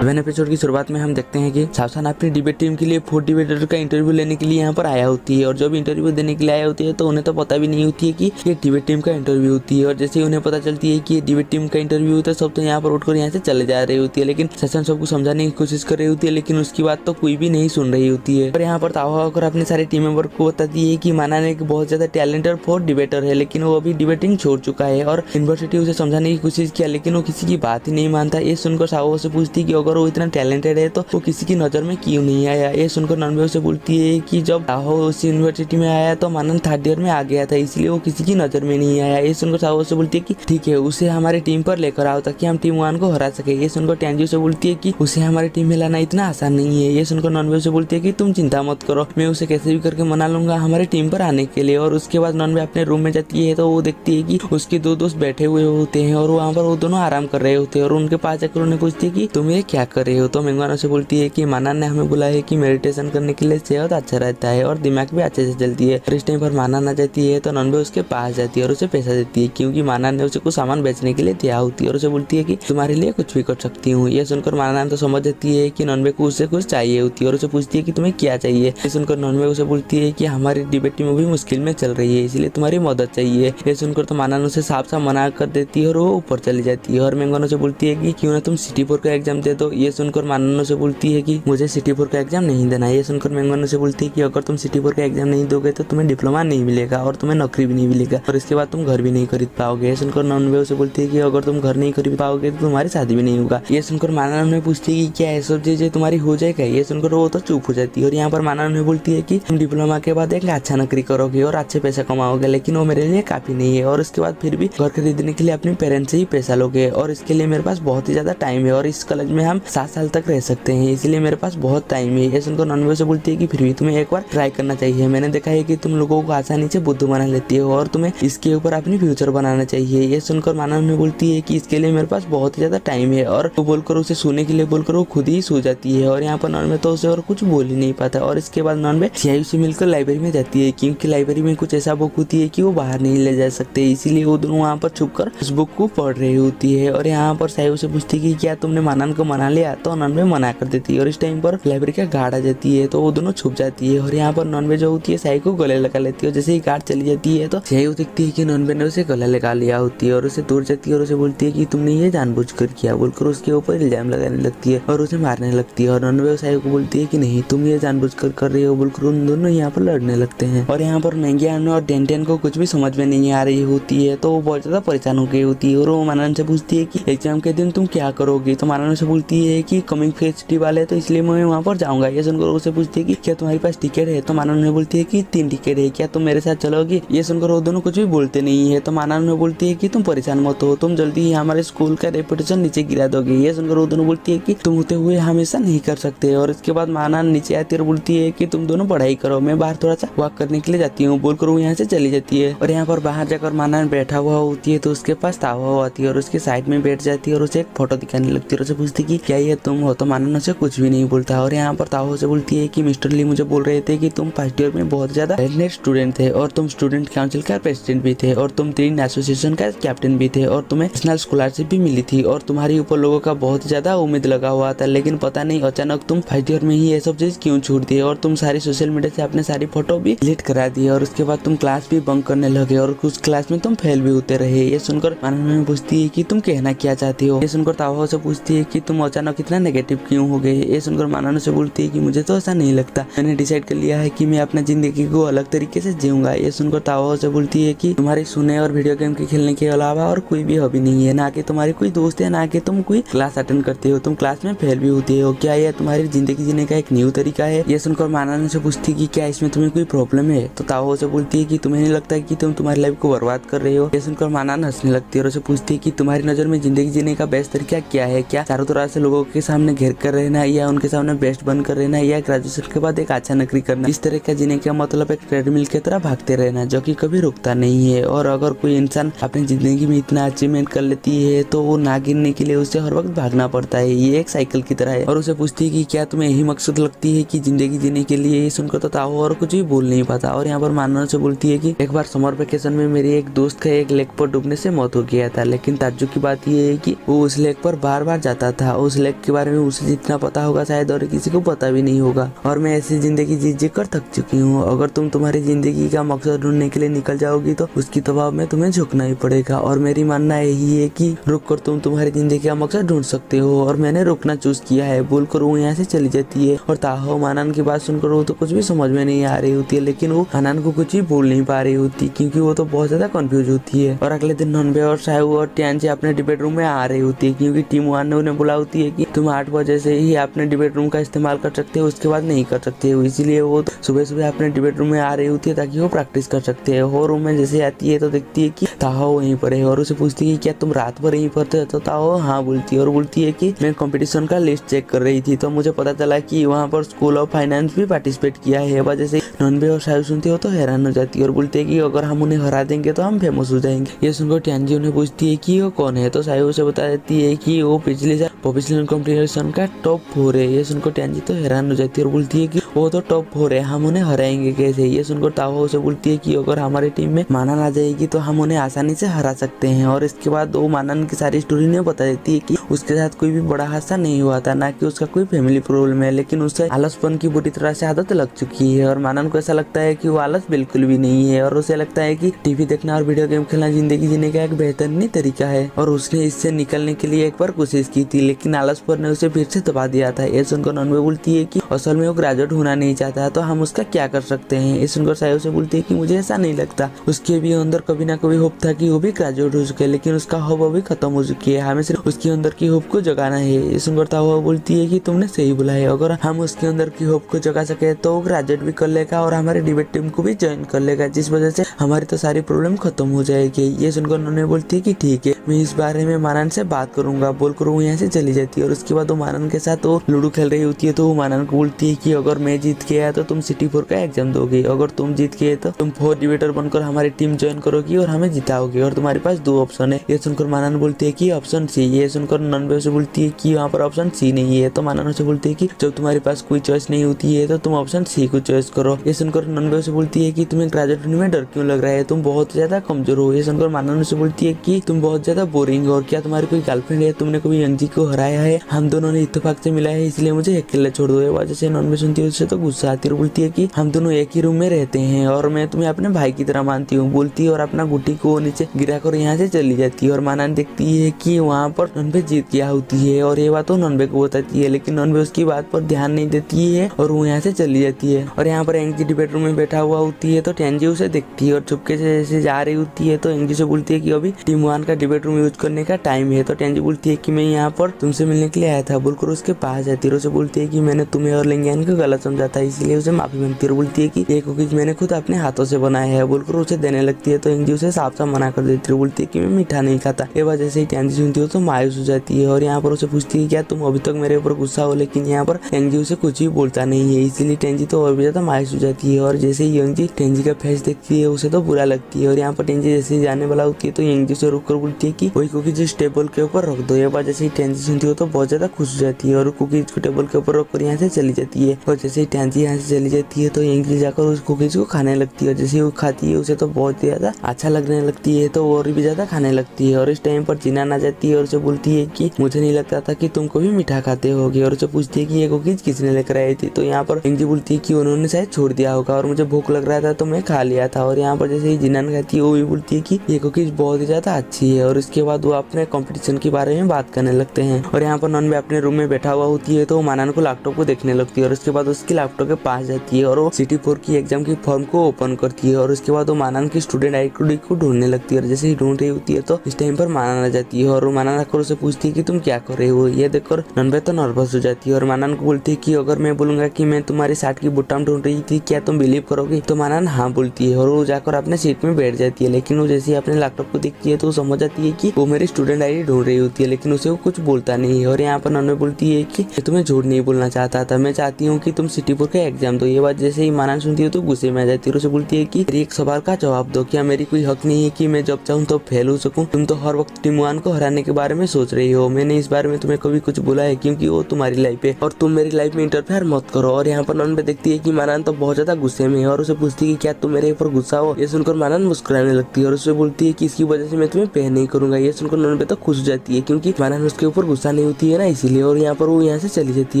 Even episode की शुरुआत में हम देखते हैं कि सावसान अपनी डिबेट टीम के लिए 4 डिबेटर का इंटरव्यू लेने के लिए यहाँ पर आया होती है और जब इंटरव्यू देने के लिए आया होती है तो उन्हें तो पता भी नहीं होती है कि ये डिबेट टीम का इंटरव्यू होती है। और जैसे ही उन्हें पता चलती है कि ये डिबेट टीम का इंटरव्यू होता है सब तो यहाँ पर उठकर यहाँ से चले जा रही होती है, लेकिन सचिन सबको समझाने की कोशिश कर रही होती है लेकिन उसकी बात तो कोई भी नहीं सुन रही होती है। और यहाँ पर तावा होकर अपने सारे टीम मेंबर को बताती है कि माना ने बहुत ज्यादा टैलेंटेड 4 डिबेटर है लेकिन वो अभी डिबेटिंग छोड़ चुका है और यूनिवर्सिटी उसे समझाने की कोशिश किया लेकिन वो किसी की बात ही नहीं मानता। ये सुनकर सावा से पूछती है कि अगर वो इतना टैलेंटेड है तो वो किसी की नजर में क्यों नहीं आया। ये सुनकर नॉनवे से बोलती है कि जब साहो उस यूनिवर्सिटी में आया तो मानन 3rd ईयर में आ गया था इसलिए वो किसी की नजर में नहीं आया। ये सुनकर साहो से बोलती है कि ठीक है उसे हमारी टीम पर लेकर आओ ताकि हम टीम 1 को हरा सके। ये सुनकर टैंजू से बोलती है कि उसे हमारी टीम में लाना इतना आसान नहीं है। ये सुनकर नॉनवे से बोलती है कि तुम चिंता मत करो, मैं उसे कैसे भी करके मना लूंगा हमारी टीम पर आने के लिए। और उसके बाद नॉनवे अपने रूम में जाती है तो वो देखती है कि उसके 2 दोस्त बैठे हुए होते हैं और वहाँ पर वो दोनों आराम कर रहे होते हैं और उनके पास जाकर उन्हें पूछती है कि तुम ये क्या कर रहे हो। तो मेंगवाना से बोलती है कि माना ने हमें बुलाया है कि मेडिटेशन करने के लिए सेहत अच्छा रहता है और दिमाग भी अच्छे से चलती है। और इस टाइम पर माना ना जाती है तो नॉनवे उसके पास जाती है और उसे पैसा देती है क्योंकि माना ने उसे कुछ सामान बेचने के लिए दिया होती है और उसे बोलती है कि तुम्हारे लिए कुछ भी कर सकती हूँ। ये सुनकर माना तो समझ जाती है कि नॉनवे को उससे कुछ चाहिए होती है और उसे पूछती है कि तुम्हें क्या चाहिए। ये सुनकर नॉनवे उसे बोलती है कि हमारी डिबेट टीम भी मुश्किल में चल रही है इसलिए तुम्हारी मदद चाहिए। ये सुनकर तो माना उसे साफ साफ मना कर देती है और वो ऊपर चली जाती है। और मेंगवानो से बोलती है कि क्यों ना तुम सिटी 4 का एग्जाम दे दो। ये सुनकर माननो से बोलती है कि मुझे सिटी 4 का एग्जाम नहीं देना है। ये सुनकर मेंगवानो से बोलती है कि अगर तुम सिटी 4 का एग्जाम नहीं दोगे तो तुम्हें डिप्लोमा नहीं मिलेगा और तुम्हें नौकरी भी नहीं मिलेगा और इसके बाद तुम घर भी नहीं खरीद पाओगे। ये सुनकर नॉनवे उसे बोलती है कि अगर तुम घर नहीं खरीद पाओगे तो तुम्हारी शादी भी नहीं होगा। ये सुनकर माना ने पूछती है कि क्या ये सब चीजें तुम्हारी हो जाएगा। ये सुनकर वो तो चुप हो जाती है और यहाँ पर माना ने बोलती है कि तुम डिप्लोमा के बाद एक अच्छा नौकरी करोगे और अच्छे पैसा कमाओगे लेकिन वो मेरे लिए काफी नहीं है और उसके बाद फिर भी घर खरीदने के लिए अपने पेरेंट्स से ही पैसा लोगे और इसके लिए मेरे पास बहुत ही ज्यादा टाइम है और इस कॉलेज में हम 7 साल तक रह सकते हैं इसलिए मेरे पास बहुत टाइम है। ये सुनकर नॉनवे से बोलती है कि फिर भी तुम्हें एक बार ट्राई करना चाहिए। मैंने देखा है कि तुम लोगों को आसानी से बुद्धू बना लेती हो और तुम्हें इसके ऊपर अपनी फ्यूचर बनाना चाहिए। ये सुनकर मानव ने बोलती है कि इसके लिए मेरे पास बहुत ही ज्यादा टाइम है और वो बोलकर उसे सोने के लिए बोलकर वो खुद ही सो जाती है। और यहाँ पर नॉनवे तो उसे और कुछ बोल ही नहीं पाता और इसके बाद नॉनवे सीआईयू से मिलकर लाइब्रेरी में जाती है क्योंकि लाइब्रेरी में कुछ ऐसा बुक होती है कि वो बाहर नहीं ले जा सकते इसीलिए वो दोनों वहाँ पर छुप कर उस बुक को पढ़ रही होती है। और यहाँ पर सीआईयू से पूछती है कि क्या तुमने मानन को मना लिया तो नॉनवे मना कर देती है और इस टाइम पर लाइब्रेरी का गार्ड आ जाती है तो वो दोनों छुप जाती है। और यहाँ पर नॉनवे जो होती है सीआईयू को गले लगा लेती है और जैसे ही गार्ड चली जाती है तो सीआईयू देखती है कि नॉनवे ने उसे गले लगा लिया होती है और उसे दूर जाती है और उसे बोलती है कि तुमने ये जानबूझकर किया बोलकर उसके ऊपर इल्जाम लगाने लगती है और उसे मारने लगती है। और नॉनवे सीआईयू को बोलती है कि नहीं तुम ये जानबूझकर कर रही हो बोलकर उन दोनों यहाँ पर लड़ने लगते हैं। और यहाँ पर मेंगियान और डेंटेन को कुछ भी समझ में नहीं आ रही होती है तो वो बहुत ज्यादा परेशान हो गई होती है और वो मानन से पूछती है कि एग्जाम के दिन तुम क्या करोगी। तो मानन से बोलती है कि कमिंग फेस्टिवल है तो इसलिए मैं वहाँ पर जाऊंगा। ये सुनकर उसे पूछती है कि क्या तुम्हारे पास टिकट है। तो मानन ने बोलती है कि 3 टिकट है, क्या तुम मेरे साथ चलोगी। ये सुनकर वो दोनों कुछ भी बोलते नहीं है तो मानन ने बोलती है कि तुम परेशान मत हो, तुम जल्दी ही हमारे स्कूल का रेपुटेशन नीचे गिरा दोगे। ये सुनकर वो दोनों बोलती है कि तुम होते हुए हमेशा नहीं कर सकते। और इसके बाद मानन नीचे आती है और बोलती है कि तुम दोनों पढ़ाई करो, मैं बाहर थोड़ा सा वॉक करने के लिए जाती हूँ बोलकर वो यहाँ से चली जाती है। और यहाँ पर बाहर जाकर मानन बैठा हुआ होती है तो उसके पास तावा आती है और उसके साइड में बैठ जाती है और उसे एक फोटो दिखाने लगती है और उसे पूछती कि क्या ये तुम हो। तो मानन उसे कुछ भी नहीं बोलता। और यहाँ पर तावा से बोलती है कि मिस्टर ली मुझे बोल रहे थे कि तुम फर्स्ट ईयर में बहुत ज्यादा टैलेंटेड स्टूडेंट थे और तुम स्टूडेंट काउंसिल का प्रेसिडेंट भी थे और तुम 3 एसोसिएशन का कैप्टन भी थे और तुम्हें नेशनल स्कॉलरशिप भी मिली थी और तुम्हारे ऊपर लोगों का बहुत ज्यादा उम्मीद लगा हुआ था लेकिन पता नहीं अचानक तुम फर्स्ट ईयर में ही ये सब चीज क्यों छूट दिए और तुम सारी सोशल मीडिया से अपने सारी फोटो भी डिलीट करा दिए और उसके बाद तुम क्लास भी बंक करने लगे और कुछ क्लास में तुम फेल भी होते रहे। ये सुनकर मानन पूछती है कि तुम कहना क्या चाहती हो। ये सुनकर तावा से पूछती है कि तुम अचानक इतना नेगेटिव क्यों हो गए। ये सुनकर मानन से बोलती है कि मुझे तो ऐसा नहीं लगता, मैंने डिसाइड कर लिया है कि मैं अपना जिंदगी को अलग तरीके से जीऊंगा। ये सुनकर तावा से बोलती है कि तुम्हारी सुने और वीडियो गेम के खेलने के अलावा और कोई भी हॉबी नहीं है, ना कि तुम्हारी कोई दोस्त है, ना कि तुम कोई क्लास अटेंड करते हो, तुम क्लास में फेल भी होती हो। क्या यह तुम्हारी जिंदगी जीने का एक न्यू तरीका है। ये सुनकर मानन से पूछती है कि क्या इसमें तुम्हें कोई प्रॉब्लम है। तो तावा से बोलती है कि तुम्हें नहीं लगता कि तुम तुम्हारी लाइफ को बर्बाद कर रहे हो। ये सुनकर मानन हंसने लगती है और उसे पूछती है कि तुम्हारी नजर में जिंदगी जीने का बेस्ट तरीका क्या है। क्या चारों तरह से लोगों के सामने घेर कर रहना या उनके सामने बेस्ट बनकर रहना या ग्रेजुएशन के बाद एक अच्छा नौकरी करना। इस तरह का जीने का मतलब एक ट्रेडमिल की तरह भागते रहना जो कि कभी रुकता नहीं है। और अगर कोई इंसान अपनी जिंदगी में इतना अचीवमेंट कर लेती है तो वो ना गिरने के लिए उसे हर वक्त भागना पड़ता है। ये एक साइकिल की तरह है। और उसे पूछती है कि क्या तुम्हें यही मकसद लगती है कि जिंदगी जीने के लिए। ये सुनकर तो ताओ और कुछ भी बोल नहीं पाता। और यहाँ पर मानना से बोलती है कि एक बार समर वेकेशन में मेरी एक दोस्त का एक लेक पर डूबने से मौत हो गया था, लेकिन ताज्जुब की बात यह है कि वो उस लेक पर बार बार जाता था। उस लेक के बारे में उसे जितना पता होगा शायद और किसी को पता भी नहीं होगा। और मैं ऐसी जिंदगी जी कर थक चुकी हूँ। अगर तुम तुम्हारी जिंदगी का मकसद ढूंढने के लिए निकल जाओगी तो उसकी दबाव में तुम्हें झुकना ही पड़ेगा। और मेरी मानना यही है कि रुक कर तुम तुम्हारी जिंदगी का मकसद ढूंढ सकते हो और मैंने रुकना चूज किया है, बोलकर वो यहाँ से चली जाती है। और ताहो मानन की बात सुनकर वो तो कुछ भी समझ में नहीं आ रही होती है, लेकिन वो हनान को कुछ भी बोल नहीं पा रही होती क्योंकि वो तो बहुत ज्यादा कंफ्यूज होती है। और अगले दिन नॉनबे और साहू और टियानजी अपने डिबेट रूम में आ रही होती है क्योंकि टीम 1 ने उन्हें बोला होती है कि तुम 8 बजे से ही अपने डिबेट रूम का इस्तेमाल कर सकते हो, उसके बाद नहीं कर सकते हो। इसीलिए वो सुबह सुबह अपने डिबेट रूम में आ रही होती है ताकि वो प्रैक्टिस कर सकते हैं। और रूम में जैसे आती है तो देखती है कि ताहो वहीं पर है और उसे पूछती है क्या तुम रात भर यहीं पर थे? तो ताहो हाँ बोलती है और बोलती है कि मैं कंपटीशन का लिस्ट चेक कर रही थी तो मुझे पता चला कि वहाँ पर स्कूल ऑफ फाइनेंस भी पार्टिसिपेट किया है। वजह से नॉनबे और साहू सुनती हो तो हैरान हो जाती है और बोलती है कि अगर हम उन्हें हरा देंगे तो हम फेमस हो जाएंगे। ये सुनकर टियानजी उन्हें पूछती है कि वो कौन है तो साहू उसे बता देती है कि वो पिछले साल प्रोफेशनल कंपटीशन का टॉप 4 है। ये सुनकर टियानजी तो हैरान हो जाती है और बोलती है कि वो तो टॉप 4 है, हम उन्हें हराएंगे कैसे? ये सुनकर ताहो उसे बोलती है कि अगर हमारी टीम में मानन आ जाएगी तो हम उन्हें आसानी से हरा सकते हैं। और इसके बाद वो मानन की सारी स्टोरी ने बता देती है कि उसके साथ कोई भी बड़ा हादसा नहीं हुआ था, ना कि उसका कोई फैमिली प्रॉब्लम है, लेकिन उसे आलसपन की बुरी तरह से आदत लग चुकी है। और मानन को ऐसा लगता है कि वो आलस बिल्कुल भी नहीं है और उसे लगता है कि टीवी देखना और वीडियो गेम खेलना जिंदगी जीने का एक बेहतरीन तरीका है। और उसने इससे निकलने के लिए एक बार कोशिश की थी लेकिन आलसपन ने उसे फिर से दबा दिया था। ये सुनकर नॉनवे बोलती है कि असल में वो ग्रेजुएट होना नहीं चाहता तो हम उसका क्या कर सकते हैं? ये सुनकर सायो से बोलती है कि मुझे ऐसा नहीं लगता, उसके भी अंदर कभी ना कभी होप था कि वो भी ग्रेजुएट हो चुके, लेकिन उसका होप अभी खत्म हो चुकी है, हमें सिर्फ उसके अंदर की होप को जगाना है। ये सुनकर ताहो बोलती है कि तुमने सही बोला है, अगर हम उसके अंदर की होप को जगा सके तो वो ग्रेजुएट भी कर लेगा और हमारे डिबेट टीम को भी ज्वाइन कर लेगा, जिस वजह से हमारी तो सारी प्रॉब्लम खत्म हो जाएगी। ये सुनकर उन्होंने बोलती है कि ठीक है, मैं इस बारे में मानन से बात करूंगा, बोलकर वो यहाँ से चली जाती है। और उसके बाद वो मानन के साथ वो लूडो खेल रही होती है तो वो मानन को बोलती है कि अगर मैं जीत के आया तो तुम सिटी 4 का एग्जाम दोगे, अगर तुम जीत के तो तुम 4 डिबेटर बनकर हमारी टीम ज्वाइन करोगी और हमें जिताओगे और तुम्हारे पास 2 ऑप्शन है। ये सुनकर मानन बोलती है कि ऑप्शन सी। ये सुनकर नॉनवे से बोलती है कि वहाँ पर ऑप्शन सी नहीं है। तो मानन से बोलती है कि जब तुम्हारे पास कोई चॉइस नहीं होती है तो तुम ऑप्शन सी को चॉइस करो। ये सुनकर नॉनवे से बोलती है कि तुम्हें ग्रेजुएट होने में डर क्यों लग रहा है, तुम बहुत ज्यादा कमजोर हो। ये सुनकर मानन से बोलती है कि तुम बहुत ज्यादा बोरिंग हो और क्या तुम्हारी कोई गर्लफ्रेंड है, तुमने कभी यंगजी को हराया है? हम दोनों ने इत्तेफाक से मिला है इसलिए मुझे अकेले छोड़ दो। ये वजह से नॉनवे सुनती है उससे तो गुस्सा आती है और बोलती है कि हम दोनों एक ही रूम में रहते हैं और मैं तुम्हें अपने भाई की तरह मानती हूँ, बोलती है और अपना गुटी को नीचे गिरा कर यहाँ से चली जाती है। और मानन देखती है कि वहाँ पर नॉनवे जीत गया होती है और ये बात तो नॉनवे को बताती है, लेकिन नॉनवे उसकी बात पर ध्यान नहीं देती है और वो यहाँ से चली जाती है। और यहाँ पर एंगी डिबेट रूम में बैठा हुआ होती है तो टियानजी उसे देखती है और चुपके से जैसे जा रही होती है तो एंगी से बोलती है कि अभी टीम 1 का डिबेट रूम यूज करने का टाइम है। तो टियानजी बोलती है कि मैं यहाँ पर तुमसे मिलने के लिए आया था, बोलकर उसके पास जाती है। उसे बोलती है कि मैंने तुम्हें और लिंगियान को गलत समझा था, इसलिए उसे माफी मांगती है। बोलती है कि ये कुकीज मैंने खुद अपने हाथों से बनाया है, बोलकर उसे देने लगती है। तो एंगी उसे साफ साफ मना कर देती है, बोलती है कि मैं मीठा नहीं खाता। ये वजह से टियानजी सुनती हो तो मायूस हो जाती है और यहाँ पर उसे पूछती है क्या तुम अभी तक मेरे ऊपर गुस्सा हो, लेकिन यहाँ पर एंगी उसे कुछ भी बोलता नहीं है, इसीलिए टियानजी तो और भी ज्यादा मायूस हो जाती है। और जैसे ही एंगी टियानजी का फेस देखती है उसे तो बुरा लगती है। और यहाँ पर टियानजी जैसे ही जाने वाला होती है तो एंगी से रुक कर बोलती है कि वही कुकीज इस टेबल के ऊपर रख दो। ये वजह से टियानजी सुनती हो तो बहुत ज्यादा खुश हो जाती है और कुकीज को टेबल के ऊपर रखकर यहाँ से चली जाती है। और जैसे ही टियानजी यहाँ से चली जाती है तो एंगी जाकर उस कुकीज को खाने लगती है। जैसे वो खाती है उसे तो बहुत ज्यादा अच्छा लगने लगती है तो और भी ज्यादा खाने लगती है। और इस टाइम पर जिनान आ जाती है और उसे बोलती है कि मुझे नहीं लगता था कि तुम कभी मीठा खाते होगे। और उसे पूछती है कि ये कुकीज किसने लेकर आई थी। तो यहाँ पर एंगी बोलती है कि उन्होंने शायद छोड़ दिया होगा और मुझे भूख लग रहा था तो मैं खा लिया था। और यहाँ पर जैसे ही जिनान खाती है वो भी बोलती है कि ये कुकीज बहुत ही ज्यादा अच्छी है। और इसके बाद वो अपने कंपटीशन के बारे में बात करने लगते हैं। और यहाँ पर नॉनवे अपने रूम में बैठा हुआ होती है तो वो मानन को लैपटॉप को देखने लगती है और उसके बाद उसकी लैपटॉप के पास जाती है और वो सिटी 4 की एग्जाम की फॉर्म को ओपन करती है। और उसके बाद वो मानन की स्टूडेंट आईडी को ढूंढने लगती है और जैसे ही ढूंढ रही होती है तो इस टाइम पर मानन आ जाती है और वो मानन आकर उसे पूछती है कि तुम क्या कर रहे हो। ये देखकर नॉनवे तो नर्वस हो जाती है और मानन को बोलती है कि अगर मैं बोलूंगा कि मैं तुम्हारी शर्ट की बुटाम ढूंढ रही थी क्या तुम बिलीव करोगे। तो मानन हाँ बोलती है और वो जाकर अपने सीट में बैठ जाती है। लेकिन वो जैसे ही अपने लैपटॉप को देखती है तो समझ जाती है कि वो मेरी स्टूडेंट आईडी ढूंढ रही होती है, लेकिन उसे वो कुछ बोलता नहीं है। और यहाँ पर नॉनवे बोलती है कि तुम्हें झूठ नहीं बोलना चाहता था, मैं चाहती हूँ कि तुम सिटी 4 का एग्जाम दो। ये बात जैसे ही मानन सुनती है तो गुस्से में आ जाती है और उसे बोलती है कि एक सवाल का जवाब दो, क्या मेरी कोई हक नहीं है कि मैं जब चाहूँ तो फेल हो सकूं? तुम तो हर वक्त टीम 1 को हराने के बारे में सोच रही हो, मैंने इस बारे में तुम्हें कभी कुछ बोला है क्योंकि वो तुम्हारी लाइफ है और तुम मेरी लाइफ में इंटरफेयर मत करो। और यहाँ पर नॉनवे देखती है कि मानन तो बहुत बहुत ज्यादा गुस्से में है और उसे पूछती है कि क्या तुम मेरे ऊपर गुस्सा हो। ये सुनकर मानन मुस्कुराने लगती है और उसे बोलती है कि इसकी वजह से मैं तुम्हें पे नहीं करूंगा। ये सुनकर नॉनवे तो खुश हो जाती है क्योंकि मानन उसके ऊपर गुस्सा नहीं होती है ना, इसीलिए। और यहाँ पर वो यहाँ से चली जाती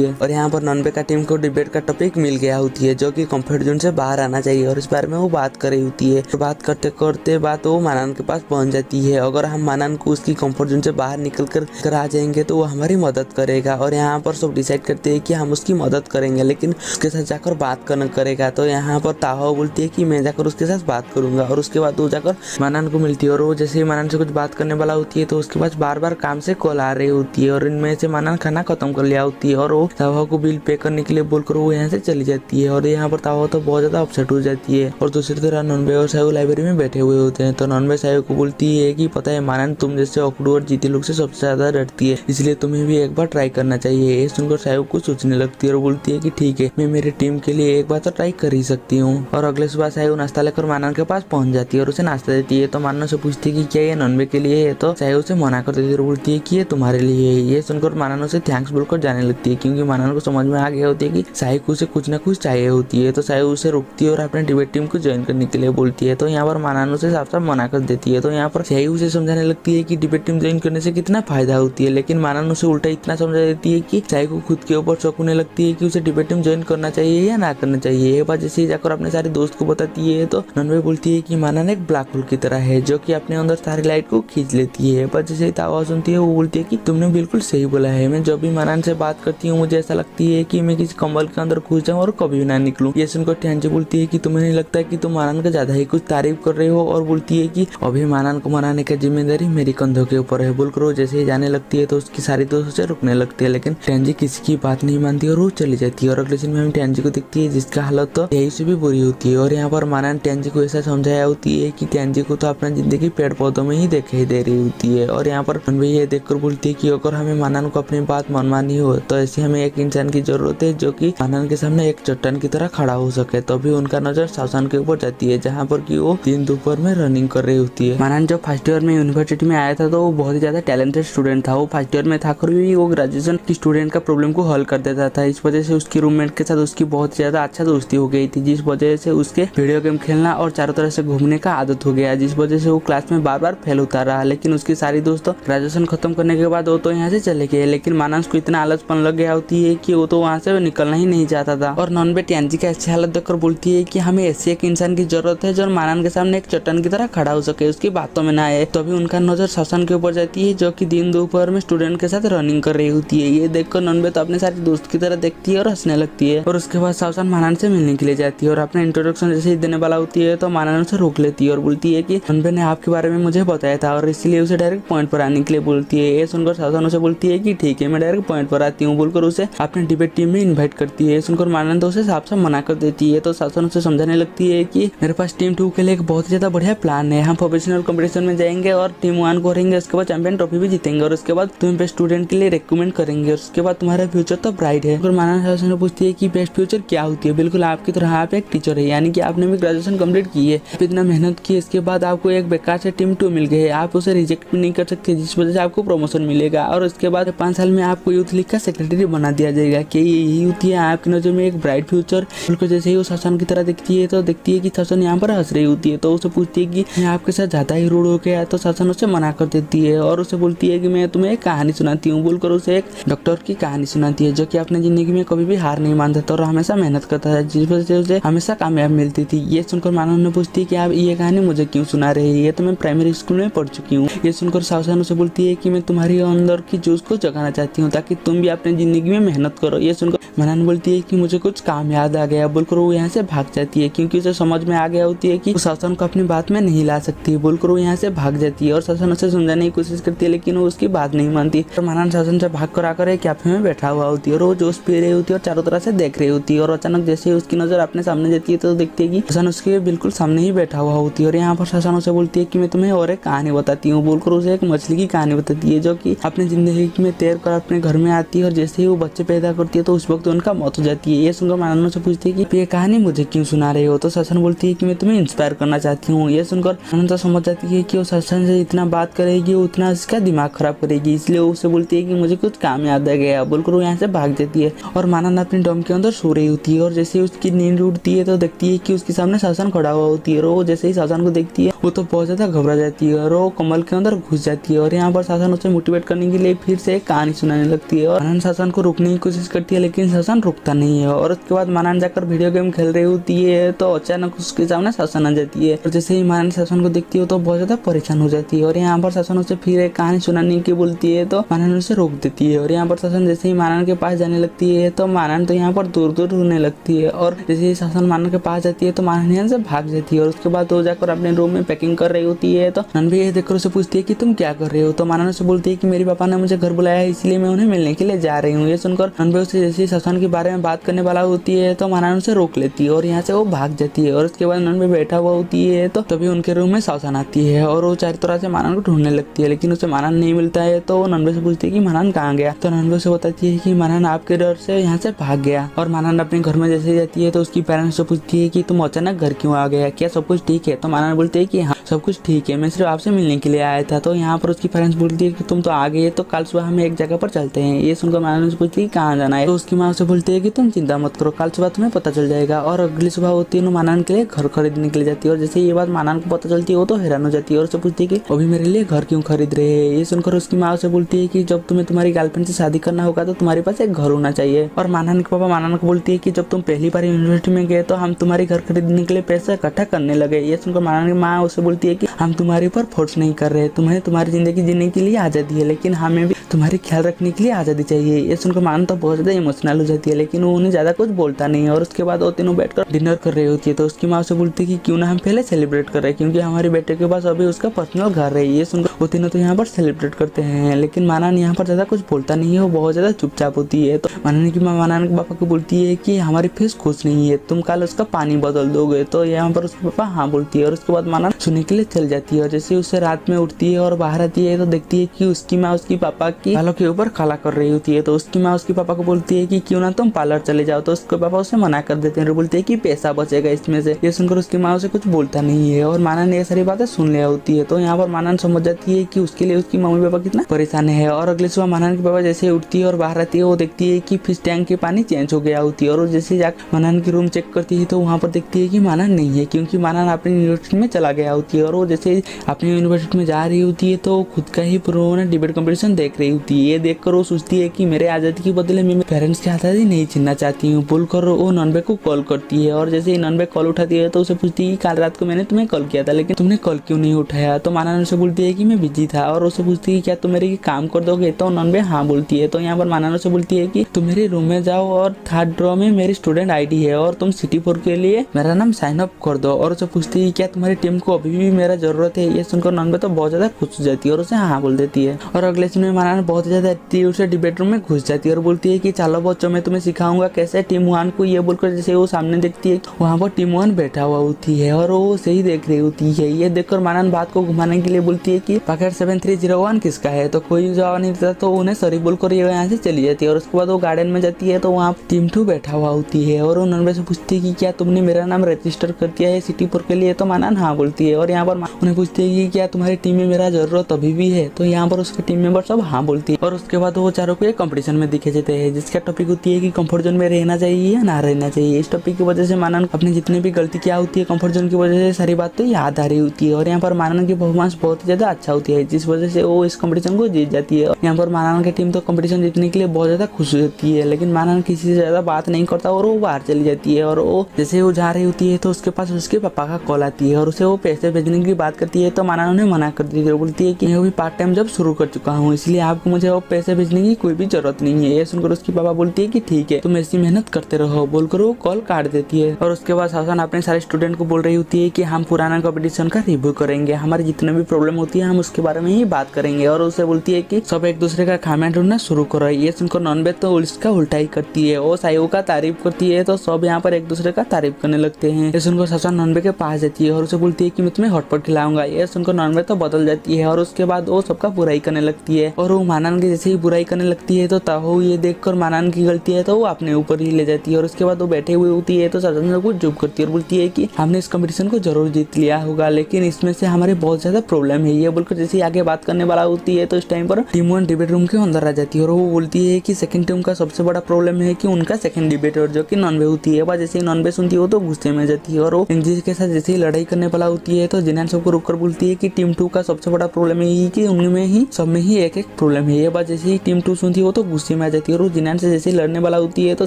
है और यहाँ पर नॉनवे का टीम को डिबेट का टॉपिक मिल गया होती है जो कि कंफर्ट जोन से बाहर आना चाहिए और इस बारे में वो बात कर रही होती है। बात करते करते बात वो मानन के पास पहुंच जाती है। अगर हम मानन को उसकी कंफर्ट जोन से बाहर निकल कर आ जाएंगे तो वो हमारी मदद करेगा और यहाँ पर सब डिसाइड करते हैं कि हम उसकी मदद करेंगे, लेकिन उसके साथ जाकर बात करना करेगा। तो यहाँ पर ताहो बोलती है कि मैं जाकर उसके साथ बात करूंगा और उसके बाद वो जाकर मानन को मिलती है और वो जैसे ही मानन से कुछ बात करने वाला होती है तो उसके पास बार बार काम से कॉल आ रही होती है और इनमें से मानन खाना खत्म कर लिया होती है और वो ताहो को बिल पे करने के लिए बोलकर वो यहाँ से चली जाती है। और यहाँ पर ताहो तो बहुत ज्यादा अपसेट हो जाती है और दूसरी तरह नॉनवे और साहू लाइब्रेरी में बैठे हुए होते हैं। तो नॉनवे साहू को बोलती है कि पता है मानन, तुम जैसे अकड़ू और जीती लोग से सबसे ज्यादा डरती है, इसलिए तुम्हें भी एक बार ट्राई करना चाहिए। ये सुनकर साहू को सोचने लगती है और बोलती है कि ठीक है, मैं मेरी टीम के लिए एक बार तो ट्राई कर ही सकती हूँ। और अगले सुबह साहू नाश्ता लेकर मानन के पास पहुंच जाती है और उसे नाश्ता देती है। तो मानन से पूछती है कि क्या ये नॉनवे के लिए है, तो साहू उसे मना कर देती है और बोलती है कि ये तुम्हारे लिए है। ये सुनकर मानन उसे थैंक्स बोलकर जाने लगती है क्योंकि मानन को समझ में आ गया होती है कि साहू को उसे कुछ ना कुछ चाहिए होती है। तो साहू उसे रोकती है और अपने डिबेट टीम को ज्वाइन करने के लिए बोलती है। तो यहाँ पर मानन उसे साफ साफ मना कर देती है। तो यहाँ पर साहू उसे समझाने लगती है कि डिबेट टीम ज्वाइन करने से कितना फायदा होती है, लेकिन मानन उसे उल्टा इतना समझा देती है कि साहू को खुद के ऊपर शक होने लगती है कि उसे डिबेट टीम ज्वाइन करना चाहिए या ना करना चाहिए। ये बात जैसे ही जाकर अपने सारे दोस्त को बताती है तो नॉनवे बोलती है कि मानन एक ब्लैक होल की तरह है जो कि अपने अंदर सारी लाइट को खींच लेती है। पर जैसे ही तावा सुनती है वो बोलती है कि तुमने बिल्कुल सही बोला है, मैं जब भी मानन से बात करती हूँ मुझे ऐसा लगती है कि मैं किसी कंबल के अंदर घुस जाऊँ और कभी भी ना निकलूं। ये सुनकर टियानजी बोलती है कि तुम्हें नहीं लगता है कि तुम मानन का ज्यादा ही कुछ तारीफ कर रहे हो, और बोलती है कि अभी मानन को मनाने की जिम्मेदारी मेरी कंधों के ऊपर है। बोलकर वो जैसे ही जाने लगती है तो उसकी सारी दोस्त उसे रुकने लगती है, लेकिन टियानजी किसी की बात नहीं मानती और वो चली जाती है। और अगले दिन में हम टियानजी को देखती है जिसका हालत तो यही से भी बुरी होती है। और यहाँ पर मानन टियानजी को ऐसा समझाया होती है कि टियानजी को तो अपना जिंदगी पेड़ पौधों में ही दिखाई दे रही होती है। और यहाँ पर नॉनवे ये देखकर बोलती है कि अगर हमें मानन को अपनी बात मनवानी हो तो ऐसे हमें एक इंसान की जरूरत है जो कि मानन के सामने एक चट्टान की तरह खड़ा हो सके। तो भी उनका नजर शासन के ऊपर जाती है जहाँ पर कि वो दिन दोपहर में रनिंग कर रही होती है। मानन जब फर्स्ट ईयर में यूनिवर्सिटी में आया था तो वो बहुत ही ज्यादा टैलेंटेड स्टूडेंट था। वो फर्स्ट ईयर में था कर भी वो ग्रेजुएशन की स्टूडेंट का प्रॉब्लम को हल कर देता था। इस वजह से उसकी रूममेट के साथ उसकी बहुत ज्यादा अच्छा दोस्ती हो गई थी, जिस वजह से उसके वीडियो गेम खेलना और चारों तरह से घूमने का आदत हो गया, जिस वजह से वो क्लास में बार बार फेल होता रहा। लेकिन उसकी सारी दोस्त ग्रेजुएशन खत्म करने के बाद वो तो यहाँ से चले गए, लेकिन मानस को इतना आलसपन लग गया होती है कि वो तो वहाँ से निकलना ही नहीं चाहता था। और नॉनवे टियानजी का अच्छी हालत देखकर बोलती है कि हमें ऐसे एक इंसान की जरूरत है जो मानन के सामने एक चट्टान की तरह खड़ा हो सके, उसकी बातों में ना आए। तो अभी उनका नजर शासन के ऊपर जाती है जो कि दिन दोपहर में स्टूडेंट के साथ रनिंग कर रही होती है। ये देखकर नॉनवे तो अपने सारे दोस्त की तरह देखती है और हंसने लगती है। और उसके बाद शासन मानन से मिलने के लिए जाती है और अपना इंट्रोडक्शन जैसे ही देने वाला होती है तो मानन उसे रोक लेती है और बोलती है कि नॉनवे ने आपके बारे में मुझे बताया था और इसलिए उसे डायरेक्ट पॉइंट पर आने के लिए बोलती है। ये सुनकर शासन उसे बोलती है कि ठीक है, मैं डायरेक्ट पॉइंट पर आती हूँ, बोलकर उसे अपने डिबेट टीम में इन्वाइट करती है। सुनकर मानन तो उसे साफ साफ मना कर देती है। तो शासन उसे समझाने लगती है कि मेरे पास टीम 2 के लिए एक बहुत ज्यादा बढ़िया प्लान है, हम प्रोफेशनल कंपटीशन में जाएंगे और टीम 1 को हरेंगे, उसके बाद चैंपियन ट्रॉफी भी जीतेंगे और उसके बाद तुम्हें बेस्ट स्टूडेंट के लिए रिकमेंड करेंगे और उसके बाद तुम्हारा फ्यूचर तो ब्राइट है। और मानन शासन पूछती है कि बेस्ट फ्यूचर क्या होती है। बिल्कुल आपकी तरह आप एक टीचर है, यानी कि आपने भी ग्रेजुएशन कंप्लीट की है, आप इतना मेहनत की, इसके बाद आपको एक बेकार से टीम 2 मिल गई है, आप उसे रिजेक्ट भी नहीं कर सकते, जिस वजह से आपको प्रमोशन मिलेगा और उसके बाद 5 साल में आपको यूथ लीग का सेक्रेटरी बना दिया जाएगा। कि यही होती है आपकी नजर में एक ब्राइट फ्यूचर। बिल्कुल जैसे ही वो शासन की तरह दिखती है तो देखती है कि शासन यहाँ पर हंस रही होती है। तो उसे पूछती है कि मैं आपके साथ ज्यादा ही रूड हो गया, तो शासन उसे मना कर देती है और उसे बोलती है कि मैं तुम्हें एक कहानी सुनाती हूँ, बोलकर उसे एक डॉक्टर की कहानी सुनाती है जो कि अपने जिंदगी में कभी भी हार नहीं मानता था और हमेशा मेहनत करता था, जिस वजह से उसे हमेशा कामयाब मिलती थी। ये सुनकर मानव ने पूछती है कि आप ये कहानी मुझे क्यों सुना रही है, ये तो मैं प्राइमरी स्कूल में पढ़ चुकी हूँ। ये सुनकर शासन उसे बोलती है कि मैं तुम्हारी अंदर की जोश को जगाना चाहती हूँ ताकि तुम भी अपनी जिंदगी में मेहनत करो। ये सुनकर मानन बोलती है कि मुझे कुछ काम याद आ गया, बोलकर वो यहाँ से भाग जाती है क्योंकि उसे समझ में आ गया होती है कि शासन को अपनी बात में नहीं ला सकती, बोलकर वो यहाँ से भाग जाती है। और शासन उसे समझाने की कोशिश करती है लेकिन वो उसकी बात नहीं मानती। तो मानन शासन से भाग कर आकर एक कैफे में बैठा हुआ होती है और वो जोश पी रही होती है और चारों तरह से देख रही होती है। और अचानक जैसे उसकी नजर अपने सामने जाती है तो देखती है कि शासन उसके बिल्कुल सामने ही बैठा हुआ होती है। और यहाँ पर शासन उसे बोलती है कि मैं तुम्हें और एक कहानी बताती हूँ, बोलकर उसे एक मछली की कहानी बताती है जो कि अपनी जिंदगी में तैर कर अपने घर में आती है और जैसे ही वो बच्चे पैदा करती है तो उस वक्त उनका मौत हो जाती है। ये सुनकर मानन से पूछती है कि ये कहानी मुझे क्यों सुना रहे हो, तो शासन बोलती है कि मैं तुम्हें इंस्पायर करना चाहती हूँ। ये सुनकर मानन तो समझ जाती है कि वो शासन से इतना बात करेगी उतना इसका दिमाग खराब करेगी, इसलिए वो उसे बोलती है कि मुझे कुछ काम याद आ गया, बोलकर वो यहाँ से भाग जाती है। और मानन अपनी डोम के अंदर सो रही होती है और जैसे उसकी नींद उठती है तो देखती है कि उसके सामने शासन खड़ा हुआ होती है और वो जैसे ही शासन को देखती है वो तो बहुत ज्यादा घबरा जाती है और वो कमल के अंदर घुस जाती है और यहाँ पर शासन उसे मोटिवेट करने के लिए फिर से एक कहानी सुनाने लगती है और मानन शासन को रोकने की कोशिश करती है लेकिन शासन रुकता नहीं है। और उसके बाद मानन जाकर वीडियो गेम खेल रही होती है तो अचानक उसके सामने शासन आ जाती है और जैसे ही मानन शासन को देखती है तो बहुत ज्यादा परेशान हो जाती है और यहाँ पर शासन उसे फिर एक कहानी सुनाने की बोलती है तो मानन उसे रोक देती है। और यहाँ पर शासन जैसे ही मानन के पास जाने लगती है तो मानन तो यहाँ पर दूर दूर रोने लगती है और जैसे ही शासन मानन के पास जाती है तो मानन यहाँ से भाग जाती है और उसके बाद वो जाकर अपने रूम में पैकिंग कर रही होती है तो नन्हे ये देखकर उसे पूछती है कि तुम क्या कर रहे हो। तो मानन उसे बोलती है कि मेरे पापा ने मुझे घर बुलाया है इसलिए मैं उन्हें मिलने के लिए जा रही हूँ। ये सुनकर नन्हे उसे जैसे ही शासन के बारे में बात करने वाला होती है तो मानन उसे रोक लेती है और यहाँ से वो भाग जाती है। और उसके बाद नन्हे बैठा हुआ होती है तो तभी उनके रूम में शासन आती है और वो चारों तरह से मानन को ढूंढने लगती है लेकिन उसे मानन नहीं मिलता है तो वो नन्हे से पूछती है कि मानन कहाँ गया। तो नन्हे उसे बताती है कि मानन आपके डर से यहाँ से भाग गया। और मानन अपने घर में जैसे जाती है तो उसकी पेरेंट्स से पूछती है कि तुम अचानक घर क्यों आ गया, क्या सब कुछ ठीक है। तो मानन बोलती है कि हाँ सब कुछ ठीक है, मैं सिर्फ आपसे मिलने के लिए आया था। तो यहाँ पर उसकी पेरेंट्स बोलती है कि तुम तो आ गए तो कल सुबह हम एक जगह पर चलते हैं। ये सुनकर मानन से पूछती है कहाँ जाना है। तो उसकी माँ से बोलती है कि तुम चिंता मत करो, कल सुबह तुम्हें पता चल जाएगा। और अगली सुबह वो तीनों मानन के लिए घर खरीदने के लिए जाती है और जैसे ये बात मानन को पता चलती है वो तो हैरान हो जाती है और उससे पूछती है कि अभी मेरे लिए घर क्यों खरीद रहे हैं। ये सुनकर उसकी माँ से बोलती है कि जब तुम्हें तुम्हारी गर्लफ्रेंड से शादी करना होगा तो तुम्हारे पास एक घर होना चाहिए। और मानन के पापा मानन को बोलती है कि जब तुम पहली बार यूनिवर्सिटी में गए तो हम तुम्हारी घर खरीदने के लिए पैसा इकट्ठा करने लगे। ये सुनकर मानन की माँ उसे बोलती है कि हम तुम्हारे ऊपर फोर्स नहीं कर रहे, तुम्हें तुम्हारी जिंदगी जीने के लिए आजादी है लेकिन हमें भी तुम्हारी ख्याल रखने के लिए आजादी चाहिए। ये सुनकर मानन तो बहुत ज्यादा इमोशनल हो जाती है लेकिन वो उन्हें ज्यादा कुछ बोलता नहीं है। और उसके बाद वो तीनों बैठकर डिनर कर रही होती है तो उसकी माँ से बोलती है कि क्यों ना हम पहले सेलिब्रेट कर रहे हैं क्योंकि हमारे बेटे के पास अभी उसका पर्सनल घर है। ये सुनकर वो तीनों तो यहाँ पर सेलिब्रेट करते हैं लेकिन मानन यहाँ पर ज्यादा कुछ बोलता नहीं है, वो बहुत ज्यादा चुपचाप होती है। तो मानन की माँ मानन के पापा को बोलती है कि हमारी फीस खुश नहीं है, तुम कल उसका पानी बदल दोगे। तो यहाँ पर उसके पापा हाँ बोलती है और उसके बाद मानन सोने के लिए चल जाती है। और जैसे उसे रात में उठती है और बाहर आती है तो देखती है कि उसकी माँ उसकी पापा की बालों के ऊपर काला कर रही होती है। तो उसकी माँ उसके पापा को बोलती है कि क्यों ना तुम पार्लर चले जाओ। तो उसके पापा उसे मना कर देते हैं और बोलते हैं कि पैसा बचेगा इसमें से। ये सुनकर उसकी माँ उसे कुछ बोलता नहीं है और मानन ये सारी बातें सुन लिया होती है। तो यहाँ पर मानन समझ जाती है कि उसके लिए उसकी मम्मी पापा कितना परेशान है। और अगले सुबह मानन के पापा जैसे उठती है और बाहर आती है वो देखती है कि फिश टैंक के पानी चेंज हो गया होती है और जैसे जाकर मानन की रूम चेक करती है तो वहाँ पर देखती है कि मानन नहीं है क्योंकि मानन अपनी यूनिवर्सिटी में चला गया होती है। और वो जैसे अपनी यूनिवर्सिटी में जा रही होती है तो खुद का ही पुराना डिबेट कंपटीशन देख रही होती है। ये देखकर वो सोचती है कि मेरे आजादी के बदले में पेरेंट्स की आजादी नहीं छीनना चाहती हूँ बोलकर वो नन्हे को कॉल करती है। और जैसे ही नन्हे कॉल उठाती है तो उसे पूछती है कि कल रात को मैंने तुम्हें कॉल किया था लेकिन तुमने कॉल क्यों नहीं उठाया। तो मानन उसे बोलती है कि मैं बिजी था और उसे पूछती है क्या तुम मेरे काम कर दोगे। तो नन्हे हाँ बोलती है। तो यहाँ पर मानन उसे बोलती है कि तुम मेरे रूम में जाओ और थर्ड ड्रॉ में मेरी स्टूडेंट आईडी है और तुम सिटी 4 के लिए मेरा नाम साइन अप कर दो। और उसे पूछती है क्या तुम्हारी टीम को अभी भी मेरा जरूरत है। ये सुनकर नन्हे तो बहुत ज्यादा खुश हो जाती है और उसे हाँ बोल देती है। और अगले सीन में मानन बहुत ज्यादा एटीट्यूड से डिबेट रूम में घुस जाती है और बोलती है कि चलो बच्चों मैं तुम्हें सिखाऊंगा कैसे टीम 1 को। ये बोलकर जैसे वो सामने देखती है वहाँ पर टीम 1 बैठा हुआ होती है और वो सही देख रही होती है। ये देखकर मानन बात को घुमाने के लिए बोलती है कि पैकेट 7301 किसका है। तो कोई जवाब नहीं देता तो उन्हें सॉरी बोलकर ये यहाँ से चली जाती है। और उसके बाद वो गार्डन में जाती है तो वहाँ टीम 2 बैठा हुआ होती है और वो नन्हे से पूछती है कि क्या तुमने मेरा नाम रजिस्टर कर दिया है सिटी 4 के लिए। तो मानन हाँ बोलती है। और यहाँ पर उन्हें पूछती है कि क्या तुम्हारी टीम में मेरा जरूरत अभी भी है। तो यहाँ पर उसके टीम मेंबर सब हाँ बोलती है। और उसके बाद वो चारों को एक कंपटीशन में दिखे जाते हैं जिसका टॉपिक होती है कि कंफर्ट जोन में रहना चाहिए या ना रहना चाहिए। इस टॉपिक की वजह से मानन अपने जितने भी गलती क्या होती है कंफर्ट जोन की वजह से सारी बात तो याद आ रही होती है। और यहाँ पर मानन की परफॉर्मेंस बहुत ही ज्यादा अच्छा होती है जिस वजह से वो इस कंपटीशन को जीत जाती है। यहाँ पर मानन की टीम तो कंपटीशन जीतने के लिए बहुत ज्यादा खुश होती है लेकिन मानन किसी से ज्यादा बात नहीं करता और वो बाहर चली जाती है। और वो जैसे वो जा रही होती है तो उसके पास उसके पापा का कॉल आती है और उसे वो पैसे भेजने की बात करती है। तो मानन उन्हें मना कर देती है, बोलती है कि मैं अभी पार्ट टाइम जॉब शुरू कर चुका हूँ इसलिए आपको मुझे वो पैसे भेजने की कोई भी जरूरत नहीं है। ये सुनकर उसकी पापा बोलती है कि ठीक है तुम ऐसी मेहनत करते रहो बोलकर वो कॉल काट देती है। और उसके बाद शासन अपने सारे स्टूडेंट को बोल रही होती है कि हम पुराना कंपटीशन का रिव्यू करेंगे, हमारी जितने भी प्रॉब्लम होती है हम उसके बारे में ही बात करेंगे। और उसे बोलती है कि सब एक दूसरे का खाना ढूंढना शुरू करो। ये सुनकर नॉनवेज तो उसका उल्टा ही करती है, वो साइयो का तारीफ करती है तो सब यहाँ पर एक दूसरे का तारीफ करने लगते हैं। ये सुनकर शासन नॉनवेज के पास जाती है और उसे बोलती है कि मैं तुम्हें हॉटपॉट खिलाऊंगा। ये सुनकर नॉनवे तो बदल जाती है और उसके बाद वो सबका बुराई करने लगती है और वो मानान के जैसे ही बुराई करने लगती है तो ताहो ये देखकर मानान की गलती है तो वो अपने ऊपर ही ले जाती है और उसके बाद वो बैठे हुए होती है तो सासन को चुप करती है और बोलती है कि हमने इस कंपटीशन को जरूर जीत लिया होगा, लेकिन इसमें से हमारे बहुत ज्यादा प्रॉब्लम है। ये बोलकर जैसे ही आगे बात करने वाला होती है तो इस टाइम पर टीम 1 डिबेट रूम के अंदर आ जाती है और वो बोलती है कि सेकंड टीम का सबसे बड़ा प्रॉब्लम है कि उनका सेकंड डिबेटर जो कि नॉनवे होती है, जैसे ही नॉनवे सुनती है तो गुस्से में जाती है और वो एंजी के साथ जैसे ही लड़ाई करने वाला होती है तो जिनान सबको रोककर बोलती है कि टीम 2 का सबसे बड़ा प्रॉब्लम है कि उनमें ही सब में ही एक एक प्रॉब्लम है। ये बात जैसे ही टीम 2 सुनती है तो गुस्से में आ जाती है और जिनान से जैसे ही लड़ने वाला होती है तो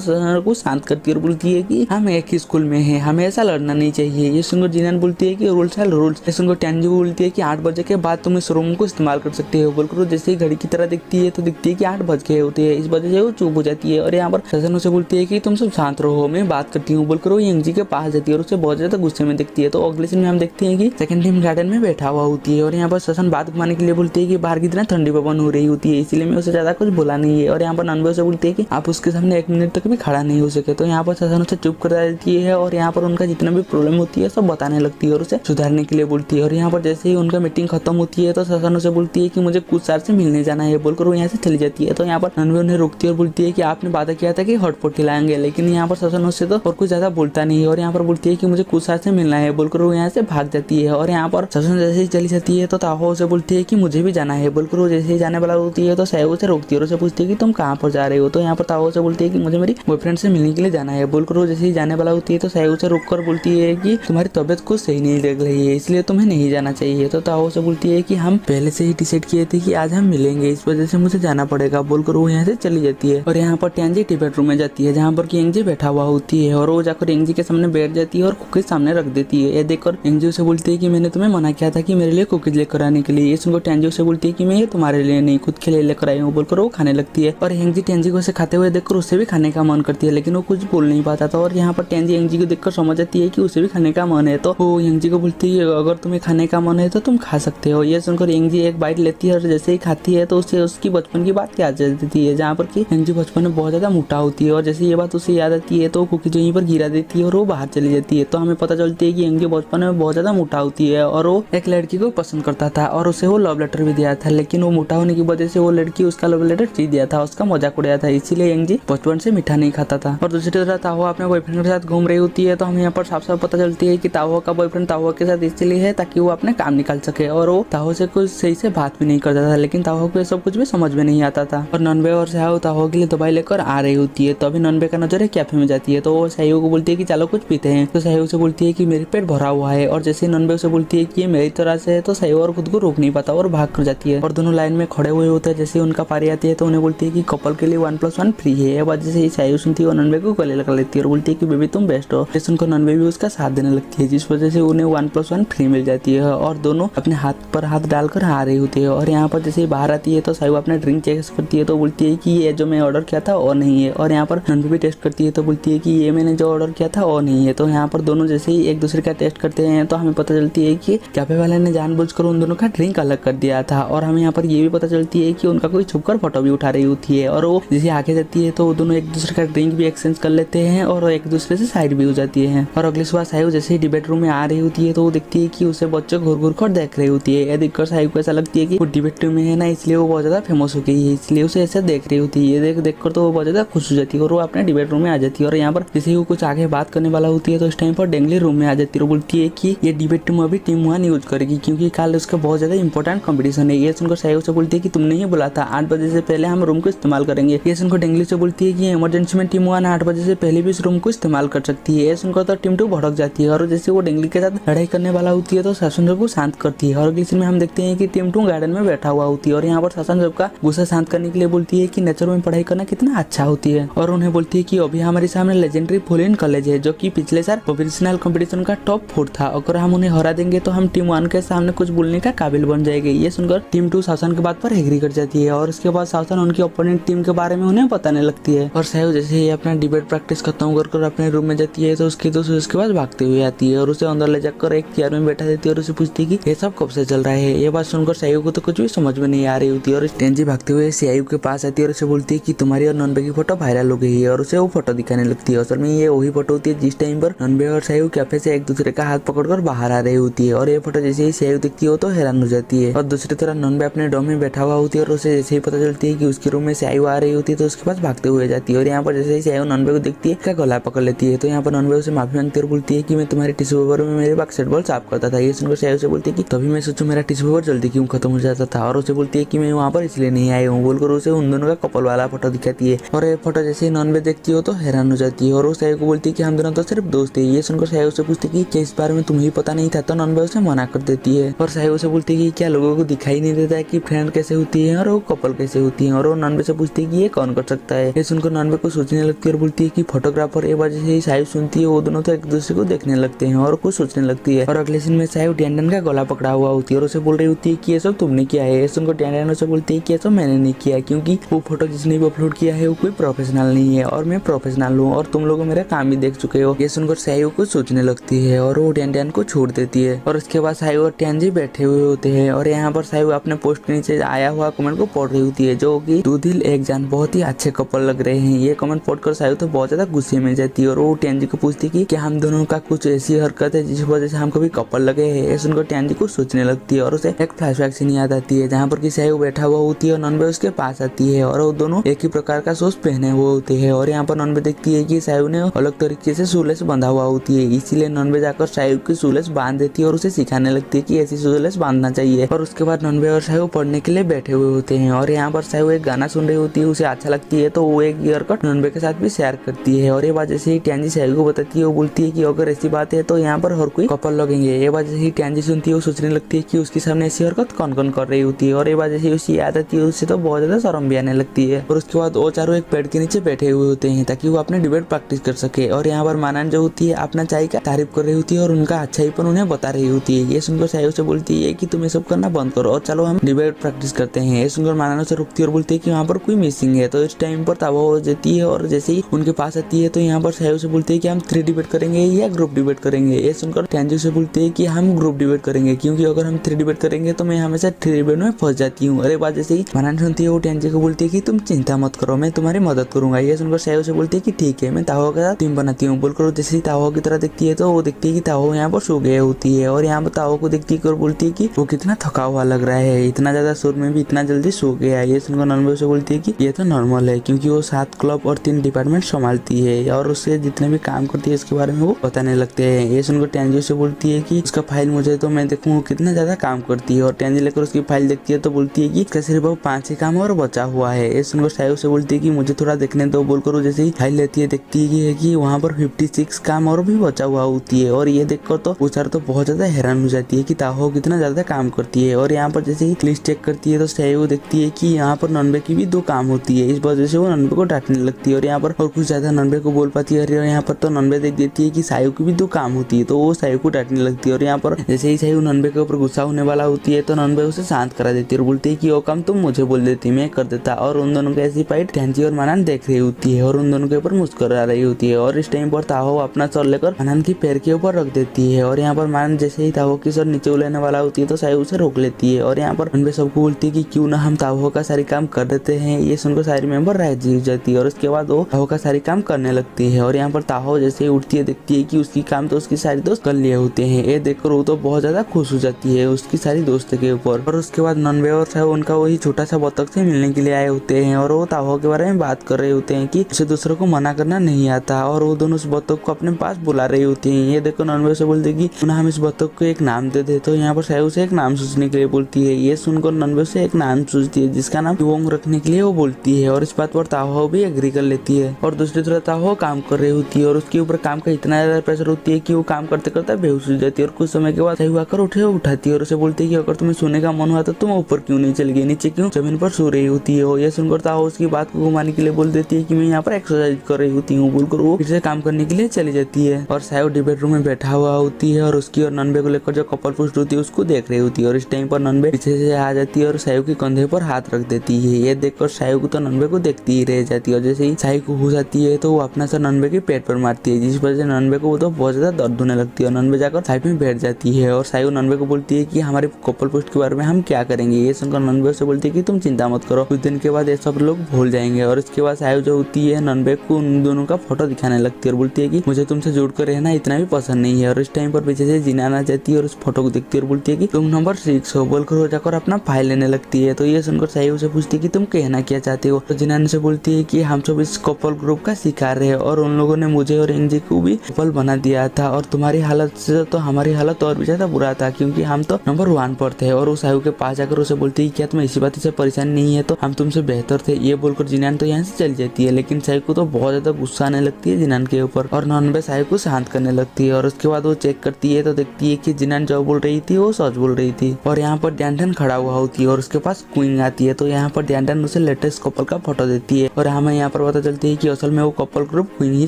ससन को शांत करती है और बोलती है कि हम एक ही स्कूल में हैं, हमें ऐसा लड़ना नहीं चाहिए। ये सुनकर जिनान बोलती है कि रूल्स है रूल्स। ये सुनकर टेंजी बोलती है कि 8 बजे के बाद तुम इस रूम को इस्तेमाल कर सकते हो। बोलकर जैसे ही घड़ी की तरह दिखती है तो दिखती है कि 8 बज गए होते हैं। इस वजह से वो चुप हो जाती है और यहाँ पर ससन उसे बोलती है कि तुम सब शांत रहो, मैं बात करती हूँ। बोलकर वो यंगजी के पास जाती है और उसे बहुत ज्यादा गुस्से में दिखती है। तो अगले सीन में हम देखते हैं कि सेकंड टीम गार्डन में बैठा हुआ होती है और यहाँ पर ससन बात घुमाने के लिए बोलती है कि बाहर की तरह ठंडी पवन हो रही होती है, इसलिए मैं उसे ज्यादा कुछ बोला नहीं है। और यहाँ पर नॉनवे उसे बोलती है कि आप उसके सामने 1 मिनट तक भी खड़ा नहीं हो सके। तो यहाँ पर ससन उसे चुप कर देती है और यहाँ पर उनका जितना भी प्रॉब्लम होती है सब बताने लगती है और उसे सुधारने के लिए बोलती है। और यहाँ पर जैसे ही उनका मीटिंग खत्म होती है तो ससन उसे बोलती है कि मुझे कुछ साल से मिलने जाना है। बोलकर वो यहाँ से चली जाती है। तो यहाँ पर नॉनवे उन्हें रोकती है और बोलती है कि आपने वादा किया था कि हॉटपॉट खिलाएंगे, लेकिन यहाँ पर ससन उससे तो और कुछ ज्यादा बोलता नहीं है और यहाँ पर बोलती है कि मुझे कुछ साल से मिलना है। बोलकर वो यहाँ से भाग जाती है और यहाँ पर ससन जैसे ही चली जाती है तो ताहो उसे बोलती है कि मुझे भी जाना है। बोलकर वो जैसे ही जाने वाला होती है तो सायो उसे रोकती है और उसे पूछती है कि तुम कहाँ पर जा रहे हो। तो यहाँ पर ताहो उसे बोलती है कि मुझे मेरी बॉयफ्रेंड से मिलने के लिए जाना है। बोलकर वो जैसे ही जाने वाला होती है तो सायो उसे रोककर बोलती है कि तुम्हारी तबियत कुछ सही नहीं लग रही है, इसलिए तुम्हें नहीं जाना चाहिए। तो ताहो उसे बोलती है कि हम पहले से ही डिसाइड किए थे कि आज हम मिलेंगे, इस वजह से मुझे जाना पड़ेगा। बोलकर वो यहाँ से चली जाती है और यहाँ पर टेंजी डिबेट रूम में जाती है जहाँ पर कि एंजी बैठा हुआ होती है और वो जाकर एंजी के सामने बैठ जाती है और कुकीज सामने रख देती है। ये देखकर एंजी उसे बोलती है कि मैंने तुम्हें मना किया था कि मेरे लिए कुकीज लेकर आने के लिए। ये सुनकर टेंजी उसे बोलती है कि मैं ये तुम्हारे लिए नहीं खुद के लिए लेकर आई हूँ। बोलकर वो खाने लगती है और एंजी टेंजी को उसे खाते हुए देखकर उससे भी खाने का मन करती है, लेकिन वो कुछ बोल नहीं पाता था। और यहाँ पर टेंजी एंजी को देखकर समझ जाती है कि उसे भी खाने का मन है तो वो एंजी को बोलती है अगर तुम्हें खाने का मन है तो तुम खा सकते हो। ये सुनकर एंजी एक बाइट लेती है और जैसे ही खाती है तो उसे उसकी बचपन की बात याद आ जाती है जहाँ पर कि एंजी बचपन में बहुत ज्यादा मोटा होती है और जैसे ये बात उसे याद आती है तो कुकीज वहीं पर गिरा देती है और वो बाहर चली जाती है। तो हमें पता चलती है कि एंजी बचपन में बहुत ज्यादा मोटा होती है और वो एक लड़की को पसंद करता था और उसे वो लव लेटर भी दिया था, लेकिन वो मोटा होने की वजह से वो लड़की उसका लव लेटर ची दिया था, उसका मजाक उड़ाया था, इसीलिए एंजी बचपन से मीठा नहीं खाता था। और दूसरी तरफ ताहो अपने बॉयफ्रेंड के साथ घूम रही होती है तो हमें यहाँ पर साफ साफ पता चलती है कि ताहो का बॉयफ्रेंड ताहो के साथ इसलिए है ताकि वो अपने काम निकाल सके और वो ताहो से कुछ सही से बात भी नहीं करता था, लेकिन ताहो को सब कुछ भी समझ में नहीं आता था। और नॉनवे और सायो ताहो के लिए दवाई लेकर आ रही होती है तो अभी नॉनवे का नजर कैफे में जाती है तो वो सायो को बोलती है कि चलो कुछ पीते हैं। तो सायो से बोलती है कि मेरे पेट भरा हुआ है और जैसे नॉनवे उसे बोलती है कि ये मेरी तरह से है तो सायो और खुद को रोक नहीं पाता और भाग कर जाती है और दोनों लाइन में खड़े हुए होते हैं। जैसे उनका पारी आती है तो उन्हें बोलती है कि कपल के लिए 1+1 फ्री है। वजह से सायो सुनती है और नॉनवे को गले लगा लेती है और बोलती है कि बेबी तुम बेस्ट हो। सुनकर नॉनवे भी उसका साथ देने लगती है जिस वजह से उन्हें 1+1 फ्री मिल जाती है और दोनों अपने हाथ पर हाथ डालकर आ रही होती है। और यहाँ पर जैसे बाहर आती है तो सायो अपना ड्रिंक चेक करती है तो बोलती है कि ये जो मैं ऑर्डर किया था वो नहीं है। और यहाँ पर नॉनवे भी टेस्ट करती है तो बोलती है कि ये मैंने जो ऑर्डर किया था वो नहीं है। तो यहाँ पर दोनों जैसे ही एक दूसरे का टेस्ट करते हैं तो हमें पता चलती है कि कैफे वाले ने जानबूझकर उन दोनों का ड्रिंक अलग कर दिया था। और हमें यहाँ पर ये भी पता चलती है कि उनका कोई छुपकर फोटो भी उठा रही होती है और वो जैसे आगे जाती है तो वो दोनों एक दूसरे का ड्रिंक भी एक्सचेंज कर लेते हैं और एक दूसरे से साइड भी हो जाती है। और अगली सुबह सायो जैसे ही डिबेट रूम में आ रही होती है तो वो देखती है कि उसे बच्चे घूर घूर कर देख रही होती है। यह देखकर सायो को ऐसा लगती है कि वो डिबेट रूम में है ना, इसलिए वो बहुत ज्यादा फेमस हो गई है, इसलिए उसे ऐसे देख रही होती है। ये देख कर तो वो बहुत ज्यादा खुश हो जाती है और वो अपने डिबेट रूम में आ जाती है। और यहाँ पर जैसे ही वो कुछ आगे बात करने वाला होती है तो इस टाइम पर डेंगली रूम में आ जाती है और बोलती है कि ये डिबेट रूम अभी टीम 1 यूज करेगी क्योंकि कल उसका बहुत ज्यादा इंपॉर्टेंट कंपटीशन है। ये सुनकर सायो से बोलती है कि तुमने ही बोला था 8 बजे से पहले हम रूम को इस्तेमाल करेंगे। ये सुनकर डेंगली से बोलती है कि इमरजेंसी में टीम 1 8 बजे से पहले भी इस रूम को इस्तेमाल कर सकती है। ये सुनकर तो टीम 2 भड़क जाती है और जैसे वो डेंगली के साथ लड़ाई करने वाला होती है तो शासन को शांत करती है। और अगले सीन में हम देखते हैं कि टीम 2 गार्डन में बैठा हुआ होती है और यहाँ पर शासन का गुस्सा शांत करने के लिए बोलती है कि नेचर में पढ़ाई करना कितना अच्छा होती है और उन्हें बोलती है कि अभी हमारे सामने लेजेंडरी फॉलिन कॉलेज है जो कि पिछले साल प्रोफेशनल कंपटीशन का टॉप 4 था। अगर हम उन्हें हरा देंगे तो हम टीम 1 के सामने कुछ बोलने का काबिल बन जाएंगे। ये सुनकर टीम 2 शासन के बात पर एग्री कर जाती है और उसके बाद शासन उनकी ओपोनेंट टीम के बारे में उन्हें बताने लगती है। और सायो जैसे ही अपना डिबेट प्रैक्टिस खत्म कर अपने रूम में जाती है तो उसकी दोस्त उसके पास भागते हुए आती है और उसे अंदर ले जाकर एक चेयर में बैठा देती है और उसे पूछती है कि ये सब कब से चल रहा है। ये बात सुनकर सायो को तो कुछ भी समझ में नहीं आ रही होती है और टेंजी भागते हुए सायो के पास आती है और उसे बोलती है कि तुम्हारी और नॉनवे की फोटो वायरल हो गई है और उसे वो फोटो दिखाने लगती है। असल में ये वही फोटो होती है जिस टाइम पर नॉनवे और सायो कैफे से एक दूसरे का हाथ पकड़कर बाहर बाहर आ रही होती है और ये फोटो जैसे ही सायु दिखती है तो हैरान हो जाती है। और दूसरी तरफ नॉनवे अपने डॉम में बैठा हुआ होती है और उसे जैसे ही पता चलती है कि उसके रूम में सायु आ रही होती है तो उसके पास भागते हुए जाती है। और यहाँ पर जैसे ही सायु नॉनवे को देखती है, इसका गला पकड़ लेती है। तो यहाँ पर नॉनवे उसे माफी मांगती है और बोलती है कि मैं तुम्हारे टिश्यू पेपर में मेरे बास्केटबॉल साफ करता था। ये सुनकर सायु से बोलती है कि तभी मैं सोचूं मेरा टिश्यू पेपर जल्दी क्यों खत्म हो जाता था। और उसे बोलती है कि मैं वहाँ पर इसलिए नहीं आई हूँ बोलकर उसे उन दोनों का कपल वाला फोटो दिखाती है। और ये फोटो जैसे ही नॉनवे देखती हो तो हैरान हो जाती है और वो सायु को बोलती है कि हम दोनों तो सिर्फ दोस्त है। ये सुनकर सायु से पूछती है कि इस बारे में तुम्हें पता नहीं था। तो नॉनवे उसे मना कर देती है और सायु से बोलती है कि क्या लोगों को दिखाई नहीं देता है कि फ्रेंड कैसे होती है और वो कपल कैसे होती है। और वो नॉनवे से पूछती है कि ये कौन कर सकता है। ये सुनकर नॉनवे को सोचने लगती है और बोलती है कि फोटोग्राफर। ये वजह से सायु सुनती है वो दोनों तो एक दूसरे को देखने लगते हैं और कुछ सोचने लगती है। और अगले सीन में सायु डैंडन का गला पकड़ा हुआ होती है और उसे बोल रही होती है कि ये सब तुमने किया है। ये सुनकर डैंडन उसे बोलती है कि ये सब मैंने नहीं किया, क्योंकि वो फोटो जिसने भी अपलोड किया है वो कोई प्रोफेशनल नहीं है और मैं प्रोफेशनल हूँ और तुम लोग मेरा काम भी देख चुके हो। ये सुनकर सायु कुछ सोचने लगती है और वो डैंडन को छोड़ देती है। और उसके बाद सायु और टैनजी बैठे हुए होते हैं और यहाँ पर सायु अपने पोस्ट के नीचे आया हुआ कमेंट को पढ़ रही होती है, जो कि दो दिल एक जान बहुत ही अच्छे कपल लग रहे हैं। ये कमेंट पढ़कर सायु तो बहुत ज्यादा गुस्से में जाती है और वो टैनजी को पूछती है कि हम दोनों का कुछ ऐसी हरकत है जिस वजह से हम कभी कपल लगे हैं। ये सुनकर टैनजी कुछ सोचने लगती है और उसे एक फ्लैशबैक सीन याद आती है जहाँ पर कि सायु बैठा हुआ होती है और नॉनवे उसके पास आती है और वो दोनों एक ही प्रकार का शूज पहने हुए होते हैं। और यहाँ पर नॉनवे देखती है कि सायु ने अलग तरीके से शूलेस बंधा हुआ होती है, इसीलिए नॉनवे जाकर सायु की शूलेस बांध देती है और उसे सिखाने लगती है कि ऐसी शूलेस बांधना चाहिए। और उसके बाद नॉनवे और सायु पढ़ने के लिए बैठे हुए होते हैं और यहाँ पर सायु एक गाना सुन रही होती है, उसे अच्छा लगती है तो वो एक ईयरकट नॉनवे के साथ भी शेयर करती है। और ये बात जैसे ही टैनजी सायु को बताती है वो बोलती है कि अगर ऐसी बात है तो यहाँ पर हर कोई कपल लगेंगे। ये बात जैसे ही टैनजी सुनती है वो सोचने लगती है कि उसके सामने ऐसी हरकत कौन कौन कर रही होती है। और ये बात जैसे ही उसे याद आती है उससे तो बहुत ज्यादा शर्म भी आने लगती है। और उसके बाद वो चारों एक पेड़ के नीचे बैठे हुए होते हैं ताकि वो अपने डिबेट प्रैक्टिस कर सके। और यहाँ पर मानन जो होती है अपना चाय का तारीफ कर रही होती है और उनका अच्छाईपन उन्हें बता रही होती है। ये सुनकर सायु से बोलती है कि तुम ये सब करना बंद करो और चलो हम डिबेट प्रैक्टिस करते हैं। ये सुनकर मानन से रुकती है और बोलती है कि वहाँ पर कोई मिसिंग है। तो इस टाइम पर तावा हो जाती है और जैसे ही उनके पास आती है तो यहाँ पर सायु से बोलती है कि हम 3 डिबेट करेंगे या ग्रुप डिबेट करेंगे। ये सुनकर टैनजी से बोलती है कि हम ग्रुप डिबेट करेंगे, क्योंकि अगर हम 3 डिबेट करेंगे तो मैं हमेशा 3 डिबेट में फंस जाती हूँ। अरे बात जैसे ही मानन सुनती है वो टैनजी को बोलती है कि तुम चिंता मत करो, मैं तुम्हारी मदद करूंगा। ये सुनकर सायु से बोलती है कि ठीक है, मैं ताहो के साथ टीम बनाती हूँ बोलकर जैसे ही ताहो की तरह देखती है तो वो देखती है कि ताहो यहाँ पर सो गई होती है। और यहाँ पर ताहो को देखती है और बोलती है कि वो कितना थका हुआ लग रहा है, इतना ज्यादा शोर में भी इतना जल्दी सो गया है। ये सुनकर नॉनवे से बोलती है कि ये तो नॉर्मल है, क्योंकि वो 7 क्लब और 3 डिपार्टमेंट संभालती है और उससे जितने भी काम करती है इसके बारे में वो बताने लगते हैं। ये सुनकर टैनजी से बोलती है कि उसका फाइल मुझे तो मैं देखूँ कितना ज्यादा काम करती है। और टैनजी लेकर उसकी फाइल देखती है तो बोलती है कि इसका सिर्फ 5 ही काम और बचा हुआ है। ये सुनकर सायु से बोलती है कि मुझे थोड़ा देखने दो बोलकर जैसे ही फाइल लेती है देखती है कि वहाँ पर 56 काम और भी बचा हुआ होती है। और ये देखकर तो उचार तो बहुत ज्यादा हैरान हो जाती है कि ताहो कितना ज्यादा काम करती है। और यहाँ पर जैसे ही लिस्ट चेक करती है तो सायु देखती है कि यहाँ पर नॉनवे की भी 2 काम होती है, इस वजह से वो नॉनवे को डांटने लगती है। और यहाँ पर और कुछ ज्यादा नॉनवे को बोल पाती है। और यहाँ पर तो नॉनवे देख देती है कि सायु की भी 2 काम होती है तो वो सायु को डांटने लगती है। और यहाँ पर जैसे ही सायु नॉनवे के ऊपर गुस्सा होने वाला होती है तो नॉनवे उसे शांत करा देती है और बोलती है कि वो काम तुम मुझे बोल देती, मैं कर देता। और उन दोनों की ऐसी फाइट टैनजी और मानन देख रही होती है और उन दोनों के ऊपर मुस्कुरा रही होती है। और इस टाइम पर ताहो अपना सर लेकर मानन की पैर के ऊपर रख देती है। और यहाँ पर मानन जैसे ही ताहो की सर नीचे उलेने वाला होती है तो सायु उसे रोक लेती है। और यहाँ पर नॉनवे सबको बोलती है कि क्यों ना हम ताहो का सारी काम कर देते हैं। ये सुनकर सारी मेंबर राजी हो जाती है और उसके बाद वो ताहो का सारी काम करने लगती है। और यहाँ पर ताहो जैसे ही उठती है देखती है कि उसकी काम तो उसकी सारी दोस्त कर लिए होते हैं। ये देखकर वो तो बहुत ज्यादा खुश हो जाती है उसकी सारी दोस्त के ऊपर। और उसके बाद नॉनवे और सायु उनका वही छोटा सा बतख से मिलने के लिए आए होते हैं और वो ताहो के बारे में बात कर रहे होते हैं कि उसे दूसरों को मना करना नहीं आता। और वो दोनों उस बतख को अपने पास बुला रही होती है। ये देखो नॉनवे से बोलते कि हम इस बतख को एक नाम दे दे। तो यहाँ पर सायु से एक नाम सोचने के लिए बोलती है। ये सुनकर नॉनवे से एक नाम सोचती है जिसका नाम युवोंग रखने के लिए वो बोलती है और इस बात पर ताहो भी एग्री कर लेती है। और दूसरी तरफ ताहो काम कर रही होती है और उसके ऊपर काम का इतना ज्यादा प्रेशर होती है कि वो काम करते करते बेहोश हो जाती है। और कुछ समय के बाद सायु आकर उठाती है और उसे बोलती है कि अगर तुम्हें सोने का मन हुआ तो तुम ऊपर क्यों नहीं चली गई, नीचे क्यों जमीन पर सो रही होती है। ये सुनकर ताहो उसकी बात को घुमाने के लिए बोल देती है कि मैं यहाँ पर एक्सरसाइज कर रही होती हूँ बोलकर वो फिर से काम करने के लिए चली जाती है। और सायु डिबेट रूम में बैठा हुआ होती है और उसकी और नॉनवे को लेकर जो कपल पोस्ट होती है उसको देख रही होती है। और इस टाइम पर नॉनवे पीछे से आ जाती है और सायु के कंधे पर हाथ रख देती है। ये देखकर सायु को तो नॉनवे को देखती ही रह जाती है और जैसे ही सायु को हो जाती है तो वो अपना सर नॉनवे के पेट पर मारती है, जिस वजह से नॉनवे को तो बहुत ज्यादा दर्द होने लगती है। और नॉनवे जाकर साइड में बैठ जाती है और सायु नॉनवे को बोलती है कि हमारे कपल पोस्ट के बारे में हम क्या करेंगे। ये सुनकर नॉनवे से बोलती है कि तुम चिंता मत करो, कुछ दिन के बाद ये सब लोग भूल जाएंगे। और इसके बाद सायु जो होती है नॉनवे को उन दोनों का फोटो दिखाने लगती है और बोलती है कि मुझे तुमसे जुड़कर रहना इतना भी पसंद नहीं है। और इस टाइम पर पीछे से जिनान आ जाती है और उस फोटो को देखती है और बोलती है कि तुम नंबर 6 हो, बोलकर हो जाकर अपना फाइल लेने लगती है। तो ये सुनकर साई उसे पूछती है कि तुम कहना क्या चाहते हो। तो जिनान से बोलती है कि हम सब इस कपल ग्रुप का शिकार है और उन लोगों ने मुझे और एंजी को भी कपल बना दिया था और तुम्हारी हालत से तो हमारी हालत और भी ज्यादा बुरा था क्योंकि हम तो नंबर 1 पर थे। और उस साई के पास जाकर उसे बोलती है क्या तुम्हें इसी बात से परेशानी नहीं है, तो हम तुमसे बेहतर थे। ये बोलकर जिनान तो यहाँ से चली जाती है, लेकिन साई को तो बहुत ज्यादा गुस्सा आने लगती है जिनान के ऊपर और नॉनबे साई को शांत करने लगती है। और उसके बाद वो चेक करती है तो देखती है कि जिनान जो बोल रही थी वो सच बोल रही थी। और यहाँ पर ध्यान खड़ा हुआ होती है और उसके पास क्वीन आती है। तो यहाँ पर ध्यान उसे लेटेस्ट कपल का फोटो देती है और हमें यहाँ पर पता चलती है कि असल में वो कपल ग्रुप क्वीन ही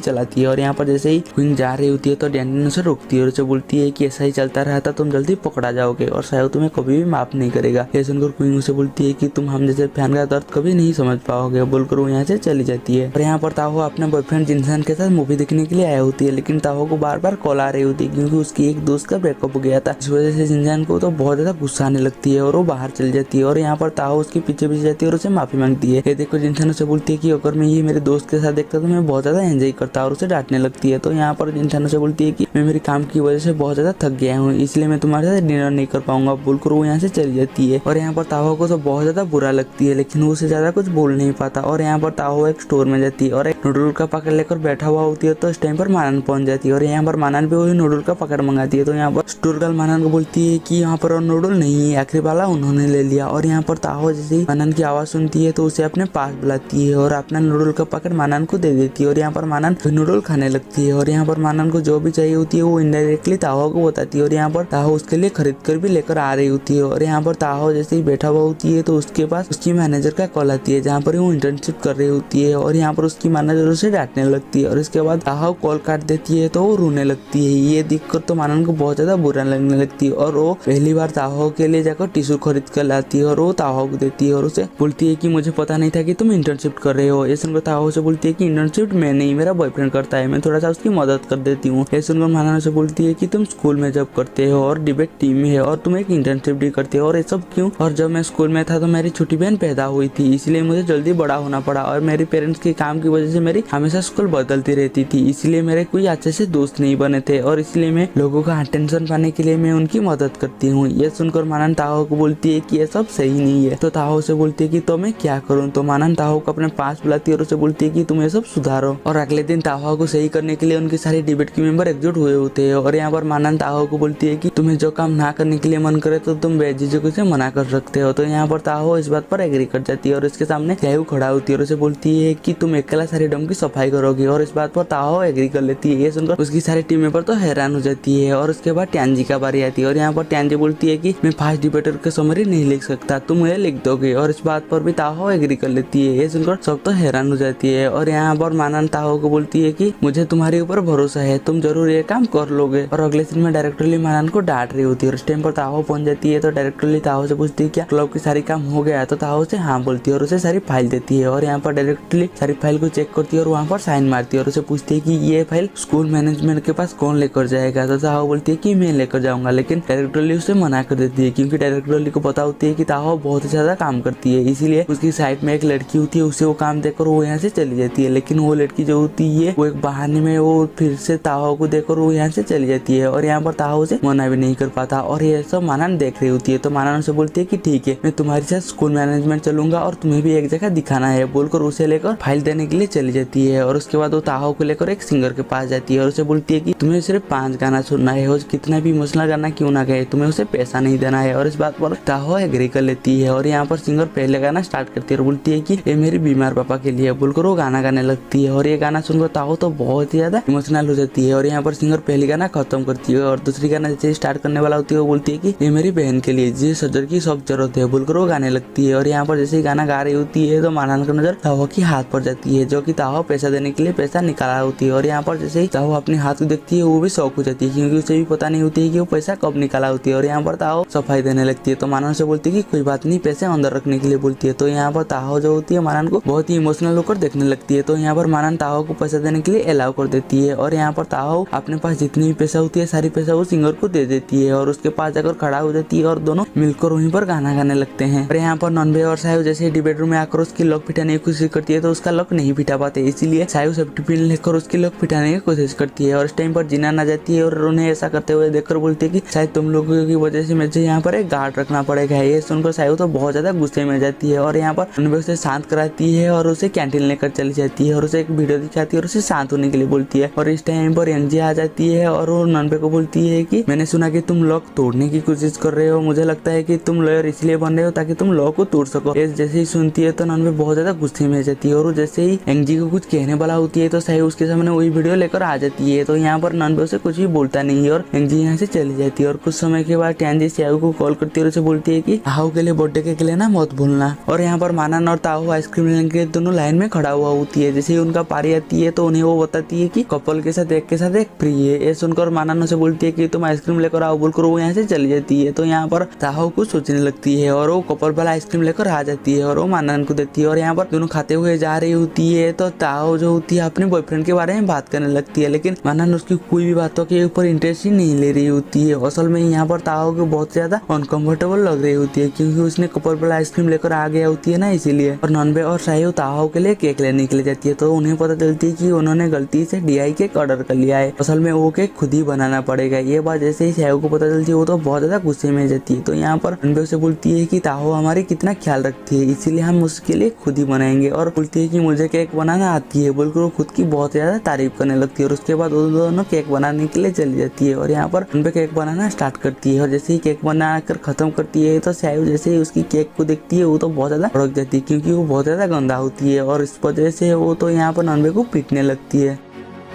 चलाती है। और यहाँ पर जैसे ही क्वीन जा रही होती है तो ध्यान उसे रोकती है और उसे बोलती है कि ऐसा ही चलता रहा था तुम जल्दी पकड़ा जाओगे और शायद तुम्हें कभी भी माफ नहीं करेगा। ये सुनकर क्वीन उसे बोलती है कि तुम हम जैसे फैन का दर्द कभी नहीं समझ पाओगे, बोलकर वो यहाँ से चली जाती है। और यहाँ पर ताहो अपने बॉयफ्रेंड जिनसान के साथ मूवी देखने के लिए आया होती है, लेकिन ताहो को बार बार कॉल आ रही होती है क्योंकि उसकी एक दोस्त का ब्रेकअप हो गया था। इस वजह से जिनसान को तो बहुत ज्यादा गुस्सा आने लगती है और वो बाहर चली जाती है। और यहाँ पर ताहो उसके पीछे पीछे जाती है और उसे माफी मांगती है। ये देखो जिनसान उसे बोलती है कि अगर मैं ये मेरे दोस्त के साथ देखता तो मैं बहुत ज्यादा एंजॉय करता और उसे डांटने लगती है। तो यहाँ पर जिनसान उसे बोलती है कि मैं मेरे काम की वजह से बहुत ज्यादा थक गया हूँ, इसलिए मैं तुम्हारे साथ डिनर नहीं कर पाऊंगा, बोलकर वो यहाँ से चली जाती है। और यहाँ पर ताहो को तो बहुत ज्यादा बुरा लगती है, लेकिन वो उसे ज्यादा कुछ बोल नहीं पाता। और यहाँ पर ताहो एक स्टोर में जाती है और एक नूडल का पैकेट लेकर बैठा हुआ होती है। तो इस टाइम पर मानन पहुंच जाती है और यहाँ पर मानन भी वही नूडल का पैकेट मंगाती है। तो यहाँ पर स्टोर गर्ल मानन को बोलती है कि यहाँ पर और नूडल नहीं है, आखिरी वाला उन्होंने ले लिया। और यहाँ पर ताहो जैसे ही मानन की आवाज सुनती है तो उसे अपने पास बुलाती है और अपना नूडल का पैकेट मानन को दे देती है। और यहाँ पर मानन नूडल खाने लगती है और यहाँ पर मानन को जो भी चाहिए होती है वो इनडायरेक्टली ताहो को बताती है और यहाँ पर ताहो उसके लिए खरीद कर भी लेकर आ रही होती है। और यहाँ पर ताहो जैसे ही बैठा हुआ होती है तो उसके पास उसकी मैनेजर का कॉल आती है जहाँ पर वो इंटर्नशिप कर रही होती है। और यहाँ पर उसकी मैनेजर उसे डांटने लगती है और इसके बाद ताहो कॉल काट देती है तो वो रोने लगती है। ये देखकर तो मानन को बहुत ज्यादा बुरा लगने लगती है और वो पहली बार ताहो के लिए जाकर टिश्यू खरीद कर लाती है और वो ताहो को देती है और उसे बोलती है कि मुझे पता नहीं था कि तुम इंटर्नशिप कर रहे हो। ये सुनकर ताहो से बोलती है कि इंटर्नशिप मैं नहीं, मेरा बॉयफ्रेंड करता है, मैं थोड़ा सा उसकी मदद कर देती हूँ। ये सुनकर मानन से बोलती है कि तुम स्कूल में जॉब करते हो और डिबेट टीम में है और तुम एक इंटर्नशिप भी करते हो और ये सब क्यों। और जब मैं स्कूल में था तो मेरी छोटी बहन पैदा हुई थी, इसलिए मुझे जल्दी बड़ा होना पड़ा और मेरे पेरेंट्स के काम की वजह से मेरी हमेशा स्कूल बदलती रहती थी, इसलिए मेरे कोई अच्छे से दोस्त नहीं बने थे और इसलिए मैं लोगों का अटेंशन पाने के लिए मैं उनकी मदद करती हूँ। ये सुनकर मानन ताहो को बोलती है कि ये सब सही नहीं है। तो ताहो से बोलती है कि तो मैं क्या करूँ। तो मानन ताहो को अपने पास बुलाती है और उसे बोलती है कि तुम ये सब सुधारो। और अगले दिन ताहो को सही करने के लिए उनकी सारी डिबेट के मेंबर एकजुट हुए होते हैं। और यहाँ पर मानन ताहो को बोलती है कि तुम्हें जो काम ना करने के लिए मन करे तो तुम बेझिझक से मना कर सकते हो। तो यहाँ पर ताहो इस बात पर एग्री कर जाती है और इसके सामने चाहू खड़ा होती है और उसे बोलती है कि तुम अकेला सारी डम की सफाई करोगी और इस बात पर ताहो एग्री कर लेती है। ये सुनकर उसकी सारी टीम मेंबर तो हैरान हो जाती है। और उसके बाद ट्यानजी का बारी आती है और यहाँ पर ट्यानजी बोलती है कि मैं फास्ट डिबेटर के समरी नहीं लिख सकता, तुम मुझे लिख दोगे। और इस बात पर भी ताहो एग्री कर लेती है। ये सुनकर सब तो हैरान हो जाती है। और यहाँ पर मानन ताहो को बोलती है कि मुझे तुम्हारे ऊपर भरोसा है, तुम जरूर ये काम कर लोगे। और अगले दिन में डायरेक्टरली मानन को डांट रही होती है और इस टाइम पर ताहो पहुंच जाती है। तो डायरेक्टरली ताहो से पूछती है क्या क्लब की सारी काम हो गया। तो ताहो से हाँ बोलती है और उसे सारी फाइल देती है। और यहाँ पर डायरेक्टरली सारी फाइल को चेक करती है और वहाँ पर साइन मारती है और उसे पूछती है कि ये फाइल स्कूल मैनेजमेंट के पास कौन लेकर जाएगा। तो ताहो बोलती है कि मैं लेकर जाऊंगा, लेकिन डायरेक्टरली उसे मना कर देती है क्योंकि डायरेक्टरली को पता होती है कि ताहो बहुत ही ज्यादा काम करती है, इसीलिए उसकी साइड में एक लड़की होती है, उसे वो काम देकर वो यहाँ से चली जाती है। लेकिन वो लड़की जो होती है वो एक बहाने में वो फिर से ताहो को देकर वो यहाँ से चली जाती है। और यहाँ पर ताहो से मना भी नहीं कर पाता और ये सब मानन देख रही होती है। तो मानन उसे बोलती है कि ठीक है, मैं तुम्हारे साथ स्कूल मैनेजमेंट चलूंगा और तुम्हें भी एक जगह दिखाना है, बोलकर उसे लेकर फाइल देने के लिए चली जाती है। और उसके बाद वो ताहो को लेकर एक सिंगर के पास जाती है और उसे बोलती है कि तुम्हें सिर्फ 5 गाना सुनना है और कितना भी इमोशनल गाना क्यों ना गए, तुम्हें उसे पैसा नहीं देना है। और इस बात पर ताहो एग्री कर लेती है। और यहाँ पर सिंगर पहले गाना स्टार्ट करती है और बोलती है कि ये मेरे बीमार पापा के लिए, बोलकर वो गाना गाने लगती है। और ये गाना सुनकर ताहो तो बहुत ही ज्यादा इमोशनल हो जाती है। और यहाँ पर सिंगर पहली गाना खत्म करती है और दूसरी गाना जैसे स्टार्ट करने वाला होती है वो बोलती है कि ये मेरी बहन के लिए जिस सजर की सब जरूरत है, बोलकर वो गाने लगती है। और यहाँ पर जैसे ही गाना गा रही होती है तो मानन की नजर ताहो की हाथ पर जाती है, जो कि ताहो पैसा देने के लिए पैसा निकाला होती है। और यहाँ पर जैसे ही ताहो अपने हाथ को देखती है वो भी शौक हो जाती है क्योंकि उसे भी पता नहीं होती है कि वो पैसा कब निकाला होती है। और यहाँ पर ताहो सफाई देने लगती है। तो मानन से बोलती है कि कोई बात नहीं, पैसे अंदर रखने के लिए बोलती है। तो यहाँ पर ताहो जो होती है मानन को बहुत ही इमोशनल होकर देखने लगती है। तो यहाँ पर मानन ताहो को पैसा देने के लिए अलाउ कर देती है। और यहाँ पर ताहो अपने पास जितनी भी पैसा होती है सारी पैसा वो सिंगर को दे देती है और उसके पास जाकर खड़ा हो जाती है और दोनों मिलकर वहीं पर गाना गाने लगते हैं। और यहाँ पर नॉनवे और सायु जैसे डिबेट रूम में आकर उसकी लॉक पिटाने की कोशिश करती है तो उसका लॉक नहीं पिटा पाते, इसीलिए सायु सेफ्टी पिन लेकर उसकी लॉक पिटाने की कोशिश करती है। और इस टाइम पर जिनान आ जाती है और उन्हें ऐसा करते हुए देखकर बोलती है कि शायद तुम लोगों की वजह से मुझे यहाँ पर एक गार्ड रखना पड़ेगा। ये सुनकर सायु तो बहुत ज्यादा गुस्से में जाती है और यहाँ पर नन्बे उसे शांत कराती है और उसे कैंटीन लेकर चली जाती है और उसे एक वीडियो दिखाती है और उसे शांत होने के लिए बोलती है। और इस टाइम पर एंजी आ जाती है और वो नन्बे को बोलती है कि मैंने सुना कि तुम लॉक तोड़ने की कोशिश कर रहे हो, मुझे लगता है कि तुम लॉयर इसलिए बन रहे हो ताकि तुम लॉक को तोड़ सको। जैसे ही सुनती है तो नन्बे बहुत ज्यादा गुस्से में जाती है और जैसे ही एंजी को कुछ कहने वाला होती है तो सायु उसके सामने वही वीडियो लेकर आ जाती है। तो यहाँ पर नन्बे उसे कुछ भी बोलता नहीं है और एंजी यहाँ से चली जाती है। और कुछ समय के बाद टैंजी सायु को कॉल करती है और उसे बोलती है कि ताहो के लिए बर्थडे केक लेना मत भूलना। और यहाँ पर मानन और ताहो आइसक्रीम लेने के दोनों लाइन में खड़ा हुआ होती है। जैसे ही उनका पारी आती है तो उन्हें वो बताती है कि कपल के साथ एक फ्री है। ये सुनकर मानन उसे बोलती है कि तुम आइसक्रीम लेकर आओ बोलकर वो यहाँ से चली जाती है। तो यहाँ पर ताहो कुछ सोचने लगती है और वो कपल वाला आइसक्रीम लेकर आ जाती है और वो मानन को देती है। और यहाँ पर दोनों खाते हुए जा रही होती है तो ताहो जो होती है अपने बॉयफ्रेंड के बारे में बात करने लगती है, लेकिन मानन उसकी कोई भी बातों के ऊपर इंटरेस्ट ही नहीं ले रही होती है। असल में यहाँ पर ताहो को बहुत ज्यादा अनकंफर्टेबल लग रही होती है क्योंकि उसने कपल वाला आइसक्रीम लेकर आ गया होती है ना, इसीलिए। और नन्बे और सायु ताहो के लिए केक लेने के लिए जाती है तो उन्हें पता चलती है कि उन्होंने गलती से DI केक ऑर्डर कर लिया है। असल में वो केक खुद ही बनाना पड़ेगा। ये बात जैसे ही सायु को पता चलती है वो तो बहुत ज्यादा गुस्से में जाती है। तो यहाँ पर नन्बे उसे बोलती है कि ताहो हमारी कितना ख्याल रखती है, इसीलिए हम उसके लिए खुद ही बनाएंगे। और बोलती है कि मुझे केक बनाना आती है बोलकर वो खुद की बहुत ज्यादा तारीफ करने लगती है। और उसके बाद वो दोनों केक बनाने के लिए चली जाती है और यहाँ पर नन्बे केक बनाना स्टार्ट करती है। और जैसे ही केक बनाकर खत्म करती है तो सायु जैसे ही उसकी केक को देखती है वो तो बहुत ज्यादा भड़क जाती है क्योंकि वो बहुत ज्यादा गंदा होती है और इस वजह से वो तो यहाँ पर नन्बे को पीटने लगती है।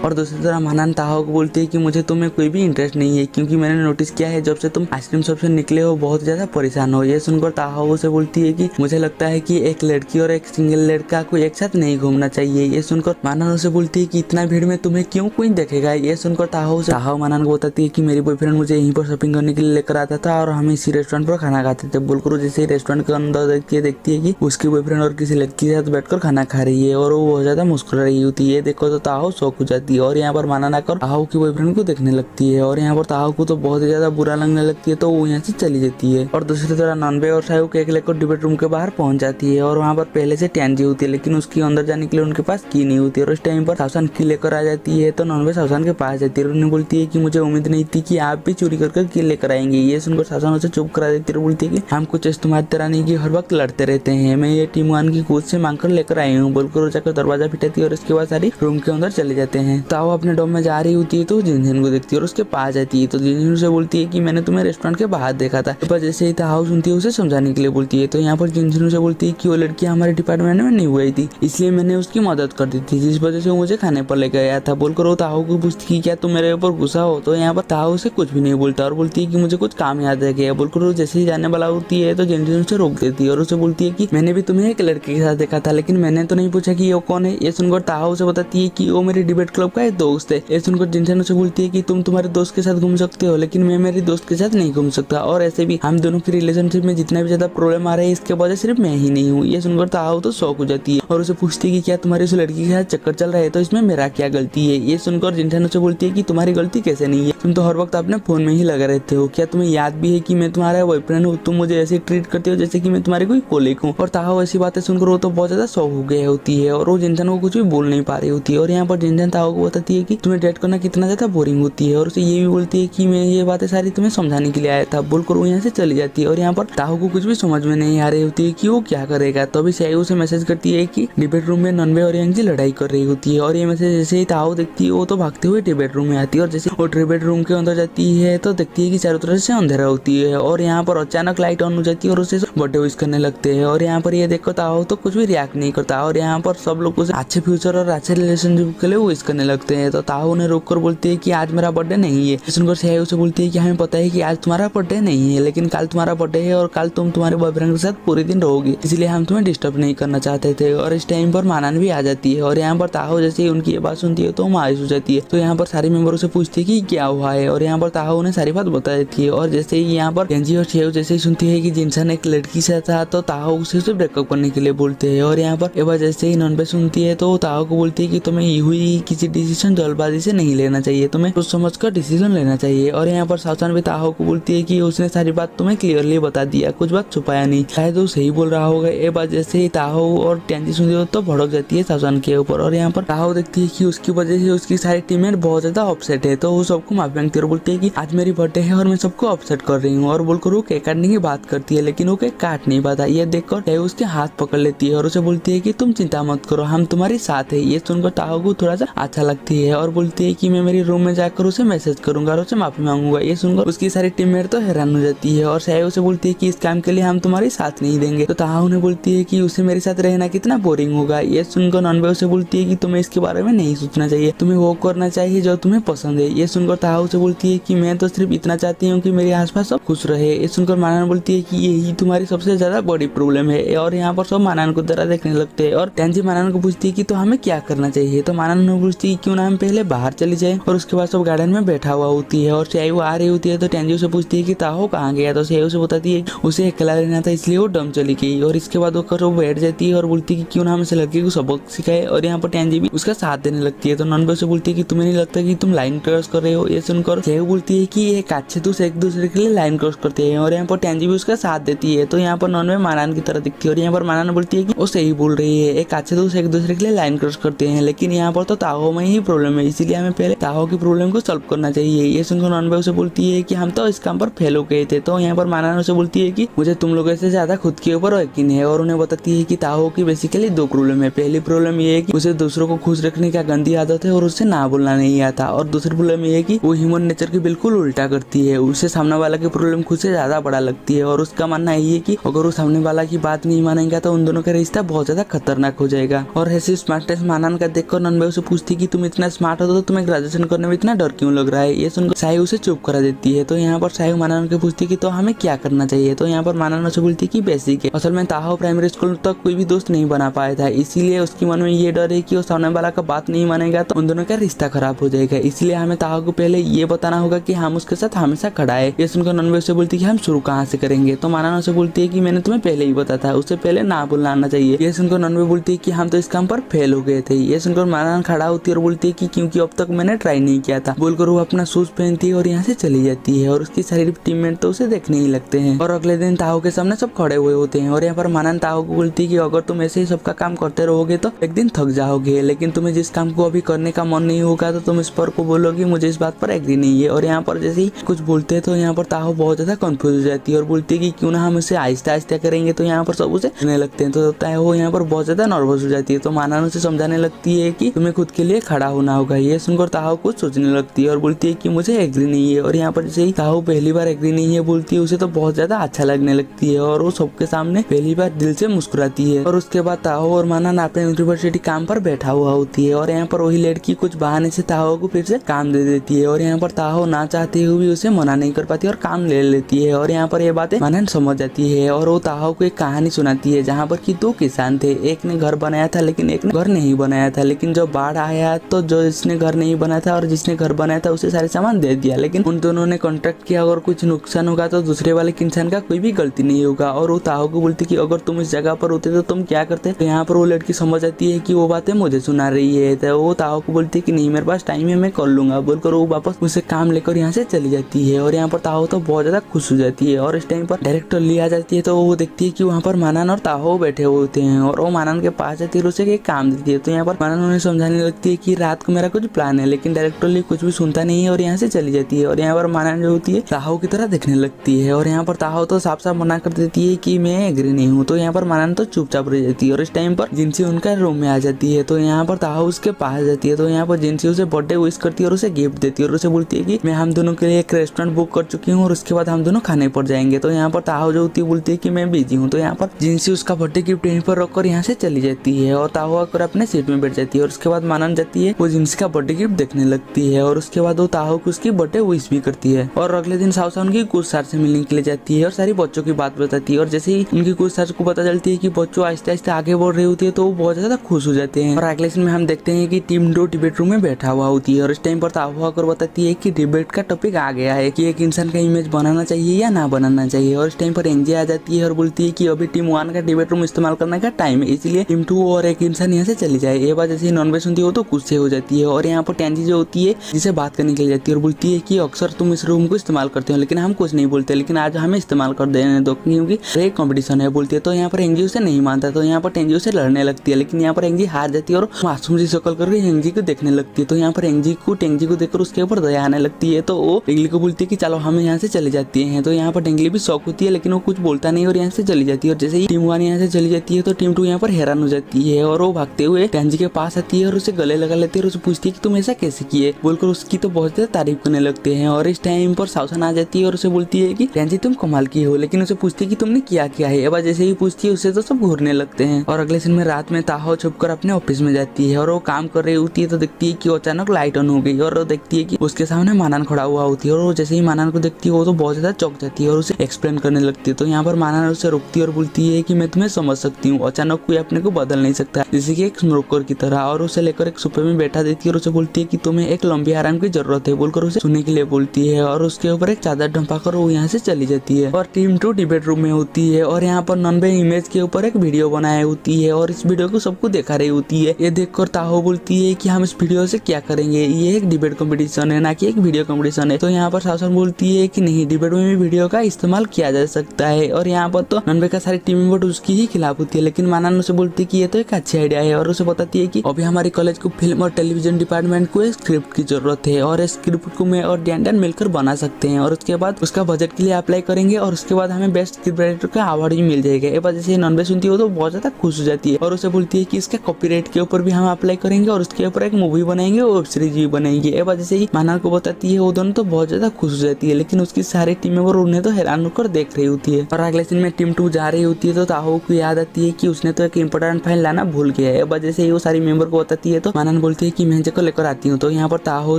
और दूसरी तरफ मानन ताहो को बोलती है कि मुझे तुम्हें कोई भी इंटरेस्ट नहीं है क्योंकि मैंने नोटिस किया है जब से तुम आइसक्रीम शॉप से निकले हो बहुत ज्यादा परेशान हो। ये सुनकर ताहो से बोलती है कि मुझे लगता है कि एक लड़की और एक सिंगल लड़का को एक साथ नहीं घूमना चाहिए। ये सुनकर मानन उसे बोलती है कि इतना भीड़ में तुम्हें क्यों कोई देखेगा। ये सुनकर ताहो मानन को बताती है कि मेरी बॉयफ्रेंड मुझे यहीं पर शॉपिंग करने के लिए लेकर आता था और हम इसी रेस्टोरेंट पर खाना खाते थे बोलकर जैसे रेस्टोरेंट के अंदर देखती है कि उसकी बॉयफ्रेंड और किसी लड़की के साथ बैठकर खाना खा रही है और वो बहुत ज्यादा मुस्कुरा रही होती है। देखो तो ताहो शौक हो जाती है और यहाँ पर मानन आकर ताहो की बॉयफ्रेंड को देखने लगती है और यहाँ पर ताहो को तो बहुत ही ज्यादा बुरा लगने लगती है तो वो यहाँ से चली जाती है। और दूसरी तरफ नन्बे और सायु केक लेकर डिबेट रूम के बाहर पहुंच जाती है और वहाँ पर पहले से टैंजी होती है लेकिन उसके अंदर जाने के लिए उनके पास की नहीं होती है। और उस टाइम पर सावसान की लेकर आ जाती है तो नन्बे सावसान के पास जाती है और उन्हें बोलती है कि मुझे उम्मीद नहीं थी कि आप भी चोरी करके की लेकर आएंगे। ये सुनकर सावसान उसे चुप करा देती है और बोलती है कि हम कुछ तुम्हारी तरह नहीं कि हर वक्त लड़ते रहते हैं, मैं ये टीम 1 की कोच से मांगकर लेकर आई हूँ बोलकर जाकर दरवाजा पिटाती है और इसके बाद सारी रूम के अंदर चले जाते हैं। ताहो अपने डॉम में जा रही होती है तो जिनजिन को देखती है और उसके पास जाती है तो जिनजिन उसे बोलती है कि मैंने तुम्हें रेस्टोरेंट के बाहर देखा था। पर जैसे ही ताहो सुनती है उसे समझाने के लिए बोलती है तो यहाँ पर जिनजिन उसे बोलती है कि वो लड़की हमारे डिपार्टमेंट में नहीं हुई थी इसलिए मैंने उसकी मदद कर दी थी जिस वजह से वो मुझे खाने पर लेकर गया था बोलकर वो ताहो को पूछती कि क्या तुम मेरे ऊपर गुस्सा हो। तो यहाँ पर ताहो उसे कुछ भी नहीं बोलता और बोलती है कि मुझे कुछ काम याद रह गया बोलकर वो जैसे ही जाने वाला होती है तो जिनजिन उसे रोक देती है और उसे बोलती है कि मैंने भी तुम्हें एक लड़के के साथ देखा था लेकिन मैंने तो नहीं पूछा कि वो कौन है। ये सुनकर ताहो उसे बताती है कि वो मेरे डिबेट क्लब का एक दोस्त है। ये सुनकर जिनजिन उसे बोलती है कि तुम तुम्हारे दोस्त के साथ घूम सकते हो लेकिन मैं मेरे दोस्त के साथ नहीं घूम सकता और ऐसे भी हम दोनों की रिलेशनशिप में जितना भी ज्यादा प्रॉब्लम आ रहा है इसके वजह सिर्फ मैं ही नहीं हूँ। ये सुनकर ताहो तो शौक हो जाती है और उसे पूछती है कि क्या तुम्हारी उस लड़की के साथ चक्कर चल रहा है तो इसमें मेरा क्या गलती है। ये सुनकर जिनजिन उसे बोलती है कि तुम्हारी गलती कैसे नहीं है, तुम तो हर वक्त अपने फोन में ही लगे रहते हो, क्या तुम्हें याद भी है कि मैं तुम्हारा बॉयफ्रेंड हूँ, तुम मुझे ऐसे ट्रीट करते हो जैसे कि मैं तुम्हारी कोई कोलिग हूँ। और ताहो ऐसी बातें सुनकर वो तो बहुत ज्यादा शौक हो गई होती है और वो जिनजिन को कुछ भी बोल नहीं पा रही होती है। और यहाँ पर जिनजिन ताहो को बताती है कि तुम्हें डेट करना कितना ज्यादा बोरिंग होती है और उसे ये भी बोलती है कि मैं ये बातें सारी तुम्हें समझाने के लिए आया था बोलकर वो यहाँ से चली जाती है। और यहाँ पर ताहो को कुछ भी समझ में नहीं आ रही होती है कि वो क्या करेगा। तो अभी सायु उसे मैसेज करती है कि डिबेट रूम में नन्बे और एंजी लड़ाई कर रही होती है और ये मैसेज जैसे ही ताहो देखती है वो तो भागते हुए डिबेट रूम में आती है और जैसे वो डिबेट रूम के अंदर जाती है तो देखती है कि चारों तरफ से अंधेरा होती है और यहाँ पर अचानक लाइट ऑन हो जाती है और उसे बर्थडे विश करने लगते हैं। और यहाँ पर ये देखकर ताहो तो कुछ भी रिएक्ट नहीं करता और यहाँ पर सब लोग उसे अच्छे फ्यूचर और अच्छे रिलेशनशिप के लिए विश करने लगते हैं। तो ताहो उन्हें रोक कर बोलती है कि आज मेरा बर्थडे नहीं है। सुनकर सायु उसे बोलती है कि हमें पता है कि आज तुम्हारा बर्थडे नहीं है लेकिन कल तुम्हारा बर्थडे है और कल तुम तुम्हारे बॉयफ्रेंड के साथ पूरे दिन रहोगी इसलिए हम तुम्हें डिस्टर्ब नहीं करना चाहते थे। और इस टाइम पर मानन भी आ जाती है और यहाँ पर ताहो जैसे ही उनकी ये बात सुनती है तो मायूस हो जाती है। तो यहाँ पर सारे मेंबरों से पूछती है कि क्या हुआ है और यहाँ पर ताहो उन्हें सारी बात बता देती है। और जैसे ही यहाँ पर एंजी और सायु जैसे ही सुनती है कि जिनसन एक लड़की से था तो ताहो उसे ब्रेकअप करने के लिए बोलते हैं। और यहाँ पर एवा जैसे ही नन्बे सुनती है तो ताहो को बोलती है कि तुम्हें हुई किसी डिसीजन जल्दबाजी से नहीं लेना चाहिए, तुम्हें सोच समझ कर डिसीजन लेना चाहिए। और यहाँ पर शाओचान भी ताहो को बोलती है कि उसने सारी बात तुम्हें क्लियरली बता दिया, कुछ बात छुपाया नहीं। शायद वो सही बोल रहा होगा। ये बात जैसे ही ताहो और टेंजी सुनती हो तो भड़क जाती है शाओचान के ऊपर। और यहाँ पर ताहो देखती है कि उसकी वजह से उसकी सारी टीममेट बहुत ज्यादा अपसेट है, तो वो सबको माफी मांगती है और बोलती है कि आज मेरी बर्थडे है और मैं सबको अपसेट कर रही हूँ। और बोलकर वो केक काटने की बात करती है, लेकिन वो केक काट नहीं पाता। ये देखकर ताहो उसके हाथ पकड़ लेती है और उसे बोलती है कि तुम चिंता मत करो, हम तुम्हारे साथ है। ये सुनकर ताहो को थोड़ा सा अच्छा लगती है और बोलती है कि मैं मेरे रूम में जाकर उसे मैसेज करूंगा और उसे माफी मांगूंगा। ये सुनकर उसकी सारी टीममेट तो हैरान हो जाती है और शायद उसे बोलती है कि इस काम के लिए हम तुम्हारे साथ नहीं देंगे। तो ताहो ने बोलती है कि उसे मेरे साथ रहना कितना बोरिंग होगा। ये सुनकर नॉनवे उसे बोलती है कि तुम्हें इसके बारे में नहीं सोचना चाहिए, तुम्हें वो करना चाहिए जो तुम्हें पसंद है। ये सुनकर ताहो से बोलती है कि मैं तो सिर्फ इतना चाहती हूँ कि मेरे आसपास सब खुश रहे। ये सुनकर मानान बोलती है कि यही तुम्हारी सबसे ज्यादा बड़ी प्रॉब्लम है। और यहाँ पर सब मानान को तरह देखने लगते हैं और टेंजी मानान को पूछती है कि तो हमें क्या करना चाहिए। तो मानान ने पूछती है क्यों ना हम पहले बाहर चली जाए। और उसके बाद सब गार्डन में बैठा हुआ होती है और चाय वो आ रही होती है। तो टेंजी उसे पूछती है कि ताहो कहाँ गया। तो चाय उसे बताती है उसे अकेला रहना था इसलिए वो डम चली गई। और इसके बाद वो बैठ जाती है और बोलती है कि क्यों ना हम इस लड़के को सबक सिखाए। और यहाँ पर टेंजी भी उसका साथ देने लगती है। तो नॉनवे उसे बोलती है कि तुम्हें नहीं लगता कि तुम लाइन क्रॉस कर रहे हो। ये सुनकर चाय बोलती है कि एक अच्छे दोस्त एक दूसरे के लिए लाइन क्रॉस करते हैं। और यहाँ पर टेंजी भी उसका साथ देती है। तो यहाँ पर नॉनवे मानान की तरह दिखती है और यहाँ पर मानान बोलती है कि वो सही बोल रही है, एक अच्छे दोस्त एक दूसरे के लिए लाइन क्रॉस करते हैं, लेकिन यहाँ पर तो ताहो में ही प्रॉब्लम है, इसीलिए हमें पहले ताहो की प्रॉब्लम को सॉल्व करना चाहिए। ये सुनकर नॉनवे उसे बोलती है कि हम तो इस काम पर फेल हो गए थे। तो यहाँ पर मानान उसे बोलती है कि मुझे तुम लोगों से ज्यादा खुद के ऊपर यकीन है। और उन्हें बताती है कि ताहो की बेसिकली दो प्रॉब्लम है। पहली प्रॉब्लम ये है कि उसे दूसरों को खुश रखने का गंदी आदत है और उससे ना बोलना नहीं आता। और दूसरी प्रॉब्लम ये है कि वो ह्यूमन नेचर की बिल्कुल उल्टा करती है, उसे सामने वाला की प्रॉब्लम खुद से ज्यादा बड़ा लगती है। और उसका मानना यही है कि अगर वो सामने वाला की बात नहीं मानेगा तो उन दोनों का रिश्ता बहुत ज्यादा खतरनाक हो जाएगा। और ऐसे स्मार्टनेस मानान का देखकर नॉनवे उसे पूछती कि तुम इतना स्मार्ट हो तो तुम्हें ग्रेजुएशन करने में इतना डर क्यों लग रहा है। ये सुनकर साई उसे चुप करा देती है। तो यहाँ पर साई मानान के पूछती कि तो हमें क्या करना चाहिए। तो यहाँ पर मानान उसे बोलती कि बेसिक है, असल में ताहो प्राइमरी स्कूल तक कोई भी दोस्त नहीं बना पाया था, इसीलिए उसकी मन में ये डर है कि वो सामने वाला का बात नहीं मानेगा तो उन दोनों का रिश्ता खराब हो जाएगा। इसलिए हमें ताहो को पहले ये बताना होगा कि हम उसके साथ हमेशा खड़ा है। ये सुनकर नॉनवे उसे बोलती कि हम शुरू कहाँ से करेंगे। तो मानान उसे बोलती है कि मैंने तुम्हें पहले ही बताया था, उससे पहले ना बोलना आना चाहिए। ये सुनकर नॉनवे बोलती है कि हम तो इस काम पर फेल हो गए थे। ये सुनकर मानान खड़ा होती है और बोलती है कि क्योंकि अब तक मैंने ट्राई नहीं किया था। बोलकर वो अपना शूज पहनती है और यहाँ से चली जाती है। और उसकी सारी टीममेट तो उसे देखने ही लगते हैं। और अगले दिन ताहो के सामने सब खड़े हुए होते हैं। और यहाँ पर मानान ताहो को बोलती है कि अगर तुम ऐसे ही सबका काम करते रहोगे तो एक दिन थक जाओगे, लेकिन तुम्हें जिस काम को अभी करने का मन नहीं होगा तो तुम इस पर को बोलोगे मुझे इस बात पर एग्री नहीं है। और यहाँ पर जैसे ही कुछ बोलते हैं तो यहाँ पर ताहो बहुत ज्यादा कंफ्यूज हो जाती है और बोलती है कि क्यों ना हम इसे आहिस्ता आहिस्ता करेंगे। तो यहाँ पर सब उसे सुनने लगते हैं। तो ताहो यहाँ पर बहुत ज्यादा नर्वस हो जाती है। तो मानान उसे समझाने लगती है कि तुम्हें खुद के लिए खड़ा होना होगा। ये सुनकर ताहो कुछ सोचने लगती है और बोलती है कि मुझे एग्री नहीं है। और यहाँ पर जैसे ही ताहो पहली बार एग्री नहीं है बोलती है, उसे तो बहुत ज्यादा अच्छा लगने लगती है और वो सबके सामने पहली बार दिल से मुस्कुराती है। और उसके बाद ताहो और मानान अपने यूनिवर्सिटी काम पर बैठा हुआ होती है। और यहाँ पर वही लड़की कुछ बहाने से ताहो को फिर से काम दे देती है। और यहाँ पर ताहो ना चाहते हुए भी उसे मना नहीं कर पाती और काम ले लेती है। और यहाँ पर ये बातें मानान समझ जाती है और वो ताहो को एक कहानी सुनाती है जहाँ पर कि दो किसान थे, एक ने घर बनाया था लेकिन एक ने घर नहीं बनाया था। लेकिन जब बाढ़ आया तो जो जिसने घर नहीं बनाया था और जिसने घर बनाया था उसे सारे सामान दे दिया, लेकिन उन दोनों ने कॉन्ट्रैक्ट किया अगर कुछ नुकसान होगा तो दूसरे वाले इंसान का कोई भी गलती नहीं होगा। और वो ताहो को बोलती कि अगर तुम इस जगह पर होते तो तुम क्या करते। तो यहाँ पर वो लड़की समझ जाती है कि वो बातें मुझे सुना रही है। तो वो ताहो को बोलती है कि नहीं मेरे पास टाइम है, मैं कर लूंगा। बोलकर वो वापस उसे काम लेकर यहाँ से चली जाती है। और यहाँ पर ताहो तो बहुत ज्यादा खुश हो जाती है। और इस टाइम पर डायरेक्टर ली आ जाती है। तो वो देखती है कि वहाँ पर मानान और ताहो बैठे हुए होते हैं और वो मानान के पास जाती है, उसे एक काम देती है। तो यहाँ पर मानान उन्हें समझाने लगती है कि रात को मेरा कुछ प्लान है, लेकिन डायरेक्टर ली कुछ भी सुनता नहीं है और यहाँ से चली जाती है। और यहाँ पर मानान जो होती है ताहो की तरह देखने लगती है। और यहाँ पर ताहो तो साफ साफ मना कर देती है कि मैं एग्री नहीं हूँ। तो यहाँ पर मानान तो चुपचाप रह जाती है। और इस टाइम पर जिनसी उनका रूम में आ जाती है। तो यहाँ पर ताहो उसके पास जाती है। तो यहाँ पर जिनसी उसे बर्थडे विश करती है और उसे गिफ्ट देती है और उसे बोलती है कि मैं हम दोनों के लिए एक रेस्टोरेंट बुक कर चुकी हूँ और उसके बाद हम दोनों खाने पर जाएंगे। तो यहाँ पर ताहो जो होती है बोलती है कि मैं बिजी हूँ। तो यहाँ पर जिनसी उसका बर्थडे गिफ्ट यहीं पर रखकर यहाँ से चली जाती है और ताहो आकर अपने सीट में बैठ जाती है। और उसके बाद मानान जाती है वो जिनसी का बर्थडे गिफ्ट देखने लगती है और उसके बाद वो ताहो को उसकी बर्थडे विश भी करती है। और अगले दिन शाओचान उनकी कोच सर से मिलने के लिए जाती है और सारी बच्चों की बात बताती है। और जैसे ही उनकी कोच सर को पता चलती है कि बच्चों आहिस्ते आहिस्ते आगे बढ़ रही होती है तो वो बहुत ज्यादा खुश हो जाते हैं। और अगले सीन में हम देखते हैं कि टीम 2 डिबेट रूम में बैठा हुआ होती है। और इस टाइम पर ताहो आकर बताती है कि डिबेट का टॉपिक आ गया है कि एक इंसान का इमेज बनाना चाहिए या ना बनाना चाहिए। और इस टाइम पर एनजे आ जाती है और बोलती है कि अभी टीम 1 का डिबेट रूम इस्तेमाल करने का टाइम है, इसलिए टीम 2 और एक इंसान यहाँ से चली जाए। ये बात जैसे नॉनवेज सुनती हो तो कुछ गुस्से हो जाती है और यहाँ पर टैंजी जो होती है जिसे बात करने के लिए जाती है और बोलती है कि अक्सर तुम इस रूम को इस्तेमाल करते हो लेकिन हम कुछ नहीं बोलते, लेकिन आज हमें इस्तेमाल कर देने दो क्योंकि एक कंपटीशन है बोलती है। तो यहाँ पर एंजी उसे नहीं मानता, तो यहाँ पर टेंजी उसे लड़ने लगती है, लेकिन यहाँ पर एंजी हार जाती है और मासूम सी शक्ल करके एंजी को देखने लगती है। तो यहाँ पर एंजी को टेंजी को देखकर उसके ऊपर दया आने लगती है, तो वो टेंगली को बोलती है कि चलो हम यहाँ से चले जाते हैं। तो यहाँ पर टेंगली भी शौक होती है लेकिन वो कुछ बोलता नहीं और यहाँ से चली जाती है। और जैसे ही टीम 1 यहाँ से चली जाती है तो टीम 2 यहाँ पर हैरान हो जाती है और वो भागते हुए टेंजी के पास आती है और उसे गले लगा लेती है और उसे पूछती है कि तुम ऐसा कैसे किए बोलकर उसकी तो बहुत ज्यादा तारीफ करने लगते हैं। और इस टाइम पर सावसन आ जाती है और उसे बोलती है कि टेंजी तुम कमाल की हो, लेकिन उसे पूछती है कि तुमने किया क्या है। अब जैसे ही पूछती है उससे तो सब घूरने लगते हैं। और अगले दिन में रात में ताहो छुपकर अपने ऑफिस में जाती है और वो काम कर रही होती है तो देखती है कि अचानक लाइट ऑन हो गई और वो देखती है कि उसके सामने मानन खड़ा हुआ होती है। और वो जैसे ही मानन को देखती है वो तो बहुत ज्यादा चौंक जाती है और उसे एक्सप्लेन करने लगती है। तो यहाँ पर मानन उसे रोकती है और बोलती है कि मैं तुम्हें समझ सकती हूँ, अचानक कोई अपने को बदल नहीं सकता जैसे कि एक स्मोकर की तरह। और उसे लेकर एक सोफे में बैठा देती है और उसे बोलती है कि तुम्हें एक लंबी आराम की जरूरत है बोलकर उसे सुनने के लिए बोलती है और उसके ऊपर एक चादर ढंपाकर वो यहाँ से चली जाती है। और टीम 2 डिबेट रूम में होती है और यहाँ पर नॉनबे इमेज के ऊपर एक वीडियो बनाई होती है और इस वीडियो को सबको दिखा रही होती है। ये देखकर ताहो बोलती है कि हम इस वीडियो से क्या करेंगे, ये एक डिबेट कंपटीशन है ना कि एक वीडियो कंपटीशन है। तो यहाँ पर सावसन बोलती है कि नहीं, डिबेट में भी वीडियो का इस्तेमाल किया जा सकता है। और यहाँ पर तो नॉनबे का सारी टीम मेंबर उसकी ही खिलाफ होती है, लेकिन मानन उसे बोलती है कि ये तो एक अच्छी आइडिया है और उसे बताती है कि अभी हमारे कॉलेज को फिल्म और टेलीविजन डिपार्टमेंट को एक स्क्रिप्ट की जरूरत है और इस स्क्रिप्ट को मैं और डैन मिलकर बना सकते हैं और उसके बाद उसका बजट के लिए अप्लाई करेंगे और उसके बाद हमें बेस्ट स्क्रिप्ट राइटर का अवार्ड भी मिल जाएगा। एक बार जैसे नॉनबे सुनती हो तो बहुत ज्यादा खुश हो जाती है और उसे बोलती है कि इसका कॉपीराइट के ऊपर भी हम अप्लाई करेंगे और उसके ऊपर एक मूवी बनाएंगे और वेब सीरीज भी बनाएंगे। एक बार जैसे ही मानन को बताती है वो दोनों तो बहुत ज्यादा खुश हो जाती है, लेकिन उसकी सारी टीम मेंबर उन्हें तो हैरान होकर देख रही होती है। और अगले दिन में टीम 2 जा रही होती है तो ताहो को याद आती है कि उसने तो एक इंपोर्टेंट फाइल लाना भूल गया है। एक बार जैसे ही वो सारी मेंबर को बताती है तो मानन बोलती है कि मैं जगह लेकर आती हूँ। तो यहाँ पर ताहो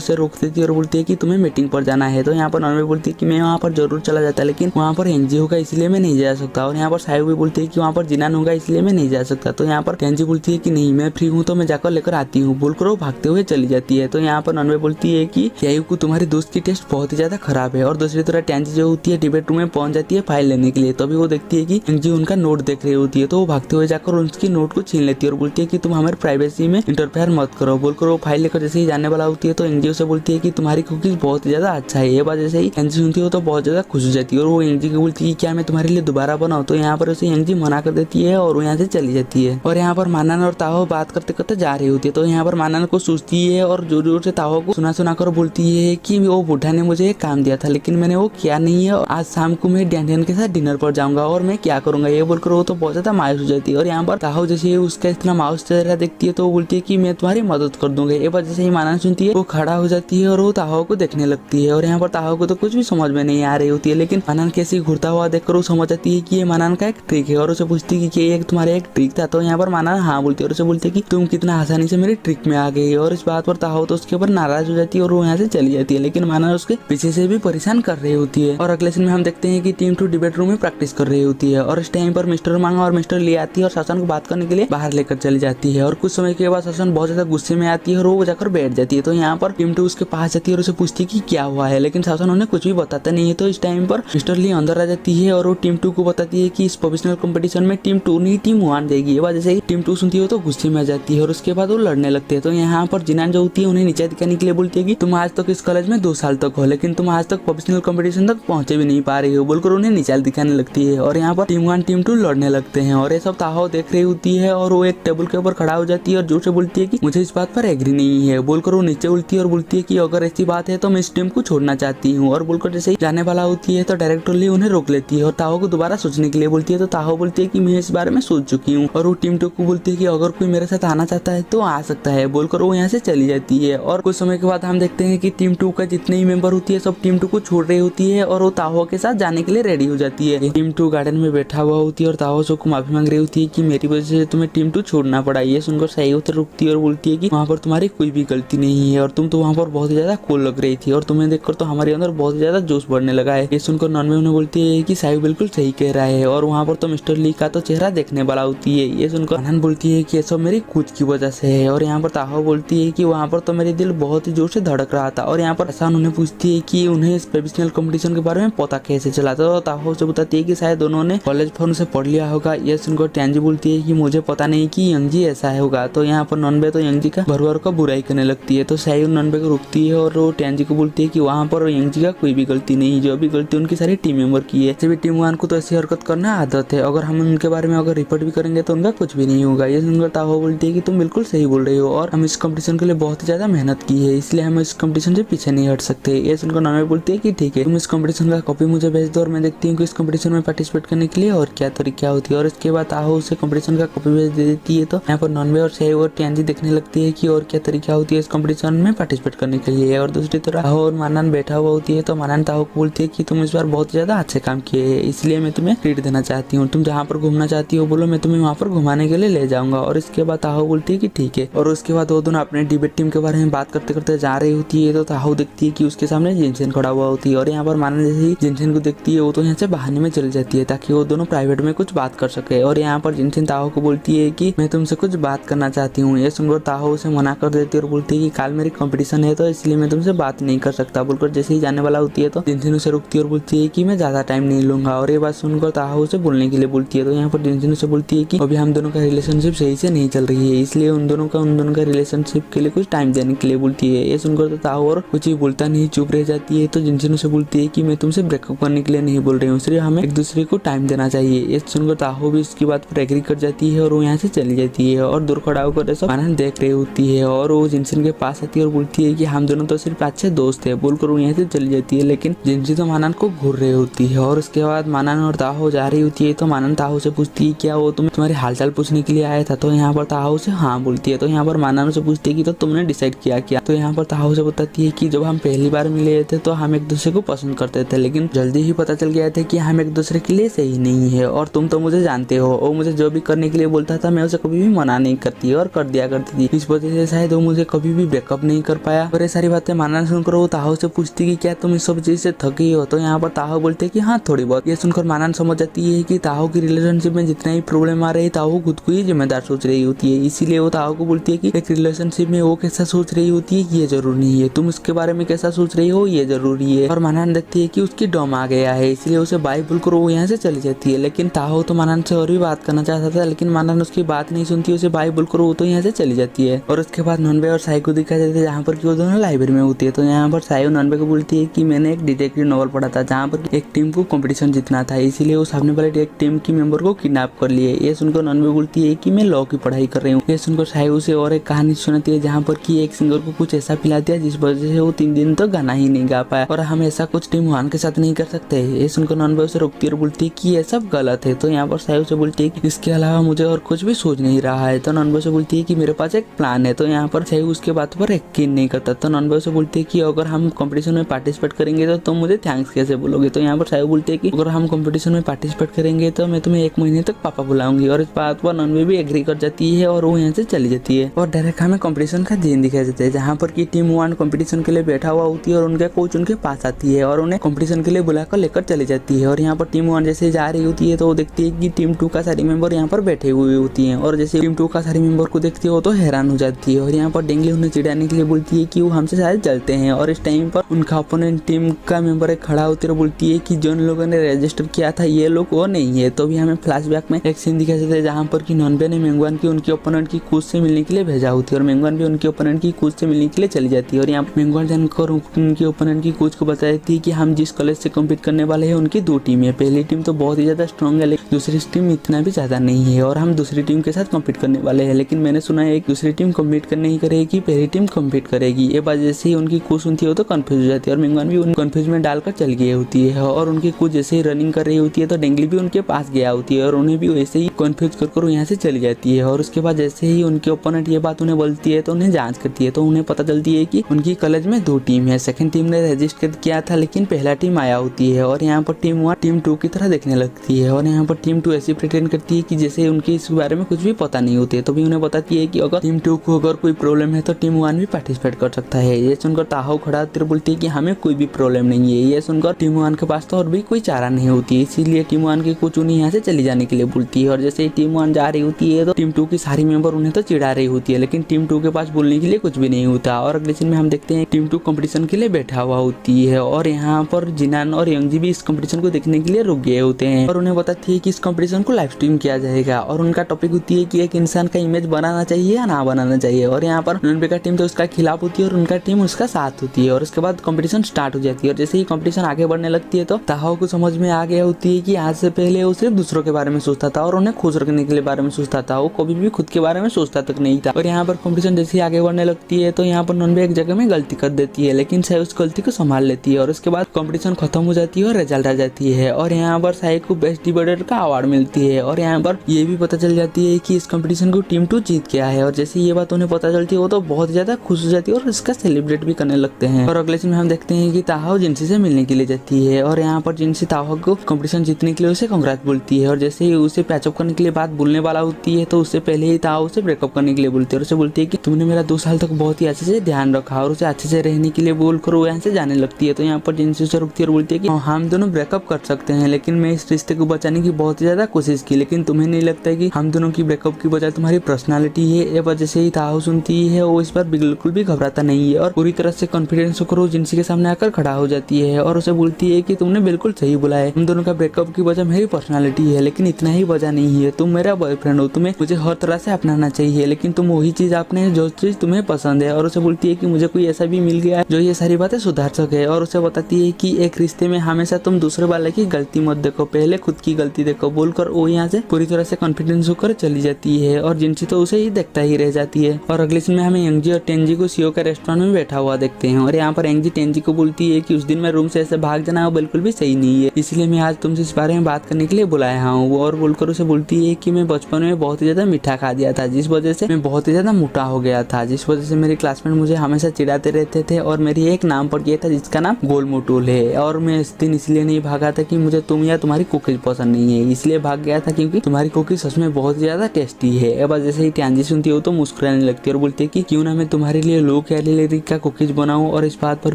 से रोक देती है और बोलती है कि तुम्हें मीटिंग पर जाना है। तो यहाँ पर नॉनबे बोलती है कि मैं वहाँ पर जरूर चला जाता, लेकिन वहाँ पर एनजी होगा इसलिए मैं नहीं जा सकता। और यहाँ पर सायु भी बोलती है कि वहाँ पर जिनान होगा इसलिए मैं नहीं जा सकता। तो यहाँ पर टेंजी बोलती है कि नहीं, मैं फ्री हूँ तो मैं जाकर लेकर आती हूँ बोलकर वो भागते हुए चली जाती है। तो यहाँ पर नॉनबे बोलती है कि यायू को तुम्हारी दोस्त की टेस्ट बहुत ही ज्यादा खराब है। और दूसरी तरफ टेंजी जो होती है डिबेट रूम में पहुंच जाती है फाइल लेने के लिए। तभी वो देखती है कि एनजी उनका नोट देख रही होती है, तो वो भागते हुए जाकर उसकी नोट को छीन लेती है और बोलती है कि तुम हमारी प्राइवेसी में इंटरफेयर मत करो बोलकर वो फाइल लेकर जैसे ही जाने वाला होती है तो एनजी उसे बोलती है कि तुम्हारी कुकीज बहुत ज्यादा अच्छा है। ये बात जैसे ही एनजी सुनती हो तो बहुत ज्यादा खुश हो जाती है और वो एनजी को बोलती है क्या मैं तुम्हारे लिए दोबारा बनाऊं। तो यहाँ पर उसे एनजी मना कर देती है और वो यहाँ से चली जाती है। और यहाँ पर मानन और ताहो बात करते करते जा रही होती है। तो यहाँ पर मानन को सोचती है और जोर जोर से ताहो को सुना कर बोलती है कि वो बूढ़ा ने मुझे एक काम दिया था लेकिन मैंने वो किया नहीं है। आज शाम को मैं डैन के साथ डिनर पर जाऊंगा और मैं क्या करूंगा ये बोलकर वो तो बहुत ज्यादा मायूस हो जाती है। और यहाँ पर ताहो जैसे उसका इतना मायूस चेहरा देखती है तो वो बोलती है कि मैं तुम्हारी मदद कर दूंगा। एक बार जैसे ही मानन सुनती है वो खड़ा हो जाती है और वो ताहो को देखने लगती है। और यहाँ पर ताहो को तो कुछ भी समझ में नहीं आ रही होती है, लेकिन मानन कैसे घूरता हुआ देखकर वो समझ जाती है कि ये मानन का एक ट्रिक है और उसे पूछती है कि ये तुम्हारा एक ट्रिक था। तो यहाँ पर मानन हाँ बोलती है और उसे बोलती है कि तुम कितना आसानी से मेरी ट्रिक में आ गई। और इस बात पर ताहो तो उसके ऊपर नाराज हो जाती है और वो यहाँ से चली जाती है, लेकिन मानन उसके पीछे से भी परेशान कर रही होती है। और अगले दिन में हम देखते हैं कि टीम 2 डिबेट रूम में प्रैक्टिस कर रही होती है और इस टाइम पर मिस्टर मांगा और मिस्टर ले आती है और शासन को बात करने के लिए बाहर लेकर चली जाती है। और कुछ समय के बाद शासन बहुत ज्यादा गुस्से में आती है और वो जाकर बैठ जाती है। तो यहाँ पर टीम 2 उसके पास जाती है और उसे पूछती है कि क्या हुआ है, लेकिन शासन उन्हें कुछ भी बताता नहीं है। तो इस टाइम पर मिस्टर ली अंदर आ जाती है और वो टीम 2 को बताती है कि इस प्रोफेशनल कंपटीशन में टीम 2 नहीं टीम 1 देगी। ये बात जैसे ही टीम 2 सुनती है तो गुस्से में आ जाती है और उसके बाद वो लड़ने लगते हैं। तो यहाँ पर जिनान जो होती है उन्हें नीचे दिखाने के लिए बोलती है कि तुम आज तक इस कॉलेज में 2 साल तक हो लेकिन तुम आज तक प्रोफेशनल कंपटीशन तक पहुंचे भी नहीं पा रही हो बोलकर उन्हें नीचे दिखाने लगती है। और यहाँ पर टीम 1 टीम 2 लड़ने लगते हैं और ये सब ताहो देख रही होती है और वो एक टेबल के ऊपर खड़ा हो जाती है और जोर से बोलती है कि मुझे इस बात पर एग्री नहीं है बोलकर वो नीचे उल्टी और बोलती है कि अगर ऐसी बात है तो मैं इस टीम को छोड़ना चाहती हूँ। और बोलकर जैसे ही जाने वाला होती है तो डायरेक्टरली उन्हें रोक लेती है और ताहो को दोबारा सोचने के लिए बोलती है। तो ताहो बोलती है कि मैं इस बारे में सोच चुकी हूँ। और वो टीम 2 को बोलती है कि अगर कोई मेरे साथ आना चाहता है तो आ सकता है बोलकर वो यहाँ से चली जाती है। और कुछ समय के बाद हम देखते हैं कि टीम 2 का जितने ही मेंबर होती है सब टीम 2 को छोड़ रही होती है और वो ताहो के साथ जाने के लिए रेडी हो जाती है। टीम 2 गार्डन में बैठा हुआ होती है और ताहो को माफी मांग रही होती है कि मेरी वजह से तुम्हें टीम 2 छोड़ना पड़ा। ये सुनकर सायु तो रुकती है और बोलती है कि वहाँ पर तुम्हारी कोई भी गलती नहीं है और तुम तो वहाँ पर बहुत ही ज्यादा कूल लग रही थी और तुम्हें देखकर तो हमारे अंदर बहुत ज्यादा जोश बढ़ने लगा है। ये सुनकर नॉनवे उन्हें बोलती है कि सायु बिल्कुल सही कह रहा है और वहाँ पर तो मिस्टर ली का तो चेहरा देखने वाला होती है। ये सुनकर अनहन बोलती है कि ये सब मेरी खुद की वजह से है। और यहाँ पर ताहो बोलती है कि वहाँ पर तो मेरे दिल बहुत ही जोर से धड़क रहा था। और यहाँ पर आसान उन्हें पूछती है कि उन्हें इस प्रोफेशनल कंपटीशन के बारे में पता कैसे चला। तो ताहो से बताती है कि शायद दोनों ने कॉलेज फोन से पढ़ लिया होगा। ये सुनकर टैंजी बोलती है कि मुझे पता नहीं कि यंगजी ऐसा होगा। तो यहाँ पर नॉनबे तो यंगजी का भर का बुराई करने लगती है। तो साई नॉनवे को रोकती है और वो टियानजी को बोलती है कि वहाँ पर यंगजी का कोई भी गलती नहीं, जो भी गलती उनकी सारी टीम मेंबर की है। सभी टीम वन को तो ऐसी हरकत करना आदत है, अगर हम उनके बारे में अगर रिपोर्ट भी करेंगे तो उनका कुछ भी नहीं होगा। ये सुनकर ताहो बोलती है कि तुम बिल्कुल सही बोल रही हो और हम इस कंपटीशन के लिए बहुत ही ज्यादा मेहनत की है, इसलिए हम इस कंपटीशन से पीछे नहीं हट सकते। ये सुनकर नॉनवे बोलती है कि ठीक है, तुम इस कंपटीशन का कॉपी मुझे भेज दो और मैं देखती हूँ कि इस कंपटीशन में पार्टिसिपेट करने के लिए और क्या तरीका होती है। और इसके बाद ताहो उसे कंपटीशन का कॉपी भेज देती है। तो यहाँ पर नॉनवे और साई और टियानजी देखने लगती है कि और क्या तरीका होती है इस कंपटीशन में पार्टिसिपेट करने के लिए। और दूसरी तरफ ताहो और मानन बैठा हुआ होती है। तो मानन ताहो को बोलती है कि तुम इस बार बहुत ज्यादा अच्छे काम किए हैं, इसलिए मैं तुम्हें ट्रीट देना चाहती हूँ। तुम जहाँ पर घूमना चाहती हो बोलो, मैं तुम्हें वहाँ पर घुमाने के लिए ले जाऊंगा। और इसके बाद ताहो बोलती है कि ठीक है। और उसके बाद वो दोनों अपने डिबेट टीम के बारे में बात करते करते जा रही होती है। तो ताहो देखती है कि उसके सामने जिनसेन खड़ा हुआ होती है और यहाँ पर मानन जैसे ही जिनसेन को देखती है वो तो यहाँ से बहाने में चली जाती है ताकि वो दोनों प्राइवेट में कुछ बात कर सके। और यहाँ पर जिनसेन ताहो को बोलती है कि मैं तुमसे कुछ बात करना चाहती हूँ। ये सुनकर ताहो उसे मना कर देती है और बोलती है कि कल मेरी कंपटीशन है तो इसलिए मैं तुमसे बात नहीं कर सकता बोलकर जैसे ही जाने वाला होती है तो जिनसेन उसे रुकती है और बोलती है कि मैं ज्यादा टाइम नहीं लूंगा। और ये बात सुनकर ताहो उसे बोलने के लिए बोलती है। तो यहाँ पर जिनसेन उसे बोलती है कि अभी हम दोनों का रिलेशनशिप सही से नहीं चल रही है, इसलिए उन दोनों का रिलेशनशिप के लिए कुछ टाइम देने के लिए बोलती है। ये सुनकर तो ताहो और कुछ ही बोलता नहीं चुप रह जाती है। तो जिनसेन उसे बोलती है कि मैं तुमसे ब्रेकअप करने के लिए नहीं बोल रही हूँ, सिर्फ हमें एक दूसरे को टाइम देना चाहिए। ये सुनकर ताहो भी उसकी बात पर एग्री कर जाती है और वो यहाँ से चली जाती है। और दूर खड़ा होकर सब मानन देख रही होती है और वो जिनसेन के पास आती है और बोलती है कि हम दोनों तो सिर्फ अच्छे दोस्त है बोलकर वो यहाँ से चली जाती है। लेकिन जिनसेन तो मानन को घूर रही होती है। और उसके बाद मानन और ताहो जा रही होती है। तो मानन ताहो से पूछती है क्या वो तुम्हारी हालचाल पूछने के लिए आया था। तो यहाँ पर ताहो से हाँ बोलती है। तो यहाँ पर मानन से पूछती है कि तो तुमने डिसाइड किया क्या। तो यहाँ पर ताहो से बताती है कि जब हम पहली बार मिले थे तो हम एक दूसरे को पसंद करते थे, लेकिन जल्दी ही पता चल गया था कि हम एक दूसरे के लिए सही नहीं है। और तुम तो मुझे जानते हो, वो मुझे जो भी करने के लिए बोलता था मैं उसे कभी भी मना नहीं करती और कर दिया करती थी। इस वजह से शायद वो मुझे कभी भी ब्रेकअप नहीं कर पाया। और ये सारी बातें मानन सुनकर वो ताहो से पूछती कि क्या तुम इस सब चीज से थकी हो। तो यहाँ पर ताहो बोलते कि हाँ थोड़ी बहुत। ये सुनकर मानन समझ जाती है कि ताहो की रिलेशनशिप में जितना ही प्रॉब्लम आ रही है ताहो खुद को ही जिम्मेदार सोच रही होती है। इसीलिए वो ताहो को बोलती है कि एक रिलेशनशिप में वो कैसा सोच रही होती है ये जरूरी नहीं है, तुम उसके बारे में कैसा सोच रही हो ये जरूरी है। और मानन देखती है कि उसकी डॉम आ गया है, इसलिए उसे बाय बोलकर वो यहाँ से चली जाती है। लेकिन ताहो तो मानन से और भी बात करना चाहता था, लेकिन मानन उसकी बात नहीं सुनती, उसे बाय बोलकर वो तो यहाँ से चली जाती है। और उसके बाद नॉनवे और साई को दिखाई देते हैं जहाँ पर वो दोनों लाइब्रेरी में होती है। तो यहाँ पर साई और नॉनवे को बोलती है कि मैंने एक डिटेक्टिव नॉवल पढ़ा था जहाँ पर एक टीम को कंपटीशन जीतना था, इसीलिए वो सामने वाले एक टीम की मेंबर को किडनैप कर लिए। ये सुनकर नॉनवे बोलती है कि मैं लॉ की पढ़ाई कर रही हूँ। ये सुनकर साई उसे और एक कहानी सुनाती है जहाँ पर कि एक सिंगर को कुछ ऐसा पिला दिया जिस वजह से वो 3 दिन तक गाना ही नहीं गा पाया और हम ऐसा कुछ टीम वन के साथ नहीं कर सकते। ये सुनकर नॉनवे उसे रोकती है और बोलती है कि ये सब गलत है। तो यहाँ पर साई उसे बोलती है कि इसके अलावा मुझे और कुछ भी सोच नहीं रहा है। तो नॉनवे उसे बोलती है कि मेरे पास एक प्लान है। तो यहाँ पर साई उसके बात पर यकीन नहीं करता। तो नॉनवे उसे बोलती है कि अगर हम कंपटीशन में पार्टिसिपेट करेंगे तो तुम मुझे थैंक्स कैसे बोलोगे। तो यहाँ पर साई बोलती है कि अगर हम कंपटीशन में पार्टिसिपेट करेंगे तो मैं तुम्हें 1 महीने तक पापा बुलाऊंगी। और इस बात पर नॉनवे भी एग्री कर जाती है और वो यहाँ से चली जाती है। और डायरेक्ट हमें कंपटीशन का दिन दिखाई देता है जहाँ पर की टीम 1 कंपटीशन के लिए बैठा हुआ होती है और उनका कोच उनके पास आती है और उन्हें कंपटीशन के लिए बुलाकर लेकर चली जाती है। और यहाँ पर टीम 1 जैसे जा रही होती है तो वो देखती है कि टीम 2 का सारी मेंबर यहाँ पर बैठे हुए होती हैं। और जैसे टीम 2 का सारी मेंबर को देखती है वो तो हैरान हो जाती है। और यहाँ पर डेंगली उन्हें चिढ़ाने के लिए बोलती है कि वो हमसे शायद जलते हैं। और इस टाइम पर उनका ओपोनेंट टीम का मेंबर एक खड़ा होती है और बोलती है कि जिन लोगों ने रजिस्टर किया था ये लोग वो नहीं है। तो भी हमें फ्लैशबैक में एक सीन दिखाई देता है जहाँ पर कि नॉनवे ने मेंगवान की उनके ओपोनेंट की कोच से मिलने के लिए भेजा होती है और मेंगवान भी उनके ओपोनेंट की कोच से मिलने के लिए चली जाती है। और यहाँ मेंगवान जानकर उनके ओपोनेंट की कोच को बताती है कि हम जिस कॉलेज से कम्पीट करने वाले हैं उनकी 2 टीम है। पहली टीम तो बहुत ही ज्यादा स्ट्रॉन्ग है लेकिन दूसरी टीम इतना भी ज्यादा नहीं है और हम दूसरी टीम के साथ कम्पीट करने वाले हैं। लेकिन मैंने सुना है दूसरी टीम कम्पीट करने ही करेगी, पहली टीम कम्पीट करेगी। ये बात जैसे ही उनकी कोच सुनती है तो कंफ्यूज हो जाती है और मेंगवान भी उन कंफ्यूज में डालकर चल गई होती है। और उनकी कोच जैसे ही रनिंग कर रही होती है तो डेंगली भी उनके पास गया होती है और उन्हें भी वैसे ही कंफ्यूज कर यहाँ से चली जाती है। और उसके बाद जैसे ही उनके ओपोनेंट ये बात उन्हें बोलती है तो उन्हें जांच करती है तो उन्हें पता चलती है कि उनकी कॉलेज में 2 टीम है। सेकंड टीम ने रजिस्टर किया था लेकिन पहला टीम आया होती है और यहाँ पर टीम 1 टीम 2 की तरह देखने लगती है। और यहाँ पर टीम 2 ऐसी प्रिटेंड करती है कि जैसे उनके इस बारे में कुछ भी पता नहीं होती है। तो भी उन्हें बताती है कि अगर टीम 2 को अगर कोई प्रॉब्लम है तो टीम 1 भी पार्टिसिपेट कर सकता है। ये सुनकर ताहो खड़ा होकर बोलती है कि हमें कोई भी प्रॉब्लम नहीं है। ये सुनकर टीम 1 के पास तो और भी कोई चारा नहीं होती है, इसीलिए टीम 1 की कोच उन्हें यहाँ से चली जाने के लिए बोलती है। और जैसे ही टीम 1 जा रही होती है तो टीम 2 की सारी मेंबर उन्हें तो चिढ़ा रही होती है लेकिन टीम 2 के पास बोलने के लिए कुछ भी नहीं होता। और अगले सीन में हम देखते हैं टीम 2 कंपटीशन के लिए बैठा हुआ होती है और यहाँ पर जिनान और यंगजी भी इस कंपटीशन को देखने के लिए रुक गए होते हैं और उन्हें बताती है कि इस कंपटीशन को लाइव स्ट्रीम किया जाएगा। और उनका टॉपिक होती है कि एक इंसान का इमेज बनाना चाहिए या ना बनाना बनाना चाहिए। और यहाँ पर नॉनवे का टीम तो उसका खिलाफ होती है और उनका टीम उसका साथ होती है। और उसके बाद कंपटीशन स्टार्ट हो जाती है और जैसे ही कंपटीशन आगे बढ़ने लगती है तो ताहाओ को समझ में आ गया होती है कि आज से पहले वो सिर्फ दूसरों के बारे में सोचता था और उन्हें खुश रखने के लिए बारे में सोचता था, वो कभी भी खुद के बारे में सोचता तक नहीं था। और यहाँ पर कंपटीशन जैसे ही आगे बढ़ने लगती है तो यहाँ पर नॉनवे एक जगह में गलती कर देती है, लेकिन साई उस गलती को संभाल लेती है और उसके बाद कंपटीशन खत्म हो जाती है और रिजल्ट आ जाती है। और यहाँ पर साई को बेस्ट डिबेटर का अवार्ड मिलती है। और यहाँ पर ये भी पता चल जाती है कि इस कंपटीशन को टीम 2 जीत गया है। और जैसे ये बात उन्हें पता चलती है वो तो बहुत ज्यादा खुश हो जाती है और इसका सेलिब्रेट भी करने लगते हैं। और अगले सीन में हम देखते हैं कि ताहाओ जिनसी से मिलने के लिए जाती है और यहाँ पर जिनसी ताहाओ को कंपटीशन जीतने के लिए उसे कांग्रेस बोलती है। और जैसे ही उसे पैचअप करने के लिए बात बोलने वाला होती है तो उससे पहले ही ताहाओ उसे ब्रेकअप करने के लिए बोलती है और उसे बोलती है कि तुमने मेरा 2 साल तक बहुत ही अच्छे से ध्यान रखा और उसे अच्छे से रहने के लिए बोल कर वो यहाँ से जाने लगती है। तो यहाँ पर जिनसी उसे रुकती है और बोलती है कि हम दोनों ब्रेकअप कर सकते हैं, लेकिन मैं इस रिश्ते को बचाने की बहुत ही ज्यादा कोशिश की, लेकिन तुम्हें नहीं लगता है कि हम दोनों की ब्रेकअप की वजह तुम्हारी पर्सनालिटी है। ये वजह से ही ताहाओ सुनती है, वो इस पर बिल्कुल भी घबराता नहीं है और पूरी तरह से कॉन्फिडेंस होकर वो जिनसी के सामने आकर खड़ा हो जाती है और उसे बोलती है कि तुमने बिल्कुल सही बोला है, हम दोनों का ब्रेकअप की वजह मेरी पर्सनालिटी है, लेकिन इतना ही वजह नहीं है। तुम मेरा बॉयफ्रेंड हो, तुम्हें मुझे हर तरह से अपनाना चाहिए, लेकिन तुम वही चीज आपने जो चीज तुम्हें पसंद है। और उसे बोलती है कि मुझे कोई ऐसा भी मिल गया है जो ये सारी बातें सुधार सके। और उसे बताती है कि एक रिश्ते में हमेशा तुम दूसरे वाले की गलती मत देखो, पहले खुद की गलती देखो बोलकर वो यहाँ से पूरी तरह से कॉन्फिडेंस होकर चली जाती है। और जिनसी तो उसे ही देखता ही रह जाती है। और अगले सीन में हमें एंगजी और टेंजी को सीओ के रेस्टोरेंट में बैठा हुआ देखते हैं। और यहाँ पर एंगजी टेंजी को बोलती है कि उस दिन मैं रूम से ऐसे भाग जाना बिल्कुल भी सही नहीं है, इसलिए मैं आज तुमसे इस बारे में बात करने के लिए बुलाया हूँ। और बोलकर उसे बोलती है कि मैं बचपन में बहुत ही ज्यादा मीठा खा दिया था, जिस वजह से मैं बहुत ही ज्यादा मोटा हो गया था, जिस वजह से मेरे क्लासमेट मुझे हमेशा चिढ़ाते रहते थे और मेरी एक नाम पड़ गया था जिसका नाम गोल मोटूल है। और मैं इस दिन इसलिए नहीं भागा था कि मुझे तुम या तुम्हारी कुकीज पसंद नहीं है, इसलिए भाग गया था क्योंकि तुम्हारी कुकीज सच में बहुत ज्यादा टेस्टी है। अब जैसे ही टेंजी सुनती है तो मुस्कुराने लगती है और बोलती है कि क्यों ना मैं तुम्हारे लिए लो कैलोरी का कुकीज बनाऊं। और इस बात पर